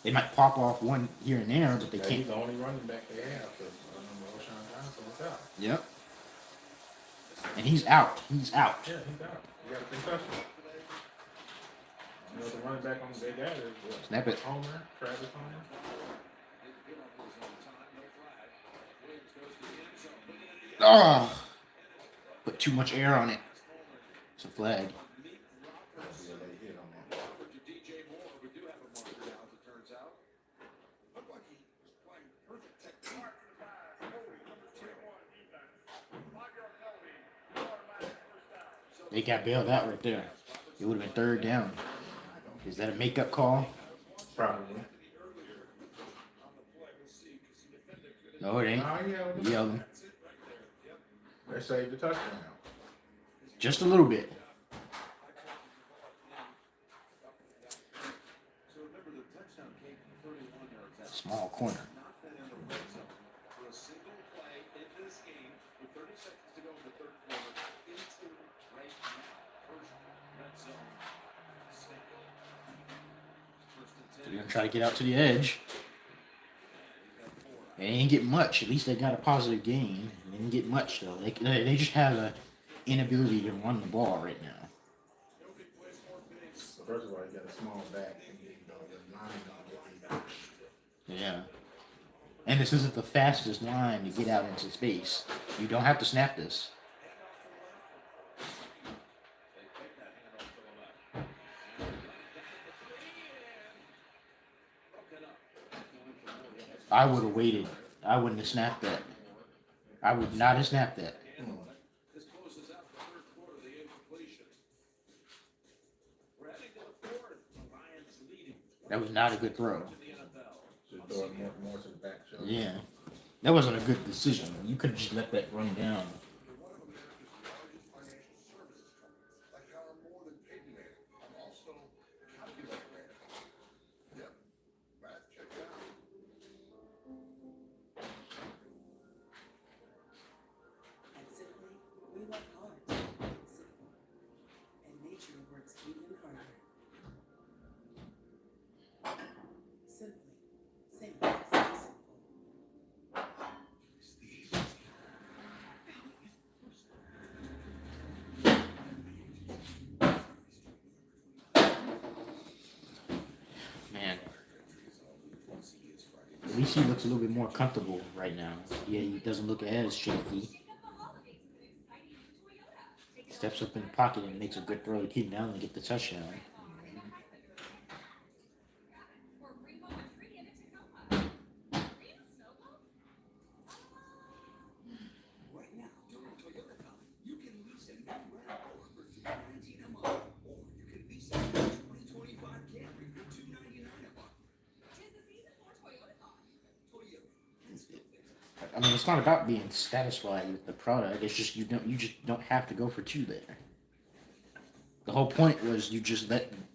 They might pop off one here and there, but they Yeah, can't. he's the only running back they have. So, O'Shawn Johnson is out. Yep. And he's out. He's out. Yeah, he's out. He got a concussion. You know, the running back on the big guy is what? Snap it. Homer, Travis Homer. Oh, put too much air on it. It's a flag. Yeah, they hit on that. DJ Moore, we do have a marker now, as it turns out. Looked like he was playing perfect technique. Mark for the pass. Holy, number 21 defense. 5-yard penalty. Automatic first down. They got bailed out right there. It would have been 3rd down. Is that a makeup call? Probably. No, it ain't. Oh, yeah. Yelling. They saved the touchdown. Just a little bit. So remember, the touchdown came from 31 yards out. Small corner. Not been in the red zone. For a single play in this game, with 30 seconds to go in the 3rd quarter, into right now. First red zone single. First and 10. They're going to try to get out to the edge. They didn't get much. At least they got a positive gain. They didn't get much, though. They just have an inability to run the ball right now. So first of all, he got a small back, and then the line don't get Yeah. And this isn't the fastest line to get out into space. You don't have to snap this. I would have waited. I wouldn't have snapped that. I would not have snapped that. This closes out the 3rd quarter, the incompletion. We're heading to the 4th. The Lions leading. That was not a good throw. To the NFL. Should throw it more to the back shoulder. Yeah. That wasn't a good decision. You could have just let that run down. Like how I'm more than paid man. I'm also a calculator man. Yep. simply. Say yes to simple. Man, at least he looks a little bit more comfortable right now. Yeah, he doesn't look as shaky. Steps up in the pocket and makes a good throw to keep down and get the touchdown. Right now, during Toyota Cup, you can lease a new RAV4 for $319 a month, or you can lease a 2025 Camry for $299 a month. Tis the season for Toyota Cup. Toyota can still fix it. I mean, it's not about being satisfied with the product. It's just you just don't have to go for two there. The whole point was you just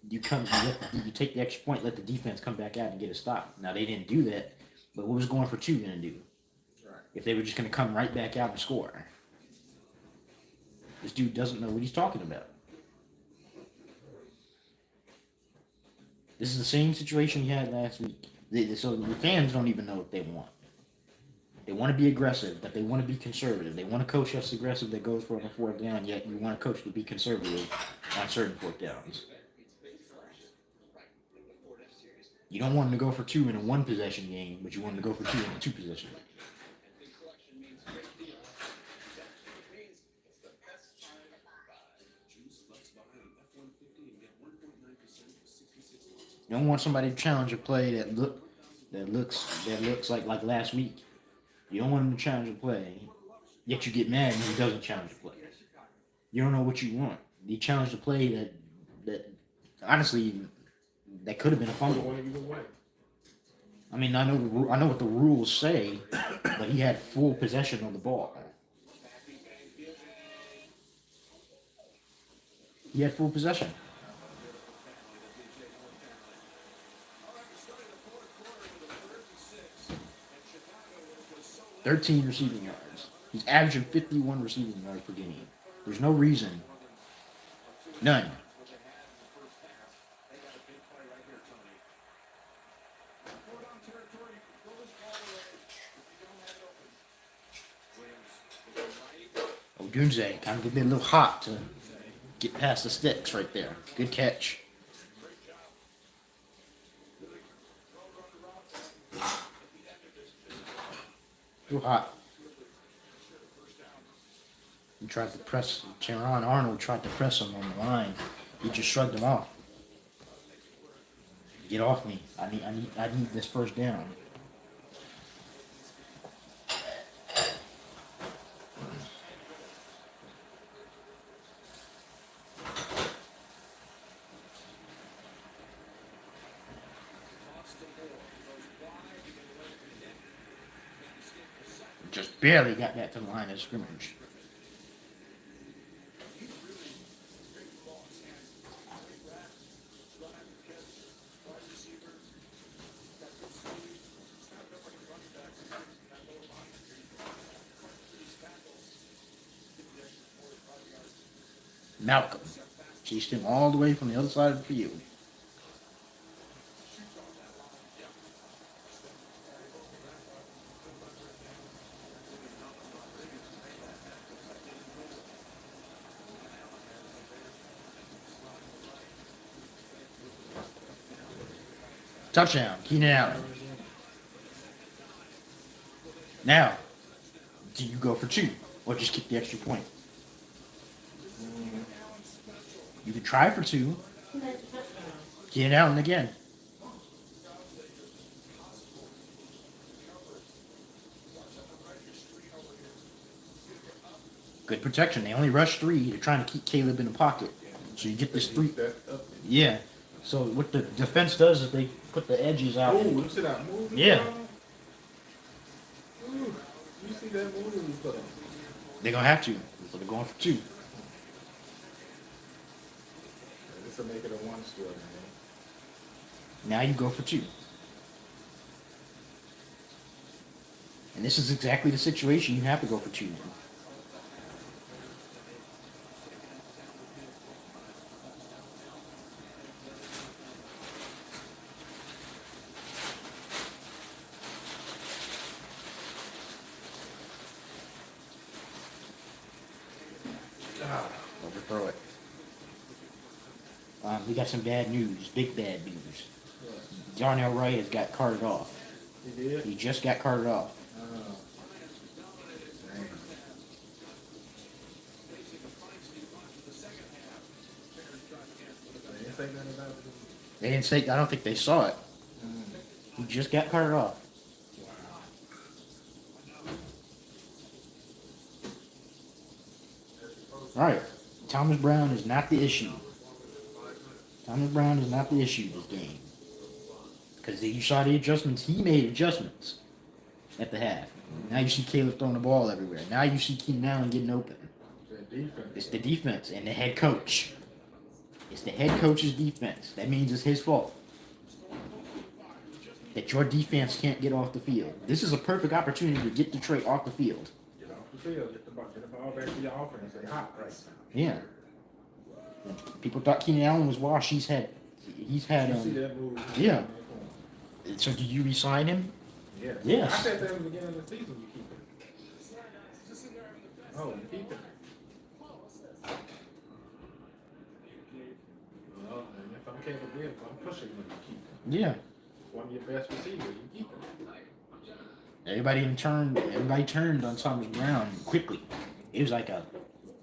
you take the extra point, let the defense come back out and get a stop. Now they didn't do that, but what was going for two gonna do? Right. If they were just gonna come right back out and score. This dude doesn't know what he's talking about. This is the same situation he had last week. So the fans don't even know what they want. They want to be aggressive, but they want to be conservative. They want a coach that's aggressive that goes for a fourth down, yet you want a coach to be conservative on certain fourth downs. You don't want him to go for two in a one possession game, but you want him to go for two in a two possession game. You don't want somebody to challenge a play that looks like last week. You don't want him to challenge a play, yet you get mad when he doesn't challenge the play. You don't know what you want. He challenged a play that honestly that could have been a fumble. I mean, I know what the rules say, but he had full possession of the ball. He had full possession. 13 receiving yards. He's averaging 51 receiving yards per game. There's no reason. None. Odunze kind of getting a little hot to get past the sticks right there. Good catch. Too hot. He tried to press. Teron Arnold tried to press him on the line. He just shrugged him off. Get off me. I need this first down. Just barely got that to the line of scrimmage. Malcolm chased him all the way from the other side of the field. Touchdown, Keenan Allen. Now, do you go for two or just kick the extra point? You can try for two. Keenan Allen again. Good protection. They only rush three. They're trying to keep Caleb in the pocket. So you get this three. Yeah. So what the defense does is they put the edges out. Oh, you see that move? Yeah. Ooh, you see that move? They're going to have to. So they're going for two. This will make it a one score, man. Now you go for two. And this is exactly the situation you have to go for two. we got some bad news. Big bad news. Darnell Wright has got carted off. He did? He just got carted off. Dang. They didn't say nothing about it. They didn't say. I don't think they saw it. He just got carted off. All right. Thomas Brown is not the issue. Thomas Brown is not the issue this game. Because you saw the adjustments. He made adjustments at the half. Now you see Caleb throwing the ball everywhere. Now you see Keenan Allen getting open. The defense. It's the defense and the head coach. It's the head coach's defense. That means it's his fault. That your defense can't get off the field. This is a perfect opportunity to get Detroit off the field. Get off the field. Get the ball back to your offense. They hot right now. Yeah. People thought Keenan Allen was washed. He's had. You see that move? Yeah. So do you resign him? Yeah. Yes. I said that in the beginning of the season. You keep it. Oh, you keep it. Well, and if I'm Caleb Williams, I'm pushing you to keep it. Yeah. One of your best receivers, you keep it. Everybody turned on Thomas Brown quickly. It was like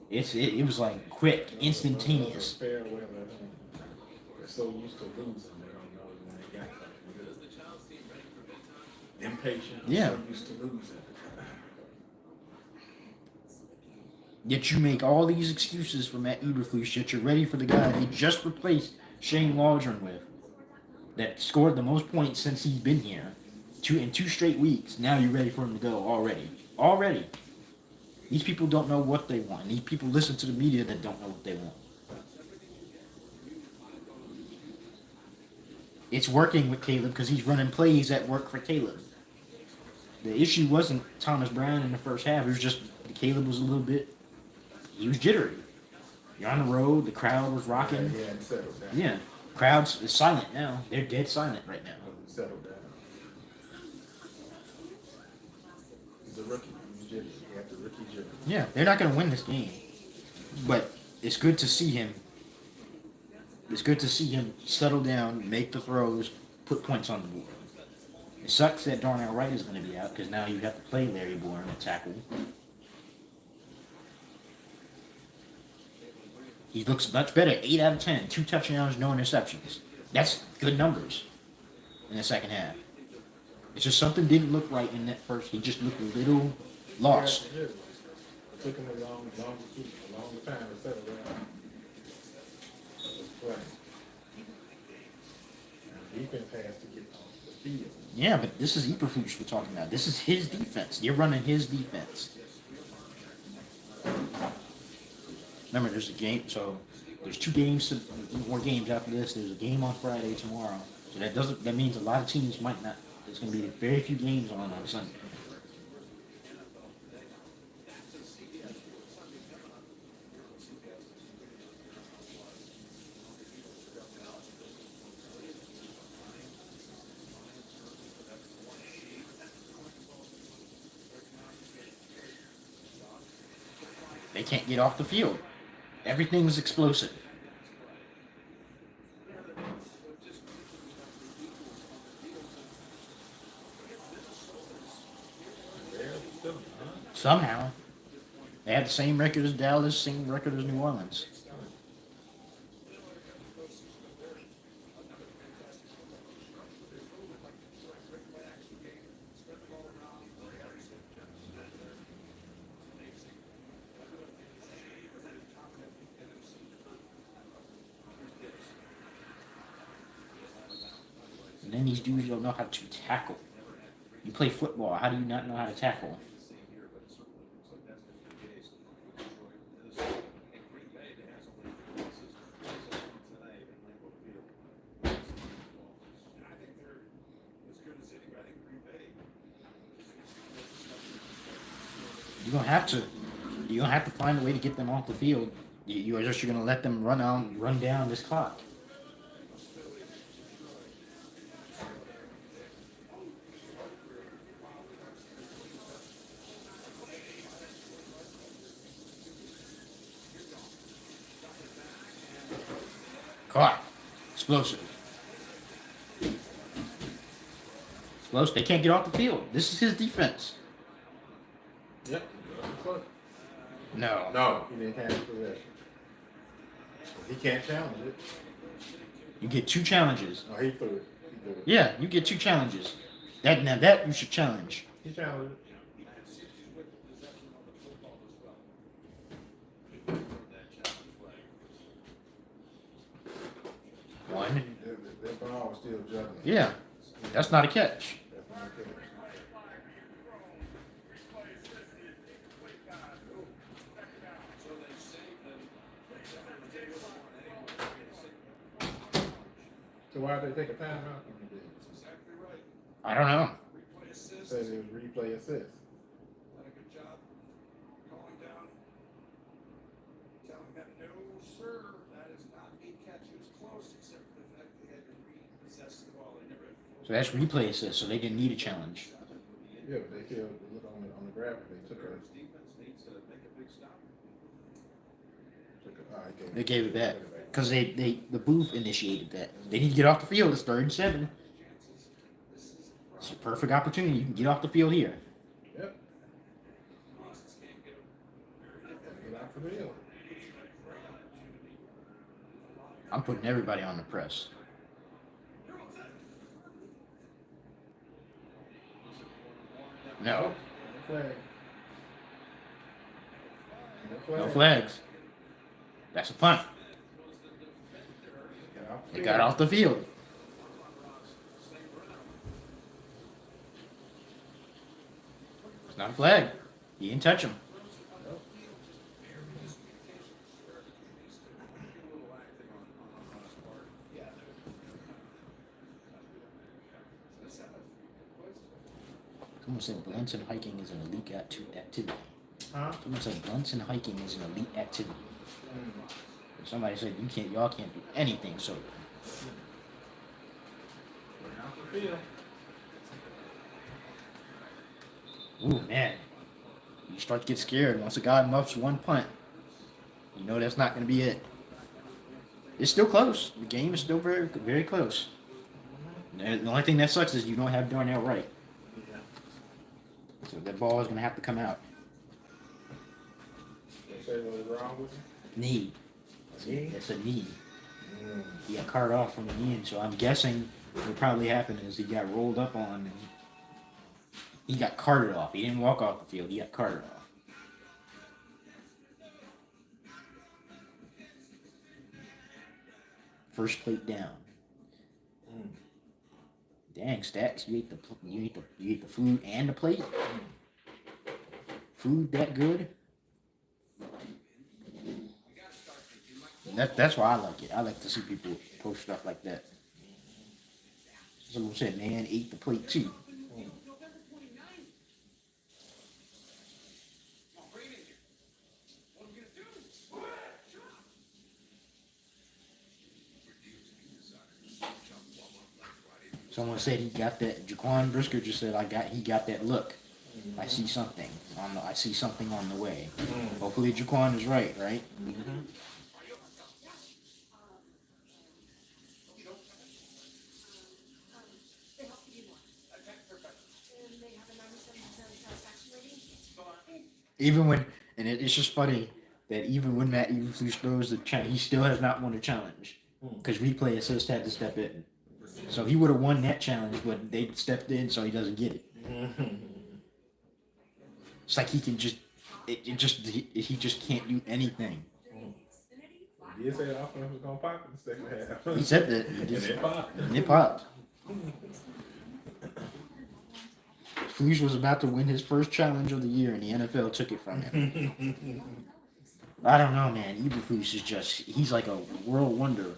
it was like quick, instantaneous. Fair weather. They're so used to losing, they don't know when they got something good. Impatient. Yeah. So used to losing. Yet you make all these excuses for Matt Eberflus, yet you're ready for the guy they just replaced Shane Waldron with, that scored the most points since he's been here, in 2 straight weeks. Now you're ready for him to go already. Already. These people don't know what they want. These people listen to the media that don't know what they want. It's working with Caleb because he's running plays that work for Caleb. The issue wasn't Thomas Brown in the first half. It was just Caleb was a little bit. He was jittery. You're on the road. The crowd was rocking. Yeah, and settled down. Yeah. Crowds is silent now. They're dead silent right now. Settled down. He's a rookie. He's jittery. He had the rookie jittery. Yeah, they're not going to win this game. But it's good to see him. It's good to see him settle down, make the throws, put points on the board. It sucks that Darnell Wright is going to be out because now you have to play Larry Bourne at tackle. He looks much better. 8 out of 10. 2 touchdowns, no interceptions. That's good numbers in the second half. It's just something didn't look right in that first. He just looked a little lost. Yeah, it took him a long time to settle down. Right. Defense has to get off the field. Yeah, but this is Eberflus we're talking about. This is his defense. You're running his defense. Remember, there's a game. So there's 2 games, more games after this. There's a game on Friday tomorrow. So that means a lot of teams might not. There's going to be very few games on Sunday. They can't get off the field. Everything's explosive. Somehow. They had the same record as Dallas, same record as New Orleans. And then these dudes don't know how to tackle. You play football. How do you not know how to tackle? You're gonna have to. You're gonna have to find a way to get them off the field. You're gonna let them run down this clock. Caught. Explosive. Explosive. They can't get off the field. This is his defense. Yep. No. No, he didn't have possession. He can't challenge it. You get 2 challenges. No, he threw it. He threw it. Yeah, you get 2 challenges. That you should challenge. He challenged it. One. That ball was still juggling. Yeah. That's not a catch. That's not good. So they saved them. So why did they take a timeout? Exactly right. I don't know. Replay assist. Said it was replay assist. Done a good job calling down, telling them, no, sir, that is not a catch. It was close, except for the fact they had to repossess the ball. They never had full. So that's replay assist, so they didn't need a challenge. Yeah, but they still look on the graphic. They took a. Defense needs to make a big stop. They gave it back. Because the booth initiated that. They need to get off the field. It's 3rd and 7. It's a perfect opportunity. You can get off the field here. Yep. Get out for the field. I'm putting everybody on the press. No. No flag. No No flag. flags. That's a punt. Get out the They field. got off the field. It's not a flag. You didn't touch him. Someone said blunts and hiking is an elite activity. Huh? Someone said blunts and hiking is an elite activity. Somebody said y'all can't do anything. So Get out the field. ooh, man. You start to get scared. Once a guy muffs one punt, you know that's not going to be it. It's still close. The game is still very, very close. And the only thing that sucks is you don't have Darnell Wright. Yeah. So that ball is going to have to come out. They say what was wrong with him? Knee. Knee? That's a knee. Mm. He got carted off from the knee. So I'm guessing what probably happened is he got rolled up on and he got carted off. He didn't walk off the field. He got carted off. First plate down. Mm. Dang, Stacks, you ate the food and the plate. Food that good? That's why I like it. I like to see people post stuff like that. Someone said, man, ate the plate too. November 29th. Come on, bring it in here. What are we gonna do? Shut up. Someone said he got that. Jaquan Brisker just said he got that look. I see something I see something on the way. Hopefully Jaquan is right? They help you more. And they have a 97% satisfaction rating. Even when, and it's just funny that even when Matt Eberflus throws the challenge, he still has not won a challenge because replay assist had to step in. So he would have won that challenge, but they stepped in, so he doesn't get it. It's like he can just, he just can't do anything. He did say the offense was gonna pop in the second half. He said that. He And just, it popped. and it popped. Flus was about to win his first challenge of the year, and the NFL took it from him. I don't know, man. Eberflus is just—he's like a world wonder.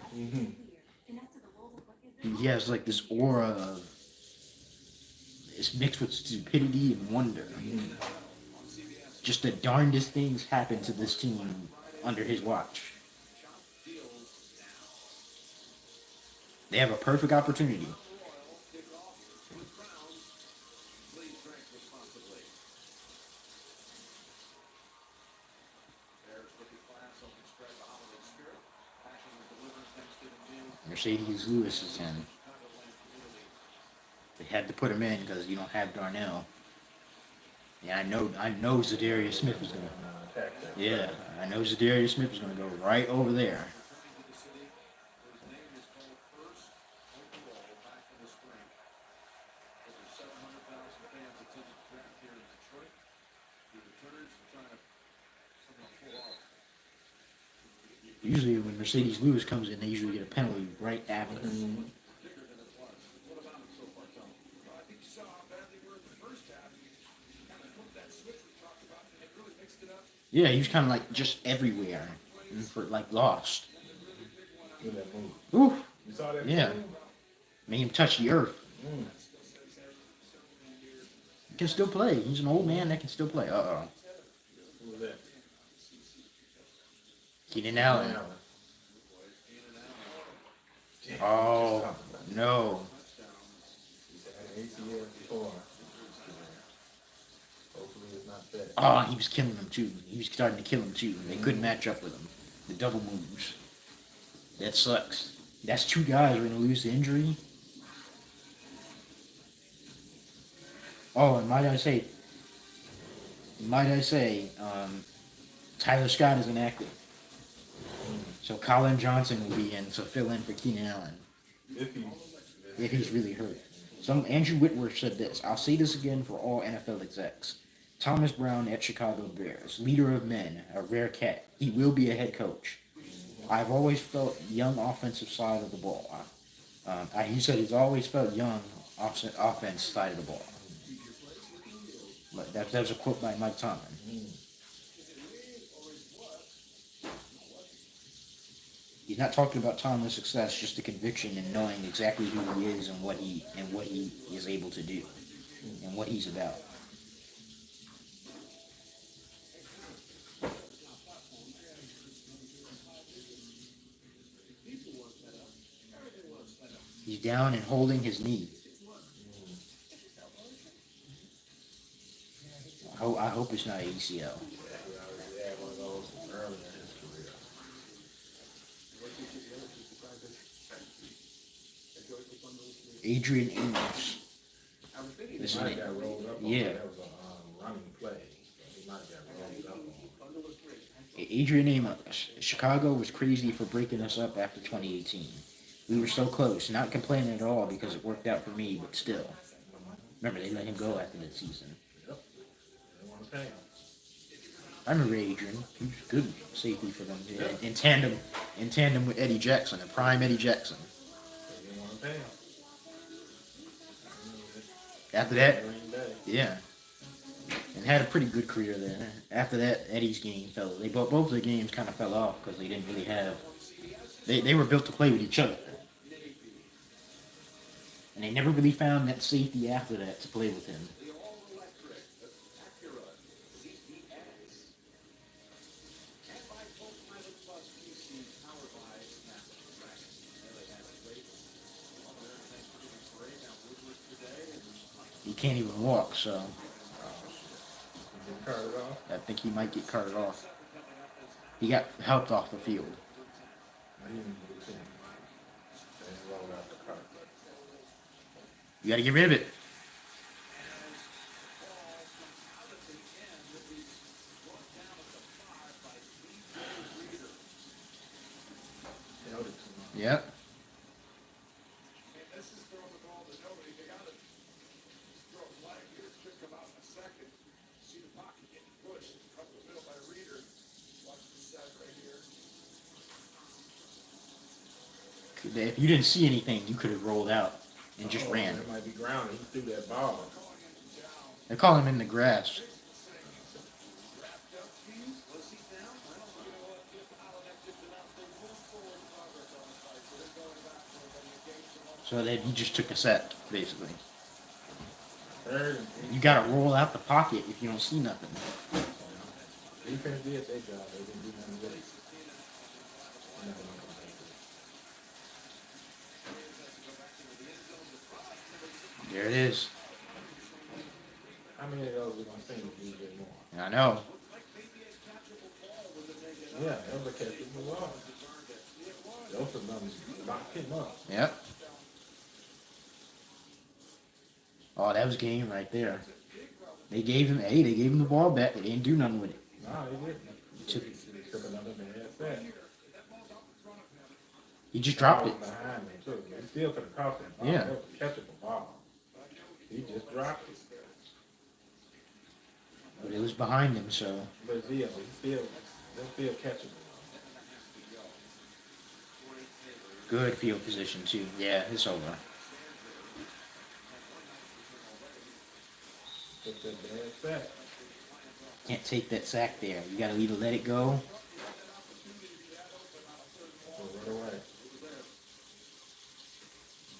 He has like this aura of it's mixed with stupidity and wonder. Just the darndest things happen to this team under his watch. They have a perfect opportunity. Mercedes Lewis is in. They had to put him in because you don't have Darnell. Yeah, I know Zadarius Smith is gonna. Yeah, I know Zadarius Smith is gonna go right over there. Usually when Mercedes Lewis comes in, they usually get a penalty right after. Well, I think you saw how bad they were in the first half. Kind of flipped that switch we talked about, and they really mixed it up. Yeah, he was kind of like just everywhere, and for like lost. Look at that move. Ooh, You saw that? yeah, move? made him touch the earth. Mm. He can still play. He's an old man that can still play. Who was that? Keenan Allen. Oh no. ACL before. Hopefully it's not that. Oh, he was killing him too. He was starting to kill him too. They couldn't match up with him. The double moves. That sucks. That's two guys who are gonna lose to injury. Oh, and might I say, Tyler Scott is inactive. So Colin Johnson will be in to fill in for Keenan Allen if he's really hurt. Andrew Whitworth said this. I'll say this again for all NFL execs. Thomas Brown at Chicago Bears, leader of men, a rare cat. He will be a head coach. I've always felt young offensive side of the ball. He said he's always felt young offense side of the ball. But that was a quote by Mike Tomlin. He's not talking about Tomlin's success, just the conviction and knowing exactly who he is and what he is able to do and what he's about. He's down and holding his knee. I hope it's not ACL. Adrian Amos. This is it. Yeah. That was a running play. He might have got rolled up on. Adrian Amos. Chicago was crazy for breaking us up after 2018. We were so close. Not complaining at all because it worked out for me, but still. Remember, they let him go after the season. Yep. They want to pay him. I remember Adrian. He was good safety for them. Yeah. In tandem with Eddie Jackson, a prime Eddie Jackson. They didn't want to pay him. After that, yeah, and had a pretty good career there. After that, Eddie's game fell. Both of the games kind of fell off because they didn't really have. They were built to play with each other, and they never really found that safety after that to play with him. He can't even walk, so I think he might get carted off. He got helped off the field. You got to get rid of it. Yep. If you didn't see anything, you could have rolled out and just ran. It might be grounded. He threw that ball. They call him in the grass. So that he just took a sack, basically. You gotta roll out the pocket if you don't see nothing. Defense did their job. They didn't do nothing with it. There it is. How many of those are going to see you get more? I know. Yeah, that was a catch. It was wrong. Those are numbers about 10 months. Yep. Oh, that was game right there. They gave him the ball back. They didn't do nothing with it. No, they didn't. Took- They took another bad sack. He just dropped it. Behind him, too. He still could have caught that ball. Yeah. That was a catchable ball. He just dropped it. But it was behind him, so But yeah, but they're still catchable. good field position too. Yeah, it's over. Took that bad sack. Can't take that sack there. You gotta either let it go. So right away.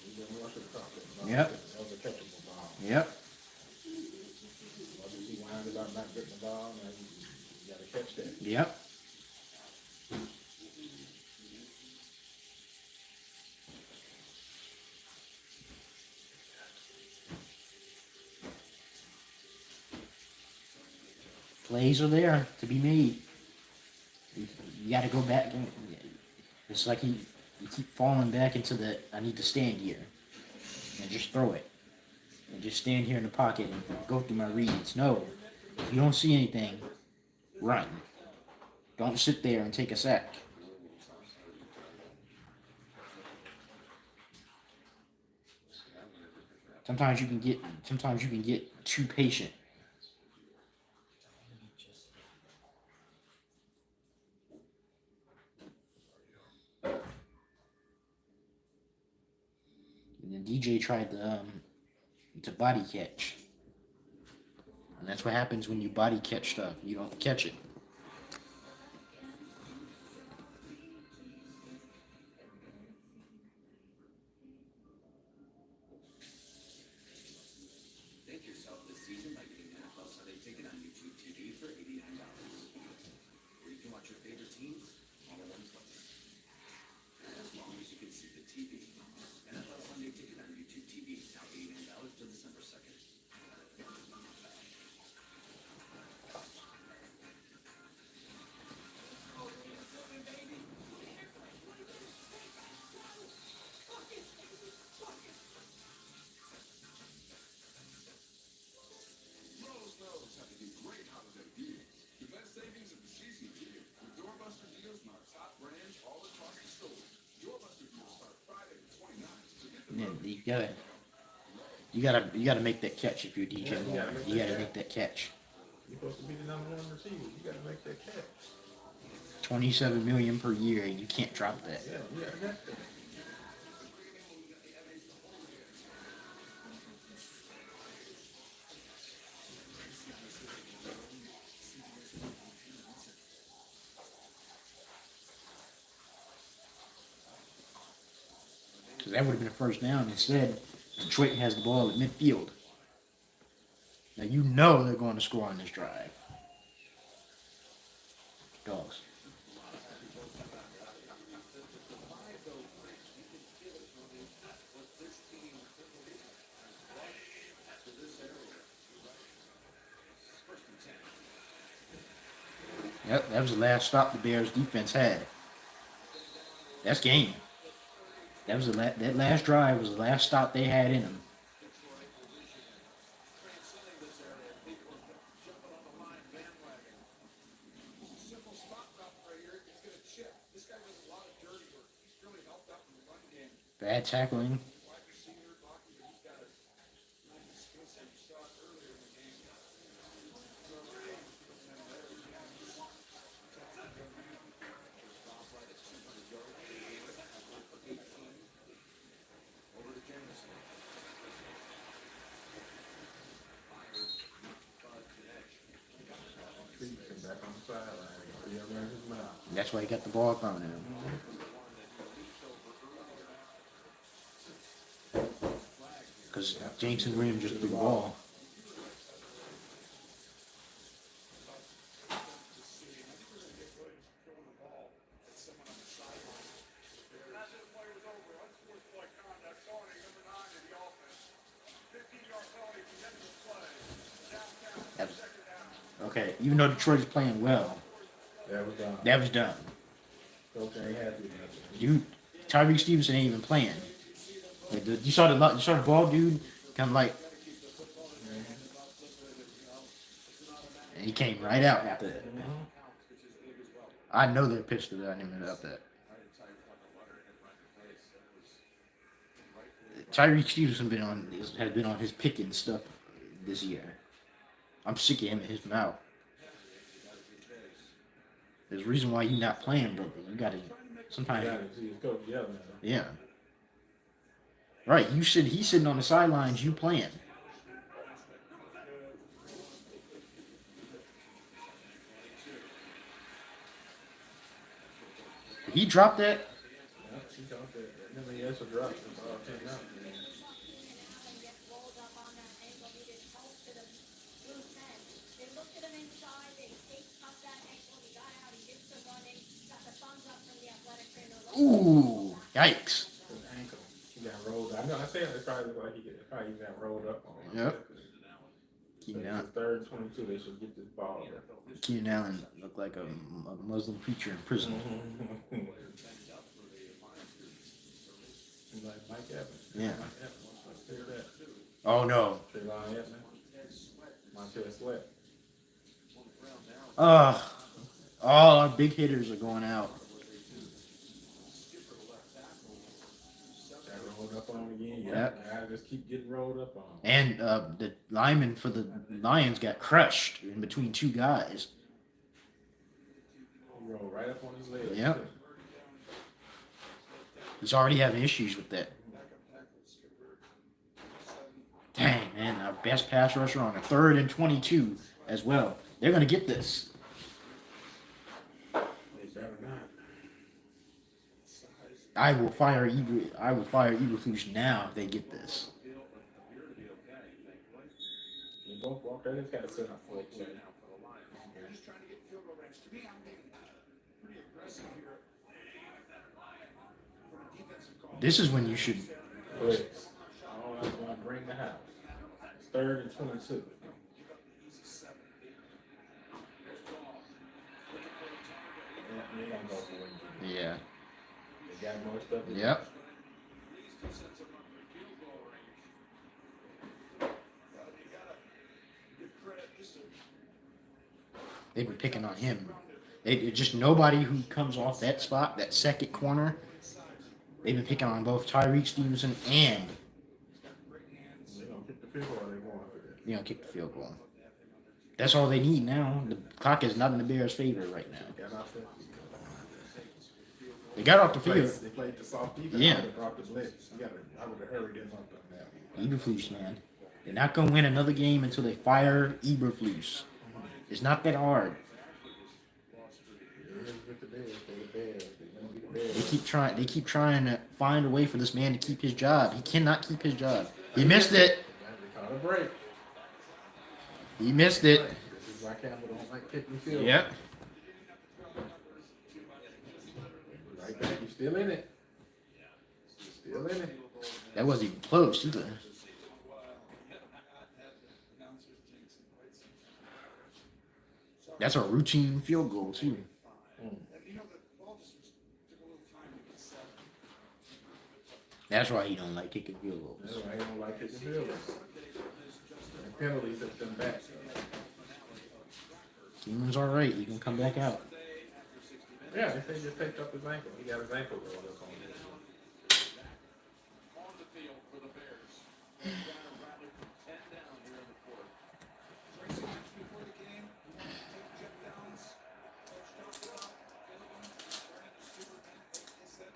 He didn't rush it across that ball. Yep. That was a catchable ball. Yep. Whether he whined about not getting the ball, now you gotta catch that. Yep. Plays are there to be made. You got to go back. It's like you keep falling back into the I need to stand here and just throw it and just stand here in the pocket and go through my reads. No, if you don't see anything, run. Don't sit there and take a sack. Sometimes you can get too patient. And then DJ tried to body catch. And that's what happens when you body catch stuff. You don't catch it. Thank yourself this season by getting an NFL Sunday ticket on YouTube TV for $89. Where you can watch your favorite teams all in one place. As long as you can see the TV. NFL Sunday ticket on YouTube TV, now $89 till December 2nd. Lowe's knows how to do great holiday deals. The best savings of the season here with doorbuster deals from our top brands all across the store. Doorbuster deals start Friday the 29th. So get the And you gotta make that catch if you're DJ Moore. You gotta make that catch. You're supposed to be the number one receiver. You gotta make that catch. $27 million per year, and you can't drop that. Yeah, that's it. Because that would have been a first down. Instead, Detroit has the ball at midfield. Now you know they're going to score on this drive. Dogs. Yep, that was the last stop the Bears defense had. That's game. That was that last drive was the last stop they had in them. simple spot drop right here. It's going to chip. This guy does a lot of dirty work. He's really helped out in the run game. Bad tackling. Wide receiver blocking, but he's got a nice skill set. You saw it earlier in the game. Over to Jameson. Come back on the sideline. He around his mouth. That's why he got the ball thrown at him. Because Jameson Graham just threw the ball. That was- Okay, even though Detroit is playing well, That was done. that was done. Coach ain't happy with that. You Tyreek Stevenson ain't even playing. Like you saw the ball, dude, kind of like, and he came right out after that. I know they're pissed at him about that. Tyreek Stevenson has been on his pick and stuff this year. I'm sick of him in his mouth. There's a reason why you're not playing, brother. You gotta sometimes. Yeah. Right. He's sitting on the sidelines. You playing. He dropped that. Ooh, yikes. He got rolled. I know. I said it probably looked like he got rolled up on. Yep. So third and 22, they should get this ball. Keenan Allen looked like a Muslim preacher in prison. Like Mike Evans. Yeah. Mike Evans. That. Oh no. Trayvon Edmonds. Montez Sweat. All our big hitters are going out. Got rolled up on again. Yep. I just keep getting rolled up on. And the lineman for the Lions got crushed in between two guys. He rolled right up on his leg. Yep. He's already having issues with that. Dang, man, our best pass rusher on a 3rd and 22 as well. They're going to get this. They better not. I will fire Eberflus now if they get this. They both walked out. He's got to sit up for a play. Just trying to get field goal range. To me, I'm being pretty aggressive here. From a defensive call. This is when you should. Blitz. Oh, I'm going to bring the house. It's 3rd and 22. They ain't gonna go for it. Yeah. They got more stuff. Yep. They've been picking on him. Just nobody who comes off that spot, that second corner. They've been picking on both Tyreek Stevenson and. They're gonna kick the field goal. They going for that. They're gonna kick the field goal. That's all they need now. The clock is not in the Bears' favor right now. They got off the field. They played the soft defense. Yeah. They brought the blitz. I would have hurried them up on that. Eberflus, man. They're not gonna win another game until they fire Eberflus. It's not that hard. They keep trying to find a way for this man to keep his job. He cannot keep his job. He missed it. They caught a break. He missed it. This is why Campbell don't like kicking field. Yep. Right back. He's still in it. Still in it. That wasn't even close either. That's a routine field goal too. That's why he don't like kicking field goals. That's why he don't like kicking field goals. And penalties have come back. Keenan's all right. He can come back out. Yeah, they say he just picked up his ankle. He got his ankle rolled up on him. On the field for the Bears. Ki-Jana rallied from 10 down here in the fourth. Tracy match before the game. Take check downs. Coach talked about Gilligan, Brandon Stewart, and he said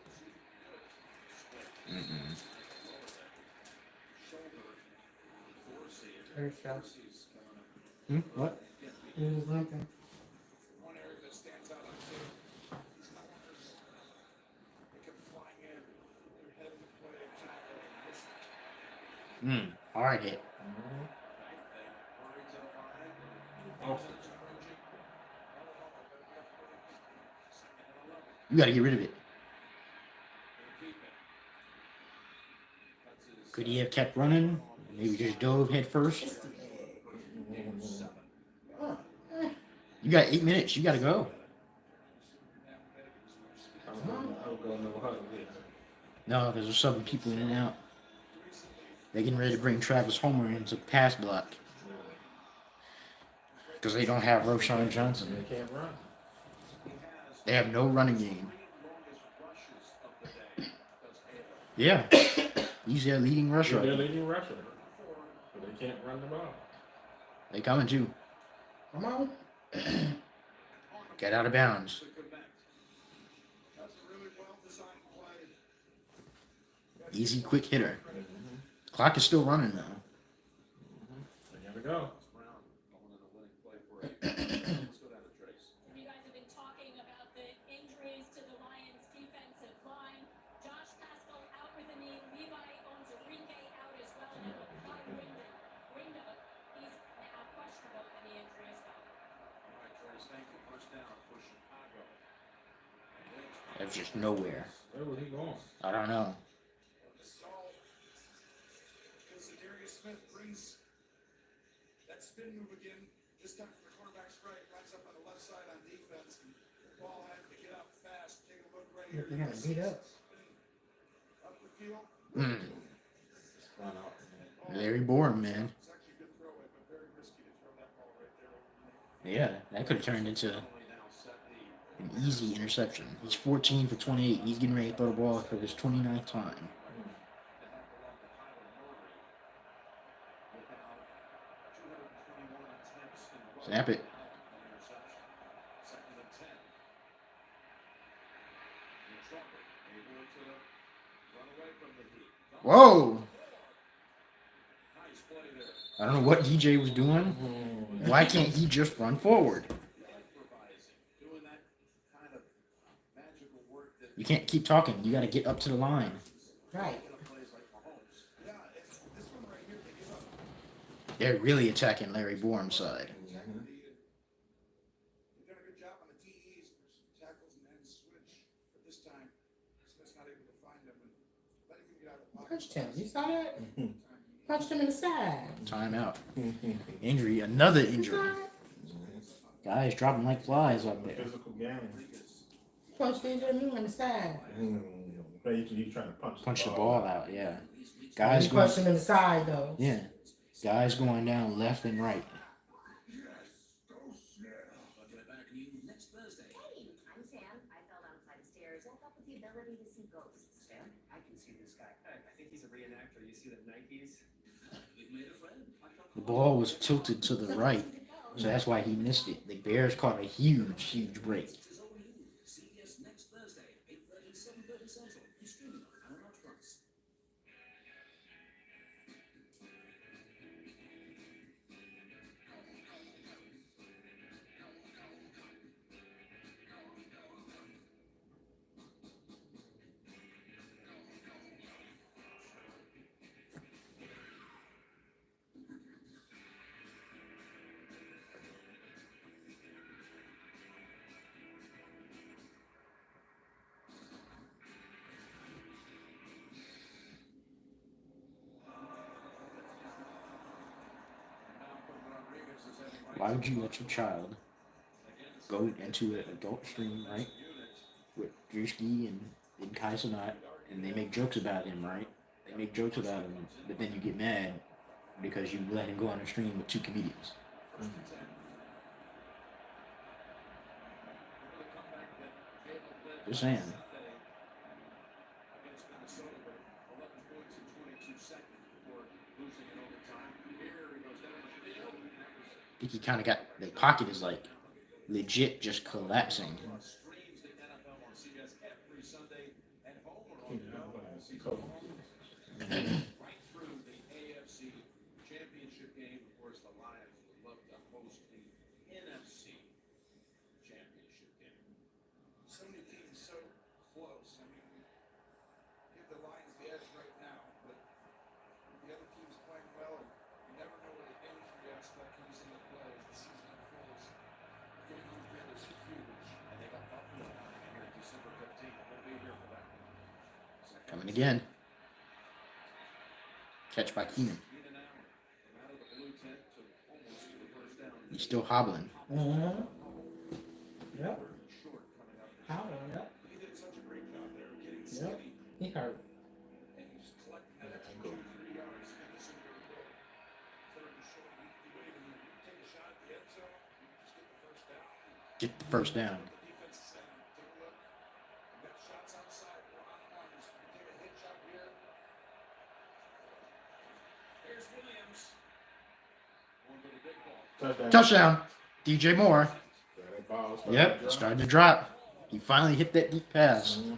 First shot. What? He was limping. one area that stands out on tape. These corners, they kept flying in. They're head of the play, tackle, missed. Hard hit. You got to get rid of it. Could he have kept running? Maybe just dove head first? You got 8 minutes. You got to go. I'll go no huddle. No, because they're subbing people in and out. They're getting ready to bring Travis Homer into pass block because they don't have Roshan Johnson. They can't run. They have no running game. Longest rushes of the day does Halo. Yeah, he's their leading rusher. They're leading rusher. But they can't run the ball. They coming too. Come on. Get out of bounds. To connect. That's a really well-designed play. Easy, quick hitter. Clock is still running though. They gotta go. Brown going in a winning play for a let's go down to Trace. You guys have been talking about the injuries to the Lions defensive line. Josh Pascal out with a knee. Levi Onwuzurike out as well. And Clyde Windham, he's now questionable with a knee injury as well. All right, Trace, thank you. First down for Chicago. That's just nowhere. Where was he going? I don't know. Darius Smith brings that spin move again. This time from the quarterback's right, lines up on the left side on defense. And the ball had to get up fast. Take a look right here. They're gonna beat up. Up the field. Run out. Very boring, man. It's actually a good throw, but very risky to throw that ball right there. Yeah, that could have turned into an easy interception. He's 14 for 28. He's getting ready to throw the ball for his 29th time. Snap it. Whoa! I don't know what DJ was doing. Why can't he just run forward? You can't keep talking. You got to get up to the line. Right. Yeah, it's this one right here. They give up. They're really attacking Larry Bourne's side. They've done a good job on the TEs versus tackles and then switch. But this time, Smith's not able to find them and letting him get out of the pocket. Punched him. You saw that? Punched him in the side. Timeout. Injury. Another injury. Guys dropping like flies up there. Physical game. Punched DJ Moore in the side. He's trying to Punch the ball out, yeah. He Guys punched him going, in the side though. yeah. Guys going down left and right. I'll get it back to you next Thursday. Hey, I'm Sam. I fell down a flight of stairs. Woke up with the ability to see ghosts. Sam, I can see this guy. I think he's a reenactor. You see the Nikes? We've made a friend. The ball was tilted to the right, so that's why he missed it. The Bears caught a huge, huge break. Is over you. CBS next Thursday, 8:30, 7:30 Central. And streaming on Paramount Plus. Why would you let your child go into an adult stream, right? With Drewski and Kai Cenat, and they make jokes about him, right? They make jokes about him, but then you get mad because you let him go on a stream with two comedians. Just saying. I think he kind of got the pocket is like legit just collapsing. Right through the AFC Championship game. Of course, the Lions would love to host the NFC Championship game. So many teams so close. I mean, give the Lions the edge right now, but the other team's playing well, and you never know where the injury aspect comes into play as the season unfolds. Getting injured is huge. And they got Buffalo coming in here December 15th. We'll be here for that. Coming again. Catch by Keenan. He's still hobbling. Mm-hmm. Yep. How? Yep. He did such a great job there getting Yep. skinny. He hurt. get the first down. The defense is saying, take a look. We've got shots outside. We're on one. As we take a hitch up here. Here's Williams. Going for the big ball. Touchdown. Touchdown, DJ Moore. Yeah, that ball started Yep, to it's drop. starting to drop. He finally hit that deep pass. Mhm. Situational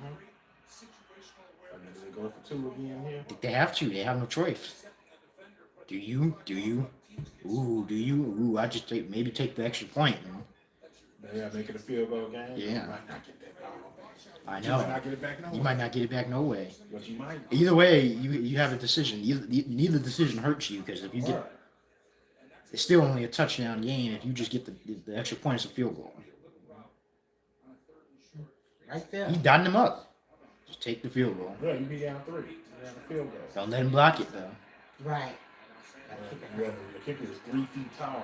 And awareness. then they go for 2 again here. They have to. They have no choice. Do you? Do you? Ooh, do you? Ooh, I just maybe take the extra point. Yeah, making a field goal game. Yeah. You might not get that ball. I You might know. not get it back no You way. might not get it back no way. But you might. Either way, you have a decision. Neither decision hurts you because if you get, it's still only a touchdown game. If you just get the extra point, it's a field goal. Right there. He dotting him up. Just take the field goal. Yeah, you be down 3. You're down a field goal. Don't let him block it though. Right. Yeah, the kicker is 3 feet tall.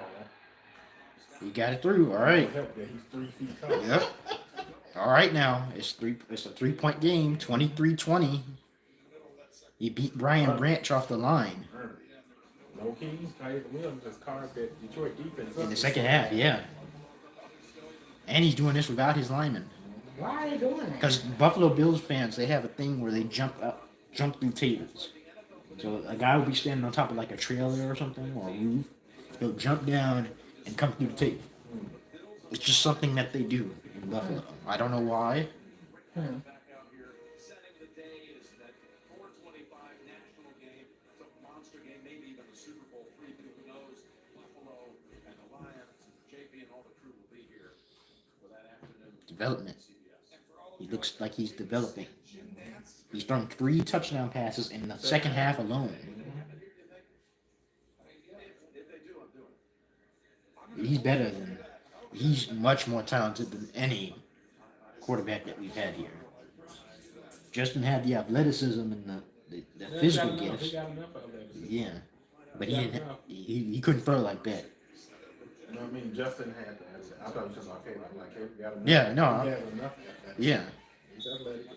He got it through. All right. Help that he's 3 feet tall. Yep. All right now. It's a 3-point game. 23-20. He beat Brian Branch off the line No keys. Tyler Williams just carved that Detroit defense in up. the second half. Yeah. And he's doing this without his lineman. Why are they doing that? Because Buffalo Bills fans, they have a thing where they jump through tables. So a guy will be standing on top of like a trailer or something or a roof. He'll jump down and come through the table. It's just something that they do in Buffalo. I don't know why. Back out here. Setting the day is that 425 national game. It's a monster game, maybe even a Super Bowl 3. Who knows? Buffalo and the Lions, JP and all the crew will be here for that afternoon. Development. CBS. He looks like he's developing. He's thrown 3 touchdown passes in the second half alone. If they do, I'm doing it. He's better than. He's much more talented than any quarterback that we've had here. Justin had the athleticism and the physical He gifts. got enough of that. Yeah, but he didn't. He couldn't throw like that. You know what I mean? Justin had that. I thought you were talking about Caleb. I'm like, Caleb got enough. Yeah, no, He has enough of that. Yeah. He's athletic.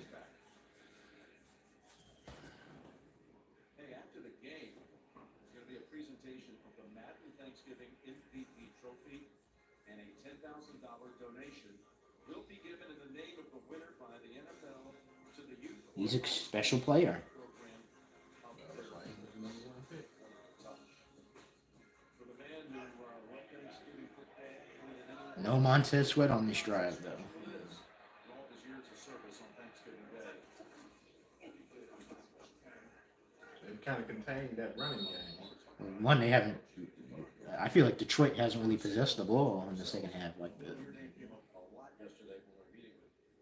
Hey, after the game, there's going to be a presentation of the Madden Thanksgiving MVP trophy and a $10,000 donation will be given in the name of the winner by the NFL to the youth He's a special player. program of their life. For the man who won Thanksgiving football No Montez Sweat on this drive though. for all his years of service on Thanksgiving Day. They kind of contained that running game. One, they haven't. I feel like Detroit hasn't really possessed the ball in the second half like that. A lot yesterday when we were meeting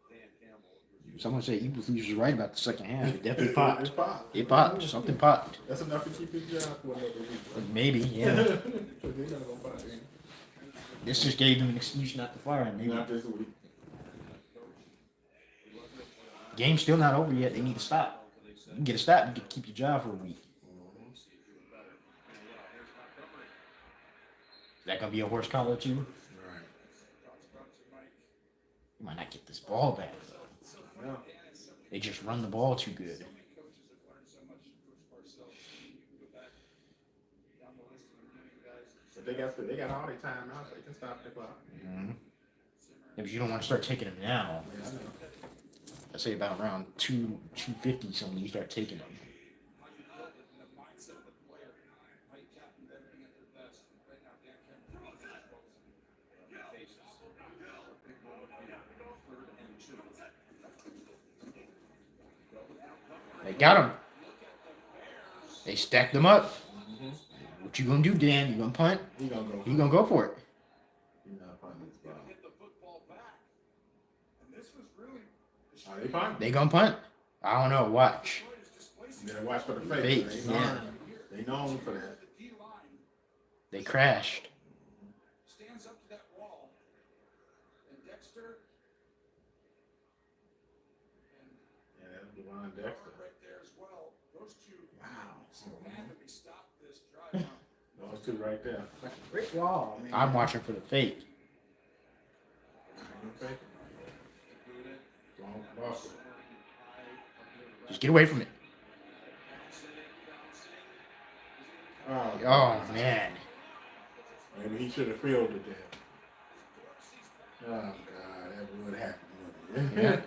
with Dan Campbell. Someone said Eagles was right about the second half. It definitely popped. It popped. It popped. Something popped. That's enough to keep his job for another week. Maybe, yeah. They're not gonna fire him. This just gave them an excuse not to fire him. Maybe. Not this week. Game's still not over yet. They need to stop. You can get a stop. You can keep your job for a week. Is that gonna be a horse collar too? Right. You might not get this ball back though. Yeah. They just run the ball too good. But they got all their time out, so they can stop the clock. Mm-hmm. If you don't want to start taking them now, Yeah, I know. I say about around 250 something, you start taking them. They got him. They stacked them up. What you gonna do, Dan? You gonna punt? He gonna go. You gonna go for it? He's not punting this ball. Hit the football back. And this was really Are they punting? They gonna punt? I don't know. Watch. Detroit is displacing Yeah, watch for the fake. Fake, They yeah. known- They known for that. the D line. They crashed. Stands up to that wall. And Dexter and Yeah, that's Devon Dexter. right there as well. Those two Wow. single-handedly stopped this drive. Those two right there. Like a brick wall, man. I'm watching for the fake. Okay. Long ball. Just get away from it. Oh, Oh man. maybe he should have fielded that. Oh God, that would happen. Yeah.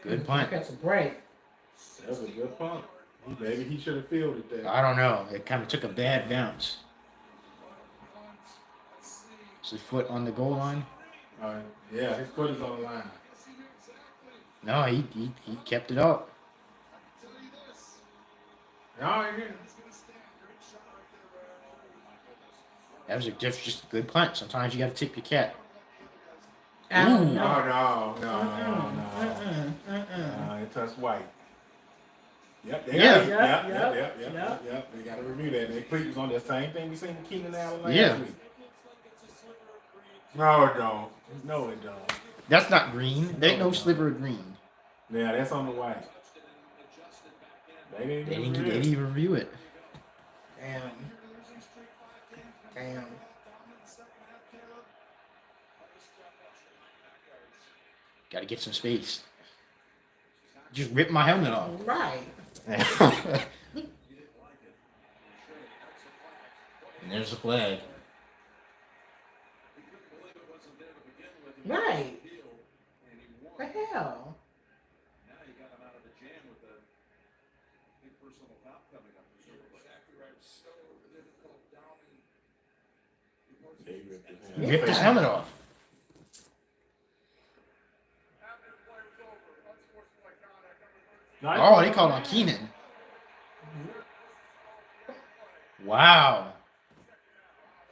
Good punt. That's a break. That was a good punt. Maybe he should have fielded that. I don't know. It kind of took a bad bounce. Is his foot on the goal line? Yeah, his foot is on the line. No, he kept it up. No, he didn't. That was just a good punt. Sometimes you got to tip your cap. Oh, Ooh. No. It touched white. Yep. Yeah. Yep. They got to review that. They was on the same thing we seen with Keenan Allen last week. No, it don't. No, it don't. That's not green. There ain't no sliver of green. Yeah, that's on the white. They didn't even review it. Damn. Got to get some space. Just rip my helmet off. Right. And there's the flag. Right. The hell? Now you got him out of the jam with the big personal foul coming up. Exactly right. So difficult down in They Ripped his helmet off. Oh, they called on Keenan. Wow.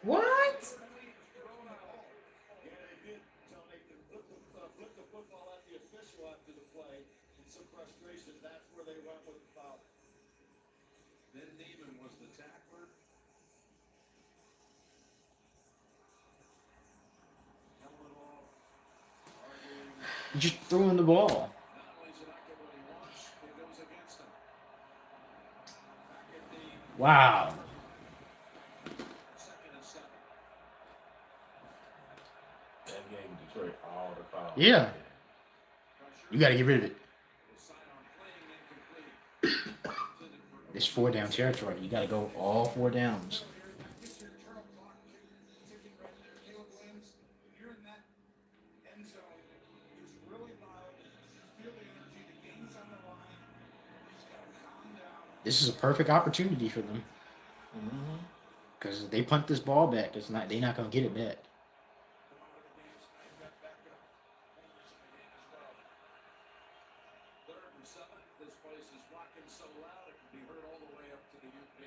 What? flip the football at the official after the play in some frustration. That's where they went with the foul. Ben Neiman was the tackler. Helmet off. Arguing. He just threw in the ball. Not only does he not get what he wants, it goes against him. Back at the Wow. 2nd and 7. That gave Detroit all the fouls. Yeah. You got to get rid of it. Will sign on playing incomplete. It's 4 down territory. You got to go all 4 downs. Gets your internal clock ticking right there. Caleb Williams, when you're in that end zone, it's really loud. You feel the energy. The game's on the line. You just gotta calm down. This is a perfect opportunity for them. Because if they punt this ball back, they're not going to get it back. Third and 7. This place is rocking so loud it can be heard all the way up to the UP.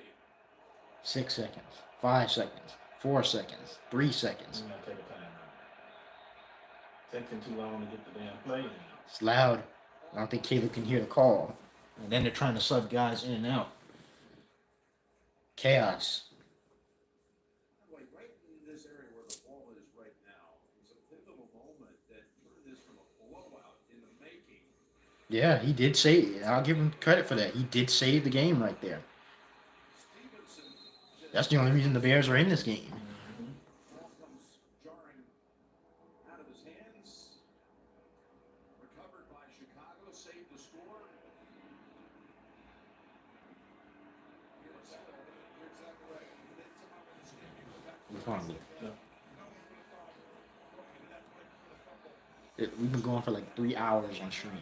6 seconds. 5 seconds. 4 seconds. 3 seconds. I'm gonna take a time out. Taking too long to get the damn play in. It's loud. I don't think Caleb can hear the call. And then they're trying to sub guys in and out. Chaos. Like right in this area where the ball is right now, it's a pivotal moment that turned this from a blowout in the making. Yeah, he did save. I'll give him credit for that. He did save the game right there. Stevenson just That's the only reason the Bears are in this game. ball comes jarring out of his hands. Recovered by Chicago, saved the score. You're exactly right. You didn't come up with this game. You go back. What's wrong with it? No one would have thought going into that play for the fumble. We've been going for like 3 hours on stream.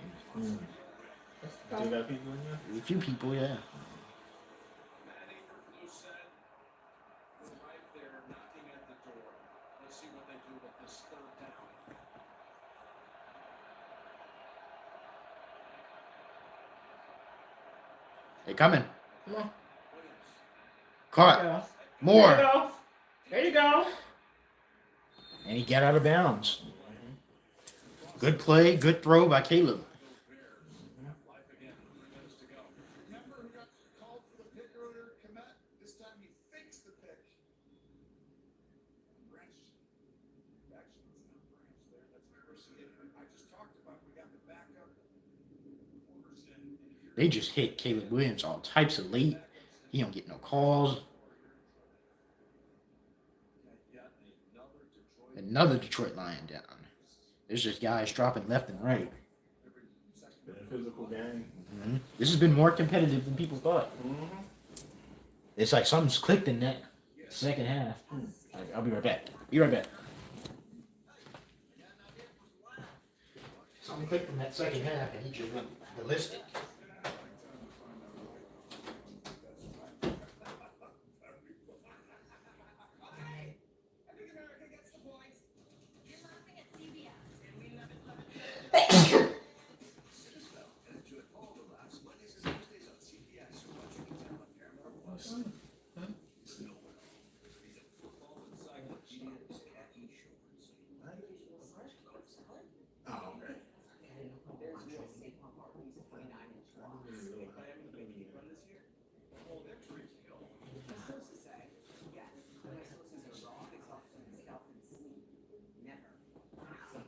Still got people in there? A few people, yeah. Matt Eberflus said, we're right there knocking at the door. Let's see what they do with this 3rd down. They coming. Come on. Williams. Caught. There you More. go. There you go. And he got out of bounds. Good play, good throw by Caleb. Life again. 3 minutes to go. Remember who got called for the pick earlier, Komet? This time he fakes the pick. Branch. Actually, it's not Branch there. That's Mercy. I just talked about we got the backup corners in. And here They just hit Caleb Williams all types of late. He don't get no calls. Yet another Detroit. Another Detroit Lion down. There's just guys dropping left and right. Been a physical game. This has been more competitive than people thought. Mm-hmm. It's like something's clicked in that second half. I'll be right back. Be right back. Something clicked in that second half, and he just went ballistic. I think America gets the point. You're laughing at CBS, and we love it. Enjoy all the laughs Mondays and Thursdays on CBS or watch anytime on Paramount Plus. Snowball. He's a football encyclopedia. Khaki shorts. Oh, okay.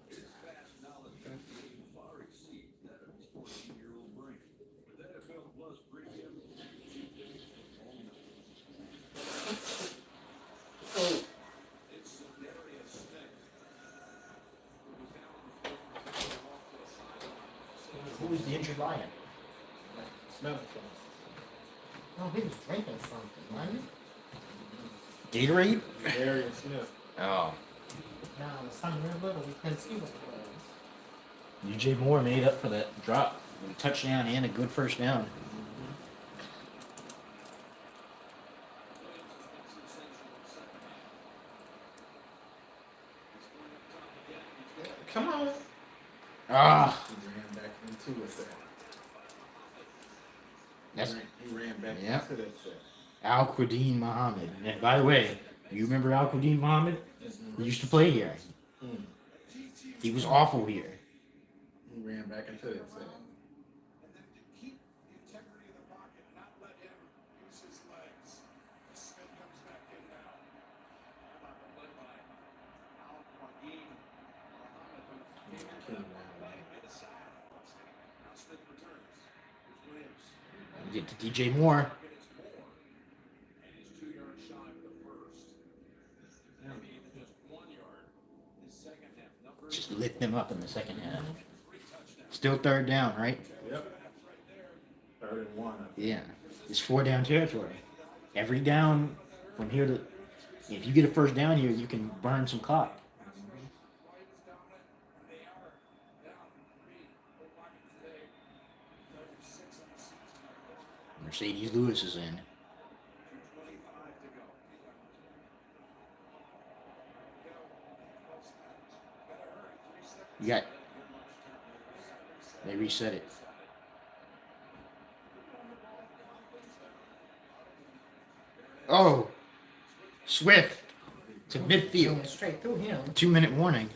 His vast knowledge of the game far exceeds that of his 14-year-old brain. With NFL Plus Premium, it's Darius Smith, who was down on the field and was off to the sideline. Who is the injured lion? Smelling something. Oh, he was drinking something, wasn't he? Gatorade? Darius Smith. Oh. No, it was something real little. We couldn't see what it was. DJ Moore made up for that drop with a touchdown and a good first down. Come on. Ah, He ran back into it. that's He ran back Yep. into that set. Al Qadin Muhammad. And by the way, you remember Al Qadin Muhammad? He used to play here. Mm. He was awful here. He ran back into that set. And then to keep the integrity of the pocket, not let him use his legs. Smith comes back in now. How about the play by Al-Qadim Muhammad, who came in for King that round. play, made a sack. Now Smith returns. Here's Williams. Get to DJ Moore. Target is Moore, and he's 2 yards shy of the first. Maybe even just 1 yard. His second half numbers. Just lit them up in the second half. 3 touchdowns. Still third down, right? Yep. 3rd and 1. Yeah. It's 4 down territory. Every down from here to, if you get a first down here, you can burn some clock. White is dominant. They are down 3. Full pocket today. 36 on the season. Mercedes Lewis is in. 2:25 to go. You got. They reset it. Oh, Swift to midfield. Went straight through him. 2-minute warning.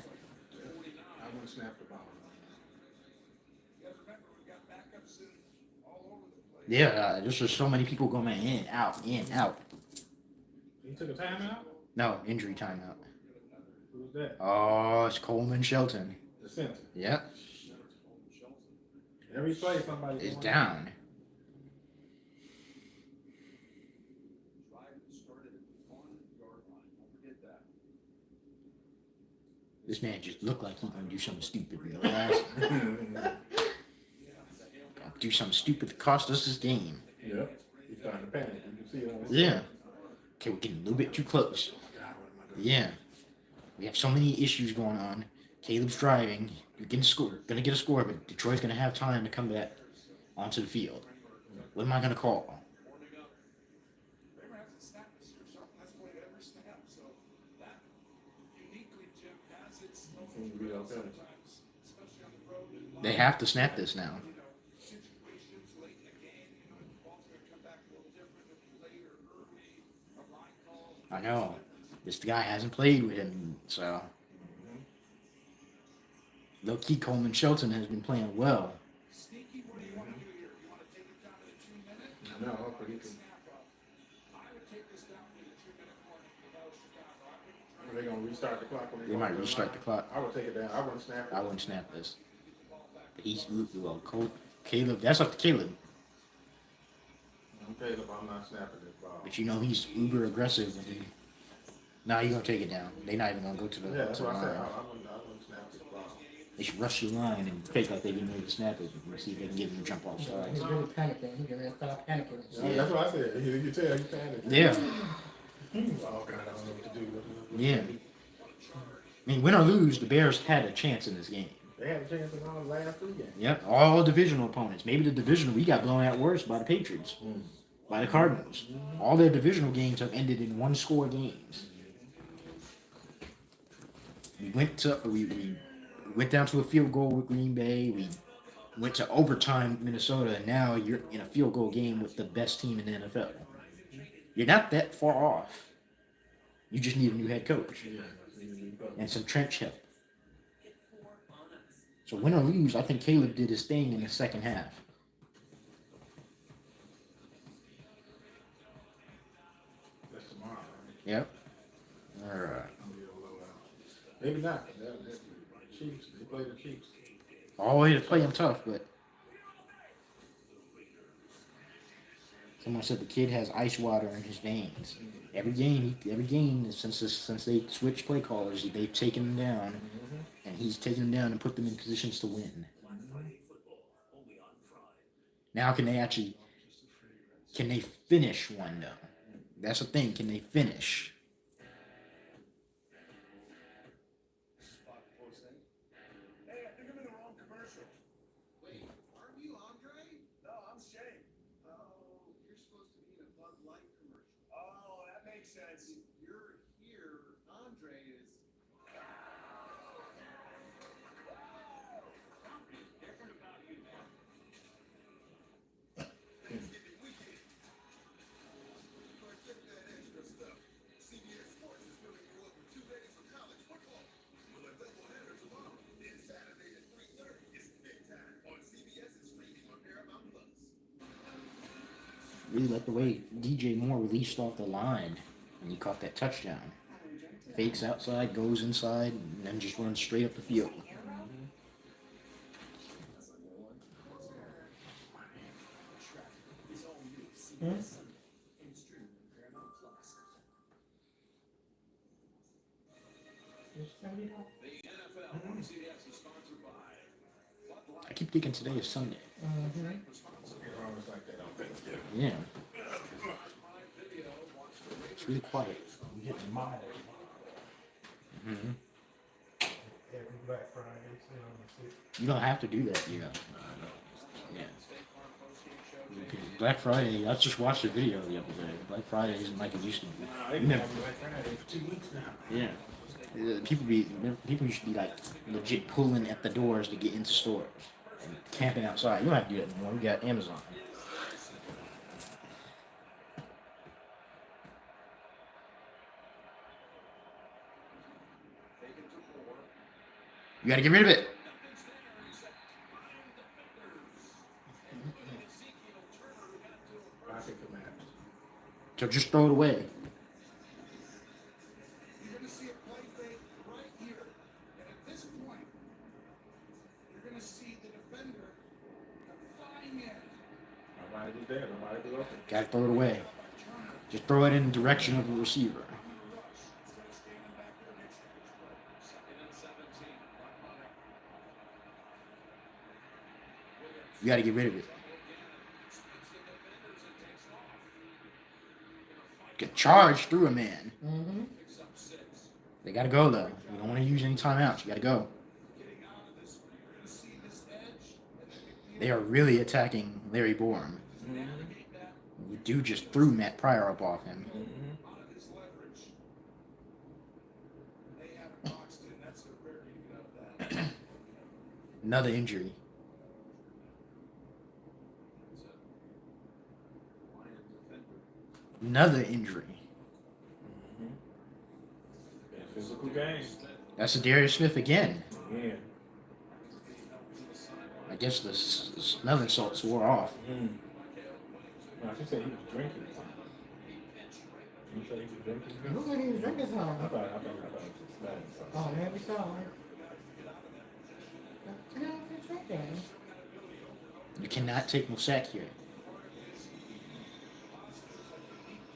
I wouldn't snap the ball. You gotta remember, we've got backups in all over the place. Yeah, there's just so many people going in, out, in, out. He took a timeout? No, injury timeout. Who's that? Oh, it's Coleman Shelton. The center. Yep, Every play somebody is down. Drive started at the 1-yard line. Don't forget that. This man just looked like he gonna do something stupid. Realize? Do something stupid that cost us this game. Yep. He's starting to panic. You can see it on his Yeah. Okay, we're getting a little bit too close. God, what am I doing? Yeah. We have so many issues going on. Caleb's driving. You're gonna get a score, but Detroit's gonna have time to come back onto the field. What am I gonna call? They're gonna have to snap this year, so that's played every snap. So that uniquely, Jim, has its own Seems to be okay. sometimes, especially on the road. And They have to snap this now. situations late in the game, the ball's gonna come back a little different. It'll be late or early, a line call. I know. This guy hasn't played with him, so. Low key Coleman Shelton has been playing well. Sneaky, what do you want to do here? You want to take it down to the 2 minute? No, but he can. Snap up. I would take this down to the 2 minute warning if I was Chicago. I wouldn't Are they gonna restart the clock? When They might restart the clock. I would take it down. I wouldn't snap it. I wouldn't snap this. But he's well, Caleb. That's up to Caleb. I'm Caleb. I'm not snapping this ball. But you know he's uber aggressive. And now you're gonna take it down. They're not even gonna go to the, Yeah, that's to the what I said. line. I wouldn't snap this ball. They should rush the line and fake like they didn't know to snap it and see if they can get him to jump off He's sides. really panicking. He's gonna start panicking. Yeah, that's what I said. You can tell he's panicked. Yeah, Oh God, I don't know what to do. yeah. I mean, win or lose, the Bears had a chance in this game. They They had a chance in all the last 3 games. Yep, all divisional opponents. Maybe the divisional we got blown out worse by the Patriots, by the Cardinals. All their divisional games have ended in one-score games. We went down to a field goal with Green Bay. We went to overtime with Minnesota, and now you're in a field goal game with the best team in the NFL. You're not that far off. You just need a new head coach and some trench help. So win or lose, I think Caleb did his thing in the second half. That's tomorrow. Right? Yep. All right. Maybe not. Chiefs. They play the Chiefs. Always play him tough, but someone said the kid has ice water in his veins. Every game since they switched play callers, they've taken him down, and he's taken them down and put them in positions to win. Now can they finish one though? That's the thing. Can they finish? Hey, I think I'm in the wrong commercial. Wait, aren't you Andre? No, I'm Shane. Oh, you're supposed to be in a Bud Light commercial. Oh, that makes sense. If you're here, Andre is. Something's different about you, man. Thanksgiving weekend. Forget that extra stuff. CBS Sports is filling you up with 2 days of college football. With a doubleheader tomorrow. Then Saturday at 3:30 is big time on CBS and streaming on Paramount Plus. Really like the way DJ Moore released off the line and he caught that touchdown. Fakes outside, goes inside, and then just runs straight up the field. The NFL on CBS is sponsored by Bud I Light. keep thinking today is Sunday. It's always like that on Thanksgiving. Yeah, Prime Video wants to raise it's really quiet. We get miles. Mm-hmm. Every Black Friday, sit on the sit. You don't have to do that, you know. Yeah. State Farm postgame show. Black Friday, I just watched a video the other day. Black Friday isn't like it used to be. They've You been never- having Black Friday for 2 weeks now. Yeah. People used to be like legit pulling at the doors to get into stores and camping outside. You don't have to do that anymore. We got Amazon. You gotta get rid of it. Pocket command. So just throw it away. You're going to see a play fake right here. And at this point, you're going to see the defender flying in. Nobody's there. Nobody's open. Gotta throw it away. Just throw it in the direction of the receiver. Instead of standing back there next to his brother. Second and 17. Clock running. You gotta get rid of it. Splits the defenders and takes off. Get charged through a man. Picks up 6. They gotta go though. You don't want to use any timeouts. You gotta go. Getting out of this, you're going to see this edge. And then They are really attacking Larry Borum. navigate that The dude just threw Matt Pryor up off him. out of his leverage. They have it boxed in. That's the rarity of that. Another injury. Lion defender. Another injury. Been a physical game. That's a Darius Smith again. Yeah. I guess the smelling salts wore off. No, she said he was drinking something. You said he was drinking It looked like he was drinking I something. thought it was smelling something. Oh, maybe so. You know, he's drinking. You cannot take no sack here.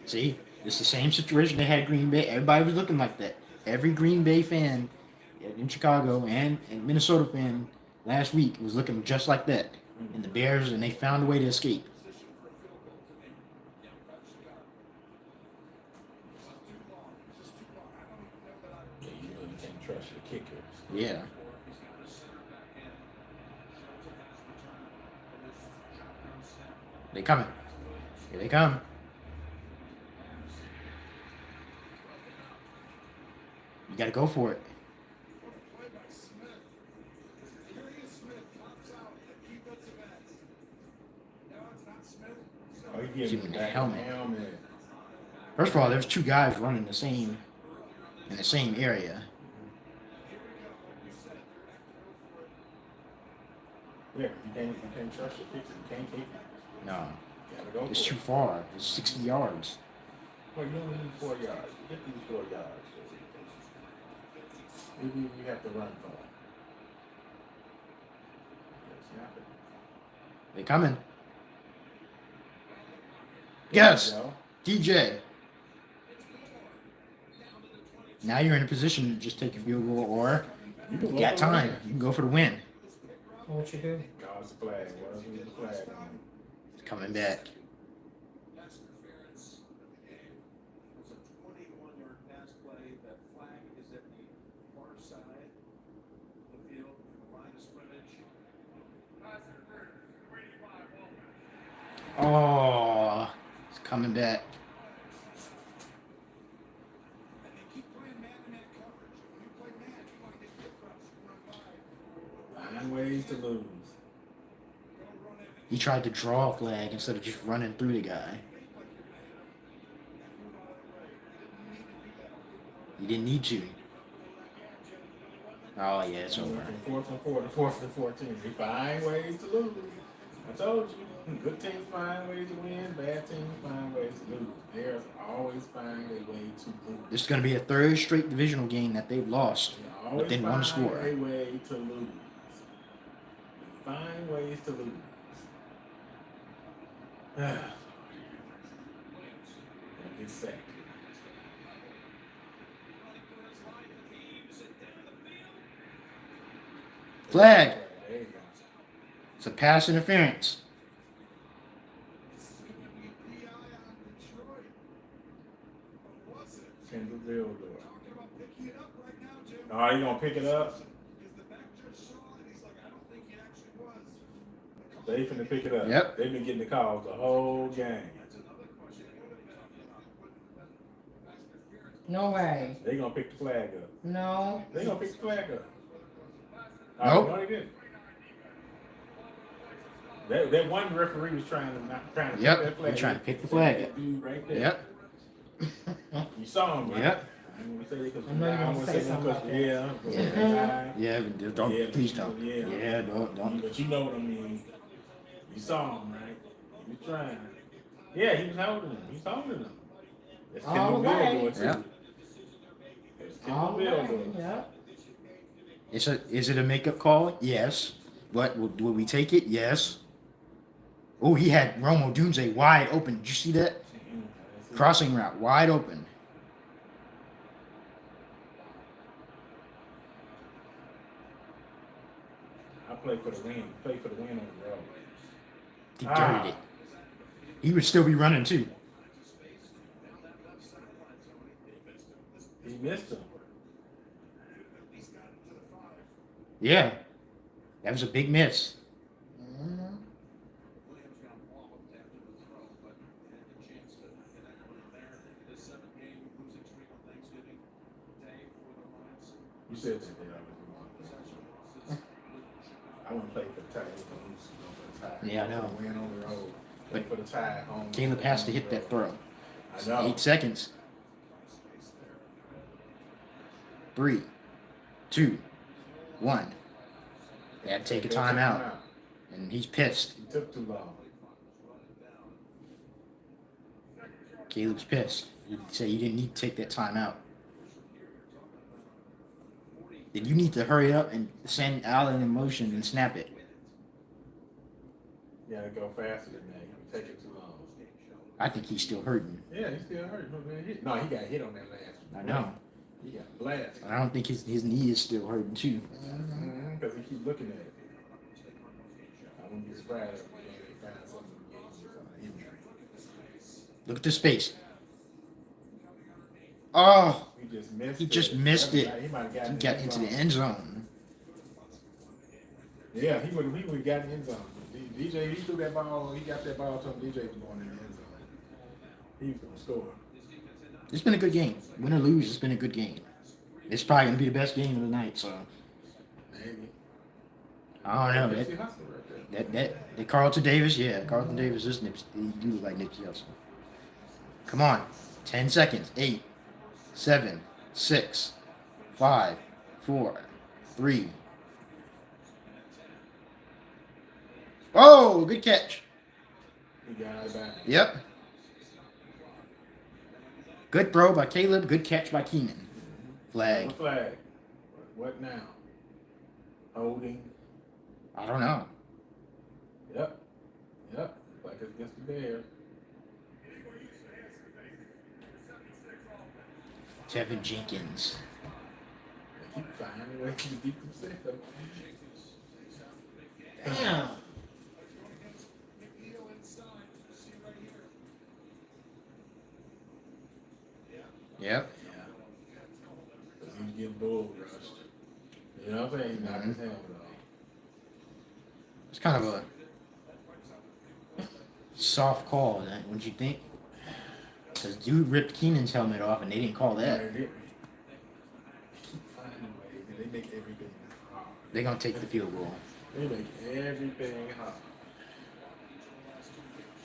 See? It's the same situation they had Green Bay. Everybody was looking like that. Every Green Bay fan in Chicago and Minnesota fan last week was looking just like that. And the Bears, and they found a way to escape. Yeah, you really can't trust your kicker. Yeah. They coming. Here they come. You gotta go for it. What a play by Smith. Darius Smith pops out at defensive end. No, it's not Smith. Oh, he He's giving in the back helmet. helmet. First of all, there's two guys running in the same area. Yeah, you can't trust your picture. You can't keep it. No, You gotta go it's for too it. far. It's 60 yards. Well, you only need 4 yards. Get these 4 yards. Maybe you have to run for it. Snap it. They coming. There Yes, you go. DJ. Now you're in a position to just take a field goal, or You can you go got for the time. win. You can go for the win. What you do? God's the flag. What is the flag on? It's coming back. Pass interference in the game. It was a 21-yard pass play. That flag is at the far side of the field, from the line of scrimmage. Pass interference. Brady 5, Oh, it's coming back. And they keep playing man-to-man coverage. When you play man, you want to get hip reps and run by. 9 ways to lose. Go run it. He tried to draw a flag instead of just running through the guy. You didn't need to. Oh yeah, it's over. From 4th and 4 to 4th and 14. They find ways to lose. I told you. Good teams find ways to win. Bad teams find ways to lose. There's always find a way to lose. This is going to be a third straight divisional game that they've lost They always within one find score. a way to lose. Find ways to lose. Don't get sacked. Flag. There you go. It's a pass interference. This is going to be PI on Detroit. Or was it? Kendallville door. Talking about picking it up right now, Jim. Oh, you gonna pick it up? Because the back judge saw it, and he's like, I don't think he actually was. They finna pick it up. Yep. They've been getting the calls the whole game. No way. They gonna pick the flag up. No. They gonna pick the flag up. Nope. No, they didn't. That one referee was trying to pick that Yep, flag. he trying to pick the flag That up. dude right there. Yep. You saw him, right? Yep. I ain't gonna say that 'cause I know you're I gonna wanna say say that something 'cause- about that. yeah. Yeah, but don't. Yeah, Please but don't. yeah. Yeah, don't. But you know what I mean. You saw him, right? He was trying. Yeah, he was holding him. He's holding him. That's All Kendallville right. doing too. Yep. It's All Kendallville right. doing. Yep. Is it a makeup call? Yes. But would we take it? Yes. Oh, he had Romo Dunze wide open. Did you see that? Crossing route, wide open. I play for the win. Play for the win on the road. He dirtied it. He would still be running too. He missed him. Yeah. That was a big miss. Williams got walloped after the throw, but had the chance to connect with him there. This 7-game losing streak on Thanksgiving Day for the Lions. You said that they always won. Possession losses with Chicago. I wouldn't play for the tie. I wouldn't lose, go for the tie. Yeah, I know. Win on the road. Play for the tie at home. Caleb has to hit that throw. I know. 8 seconds. 3, 2, 1. They had to take a timeout. And he's pissed. He took too long. Caleb's pissed. He said you didn't need to take that timeout. Then you need to hurry up and send Allen in motion and snap it. You gotta go faster than that. You take it too long. I think he's still hurting. Yeah, he's still hurt. No, he got hit on that last one. I know. He got blasted. I don't think his knee is still hurting too. Because he keep looking at it. I wouldn't be surprised if they find something to get him injury. Look at the space. Oh, He just missed it. He might have he gotten got into the end zone. Yeah, he would have gotten in zone. DJ, he threw that ball. He got that ball to him. DJ was going in the end zone. He was gonna score. It's been a good game. Win or lose, it's been a good game. It's probably gonna be the best game of the night. So Maybe. I don't know. Nipsey Hussle right there. That Carlton Davis, yeah, Carlton Davis is Nipsey. He do look like Nipsey Hussle. Come on, 10 seconds. 8, 7, 6, 5, 4, 3. Oh, good catch. He got it back. Yep. Good throw by Caleb. Good catch by Keenan. Flag. Flag. What now? Holding. I don't know. Yep. Like it's against the Bears. Tevin Jenkins. They keep finding ways to beat themselves. Damn. Yep. He's getting bull rushed. You know what I'm saying? He knocked his helmet off. It's kind of a soft call, wouldn't you think? Because dude ripped Keenan's helmet off and they didn't call that. They keep finding ways, and they make everything hard. They're going to take the field goal. They make everything hard.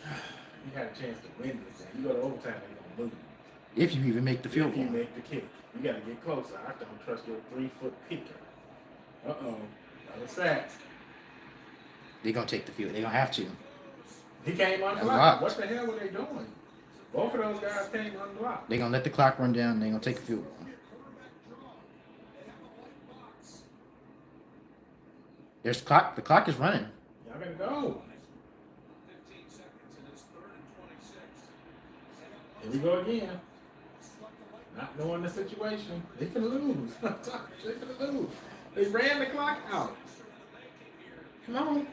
You had a chance to win this thing. You go to overtime, they're going to lose. If you even make the field If you goal. make the kick, you got to get closer. I don't trust your 3-foot kicker. Uh-oh. Another sack. They're going to take the field. They're going to have to. He came unblocked. Unblocked. What the hell were they doing? Both of those guys came unblocked. They're going to let the clock run down. They're going to take the field goal. There's the clock. The clock is running. Y'all gotta go. 15 seconds and it's 3rd and 26. Here we go again. Not knowing the situation. They finna lose. They finna lose. They ran the clock out. Come on.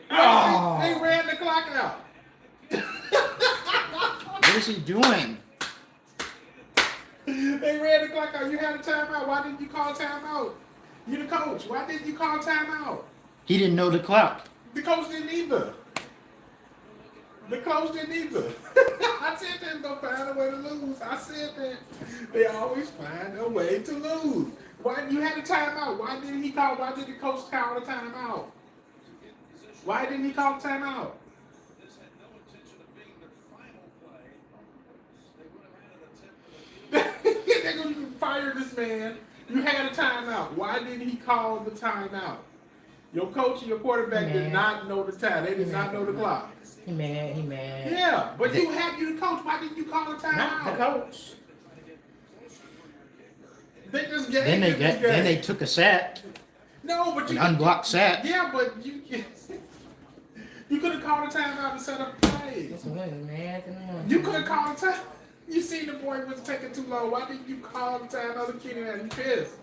Oh. They ran the clock out. What is he doing? They ran the clock out. You had a timeout. Why didn't you call timeout? You the coach. Why didn't you call timeout? He didn't know the clock. The coach didn't either. The coach didn't either. I said they're going to find a way to lose. I said that they always find a way to lose. Why you had a timeout? Why didn't he call? Why did the coach call the timeout? Why didn't he call the timeout? This had no intention of being their final play. They would have had an attempt. They're going to fire this man. You had a timeout. Why didn't he call the timeout? Your coach and your quarterback did not know the time. They did not know the clock. He mad. Yeah, but you the coach. Why didn't you call the Not the timeout? coach. They just gave Then this game. they took a sack, No, but an you unblocked sack. Yeah, but you could have called a timeout to set up the play. This one mad than one. You could have called a time. You seen the boy was taking too long. Why didn't you call the timeout? The kid and he pissed.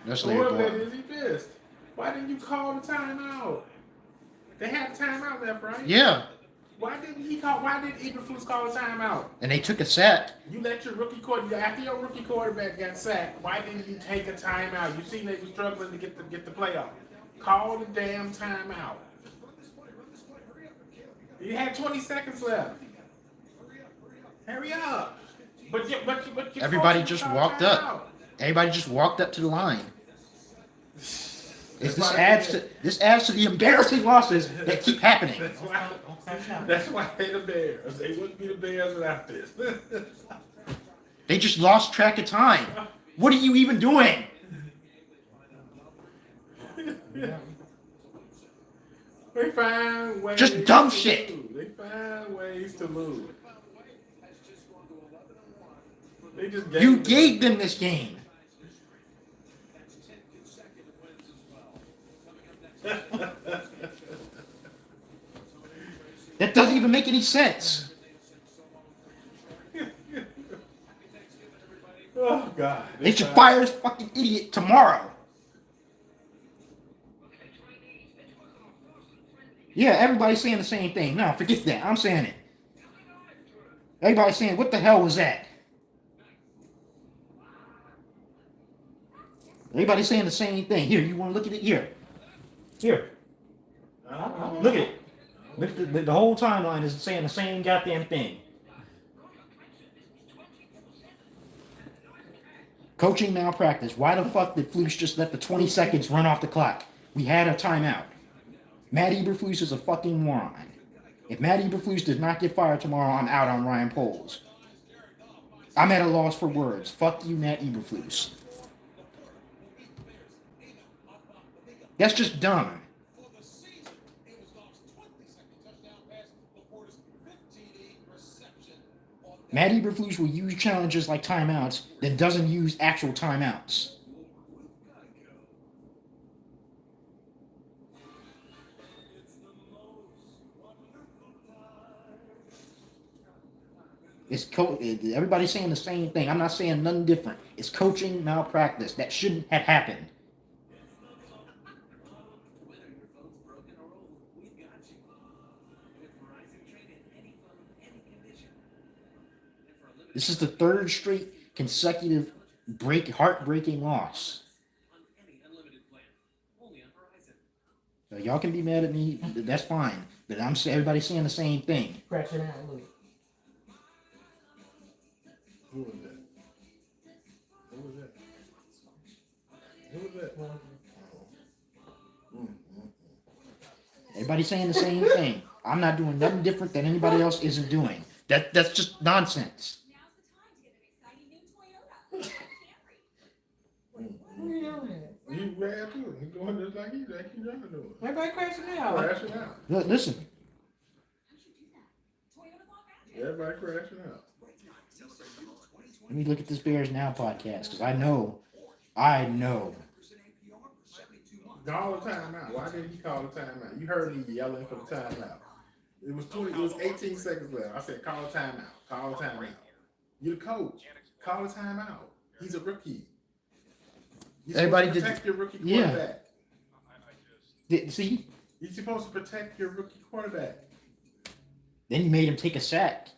That's Whoever that Larry is, he pissed. Why didn't you call the timeout? They had a timeout left, right? Yeah, Why didn't he call? Why did Eberflus call a timeout? and they took a sack. You let your rookie quarterback after your rookie quarterback got sacked. Why didn't you take a timeout? You seen they were struggling to get the playoff. Call the damn timeout. You had 20 seconds left. Hurry up! But your Everybody coach just called walked timeout. up. Everybody just walked up to the line. That's This why adds to the embarrassing losses that keep happening. That's why they the Bears. They wouldn't be the Bears without this. They just lost track of time. What are you even doing? They find ways. Just dumb to shit. lose. They find ways to lose. They just You them- gave them this game. That doesn't even make any sense. Oh God! They should fire this fucking idiot tomorrow. Yeah, everybody's saying the same thing. No, forget that. I'm saying it. Everybody's saying, what the hell was that? Everybody's saying the same thing. Here, you want to look at it? Here. Look at it. Look at the whole timeline is saying the same goddamn thing. Coaching malpractice. Why the fuck did Flus just let the 20 seconds run off the clock? We had a timeout. Matt Eberflus is a fucking moron. If Matt Eberflus does not get fired tomorrow, I'm out on Ryan Poles. I'm at a loss for words. Fuck you, Matt Eberflus. That's just dumb. Matt Eberflus will use challenges like timeouts, then doesn't use actual timeouts. Everybody's saying the same thing. I'm not saying nothing different. It's coaching malpractice. That shouldn't have happened. Whether your phone's broken or old, we've got you. With Verizon, trade in any phone, any condition. And for a limited This is the third straight consecutive heartbreaking loss. on any unlimited plan, only on Verizon. Y'all can be mad at me. That's fine. But everybody's saying the same thing. Scratch it out, Luke. Who was that? Who was that? Who was that? Everybody's saying the same thing. I'm not doing nothing different than anybody else isn't doing. That's just nonsense. Now's the time to get them exciting new Toyota. Camry. What are you doing? You ran too. He's doing just like Ki-Jana doing. Everybody crashing out. Crashing out. Listen. How'd you do that? Toyota bought magic. Everybody crashing out. Let me look at this Bears Now podcast because I know. Call the timeout. Why did he call the timeout? You heard me yelling for the timeout. It was 18 seconds left. I said, call the timeout. Call the timeout. You're the coach. Call the timeout. He's a rookie. You're Everybody supposed to did. protect your rookie Yeah. quarterback. See? You're supposed to protect your rookie quarterback. Then you made him take a sack.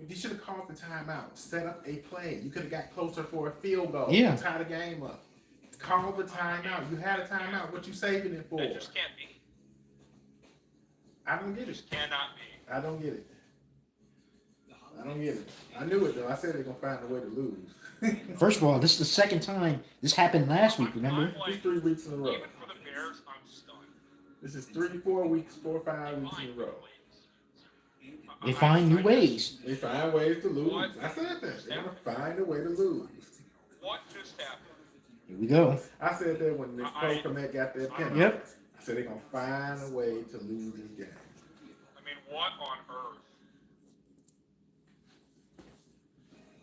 You should have called the timeout. Set up a play. You could have got closer for a field goal. Yeah. Tie the game up. Call the timeout. You had a timeout. What you saving it for? That just can't be. I don't get it. Just cannot be. I don't get it. I don't get it. I knew it though. I said they're gonna find a way to lose. First of all, this is the second time this happened last week, remember? I'm like, It's 3 weeks in a row. even for the Bears, I'm stunned. This is 4 weeks, 4 or 5 weeks in a row. They find new ways. They find ways to lose. I said that. They're gonna find a way to lose. What just happened? Here we go. I said that when Nick Komet got that penalty. Yep. I said they're gonna find a way to lose this game. I mean, what on earth?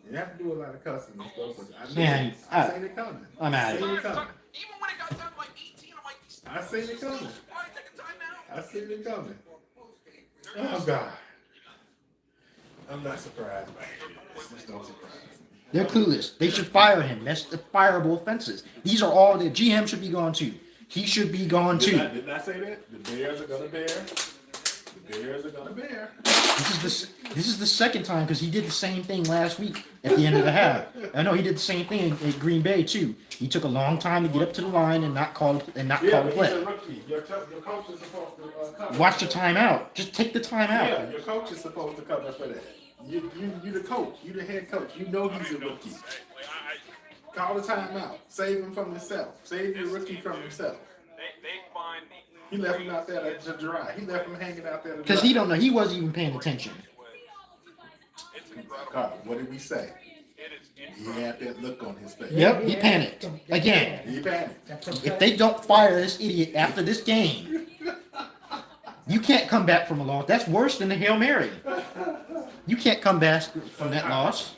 You have to do a lot of cussing and stuff, but I Man, I seen it coming. I'm out of Seen here. it coming. Even when it got down to like 18, I'm like, I seen it coming. why take a timeout? I seen it coming. Oh God. I'm not surprised by it. Just don't surprise me. They're clueless. They should fire him. That's the fireable offenses. These are all the GM should be gone too. He should be gone too. Did I say that? The Bears are gonna bear. The Bears are gonna bear. This is the second time because he did the same thing last week at the end of the half. I know he did the same thing at Green Bay too. He took a long time to get up to the line and not call Yeah, the but he's play. a rookie. Your coach is supposed to cover. Watch the timeout. Just take the timeout. Yeah, your coach is supposed to cover for that. You the coach. You the head coach. You know he's a rookie. Call the timeout. Save him from himself. Save your rookie from himself. They find He left him out there to dry. He left him hanging out there to dry. Because he don't know. He wasn't even paying attention. it's incredible. God, what did we say? It is He incredible. had that look on his face. Yep, he panicked again. He panicked. If they don't fire this idiot after this game, you can't come back from a loss. That's worse than the Hail Mary. You can't come back from that loss.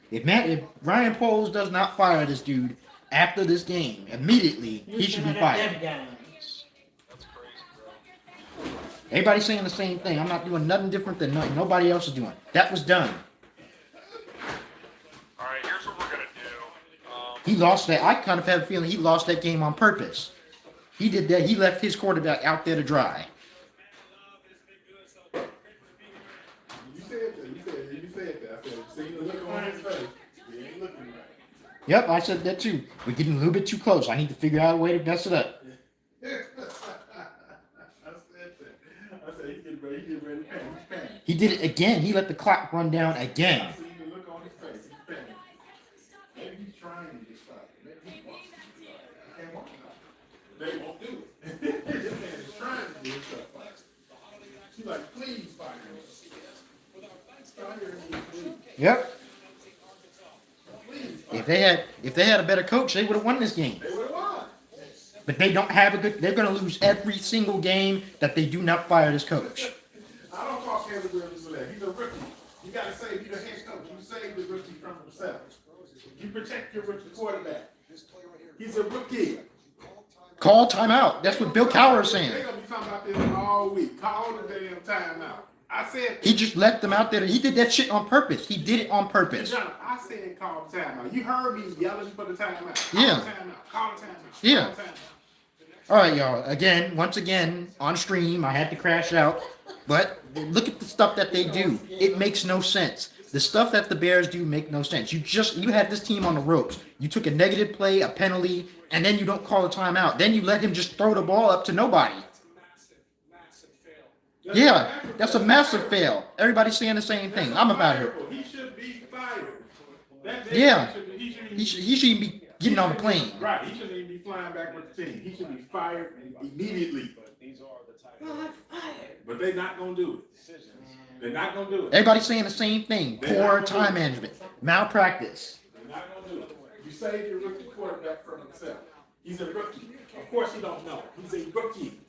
If Ryan Poles does not fire this dude after this game immediately, he should be fired. That's crazy, bro. Everybody's saying the same thing. I'm not doing nothing different than nobody else is doing. That was done. All right, here's what we're gonna do. He lost that. I kind of have a feeling he lost that game on purpose. He did that. He left his quarterback out there to dry. See the look on his face. He ain't looking right. Yep, I said that too. We're getting a little bit too close. I need to figure out a way to mess it up. I said he's getting ready to panic. He did it again. He let the clock run down I again. see the look on his face. He's panicking. Maybe he's trying to get started. Maybe he wants to get started. They won't. They won't do it. This man is trying to do stuff like that. He's like, please fire me. Fire me, please. Yep. Please. If they had a better coach, they would have won this game. They would have won. But they don't have a good. They're going to lose every single game that they do not fire this coach. I don't call Caleb Williams for that. He's a rookie. You got to say he's the head coach. You save the rookie from himself. You protect your rookie quarterback. He's a rookie. Call timeout. That's what Bill Cowher is saying. They're going to be talking about this all week. Call the damn timeout. I said. He just left them out there. He did that shit on purpose. He did it on purpose. Ki-Jana, I said call the timeout. You heard me yelling for the timeout. Yeah. Call the timeout. Call the timeout. Yeah. Call the timeout. All right, y'all. Once again, on stream, I had to crash out. But look at the stuff that they do. It makes no sense. The stuff that the Bears do make no sense. You had this team on the ropes. You took a negative play, a penalty, and then you don't call a timeout. Then you let him just throw the ball up to nobody. Yeah, that's a massive fail. Everybody's saying the same thing. I'm about it. He should be fired. Yeah. He He shouldn't be getting on the plane. Right. He shouldn't even be flying back with the team. He should be fired immediately. But they're not going to do it. They're not going to do it. Everybody's saying the same thing. Poor time management. Malpractice. They're not going to do it. You save your rookie quarterback from himself. He's a rookie. Of course you don't know. He's a rookie.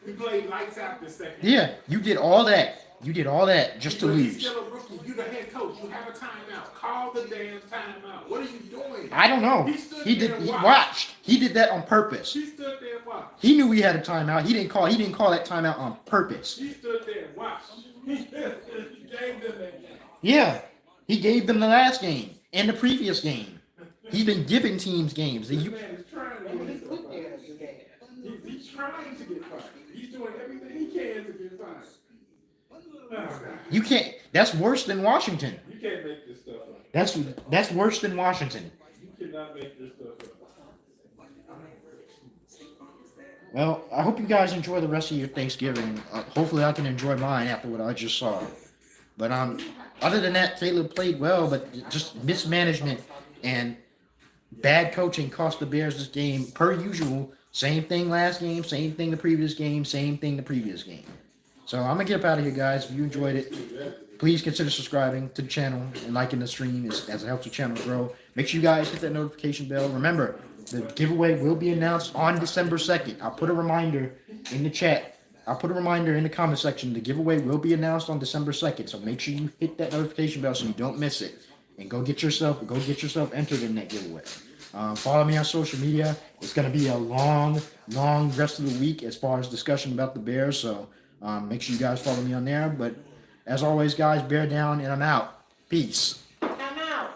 He played lights out this second. Yeah, you did all that. You did all that just to But he's lose. still a rookie. You the head coach. You have a timeout. Call the damn timeout. What are you doing? I don't know. He watched. He did that on purpose. He stood there and watched. He knew he had a timeout. He didn't call that timeout on purpose. He stood there and watched. He gave them that game. Yeah. He gave them the last game and the previous game. He's been giving teams games. This man is trying to get fired. He's trying to get fired. He's doing everything he can to get fired. Oh, God. You can't. That's worse than Washington. You can't make this stuff up. That's worse than Washington. You cannot make this stuff up. Well, I hope you guys enjoy the rest of your Thanksgiving. Hopefully, I can enjoy mine after what I just saw. But other than that, Caleb played well, but just mismanagement and bad coaching cost the Bears this game per usual. Same thing last game, same thing the previous game, same thing the previous game. So I'm gonna get up out of here, guys. If you enjoyed it, please consider subscribing to the channel and liking the stream as it helps the channel grow. Make sure you guys hit that notification bell. Remember, the giveaway will be announced on December 2nd. I'll put a reminder in the chat. I'll put a reminder in the comment section. The giveaway will be announced on December 2nd. So make sure you hit that notification bell so you don't miss it. And go get yourself entered in that giveaway. Follow me on social media. It's going to be a long rest of the week as far as discussion about the Bears. So make sure you guys follow me on there. But as always, guys, bear down, and I'm out. Peace. I'm out.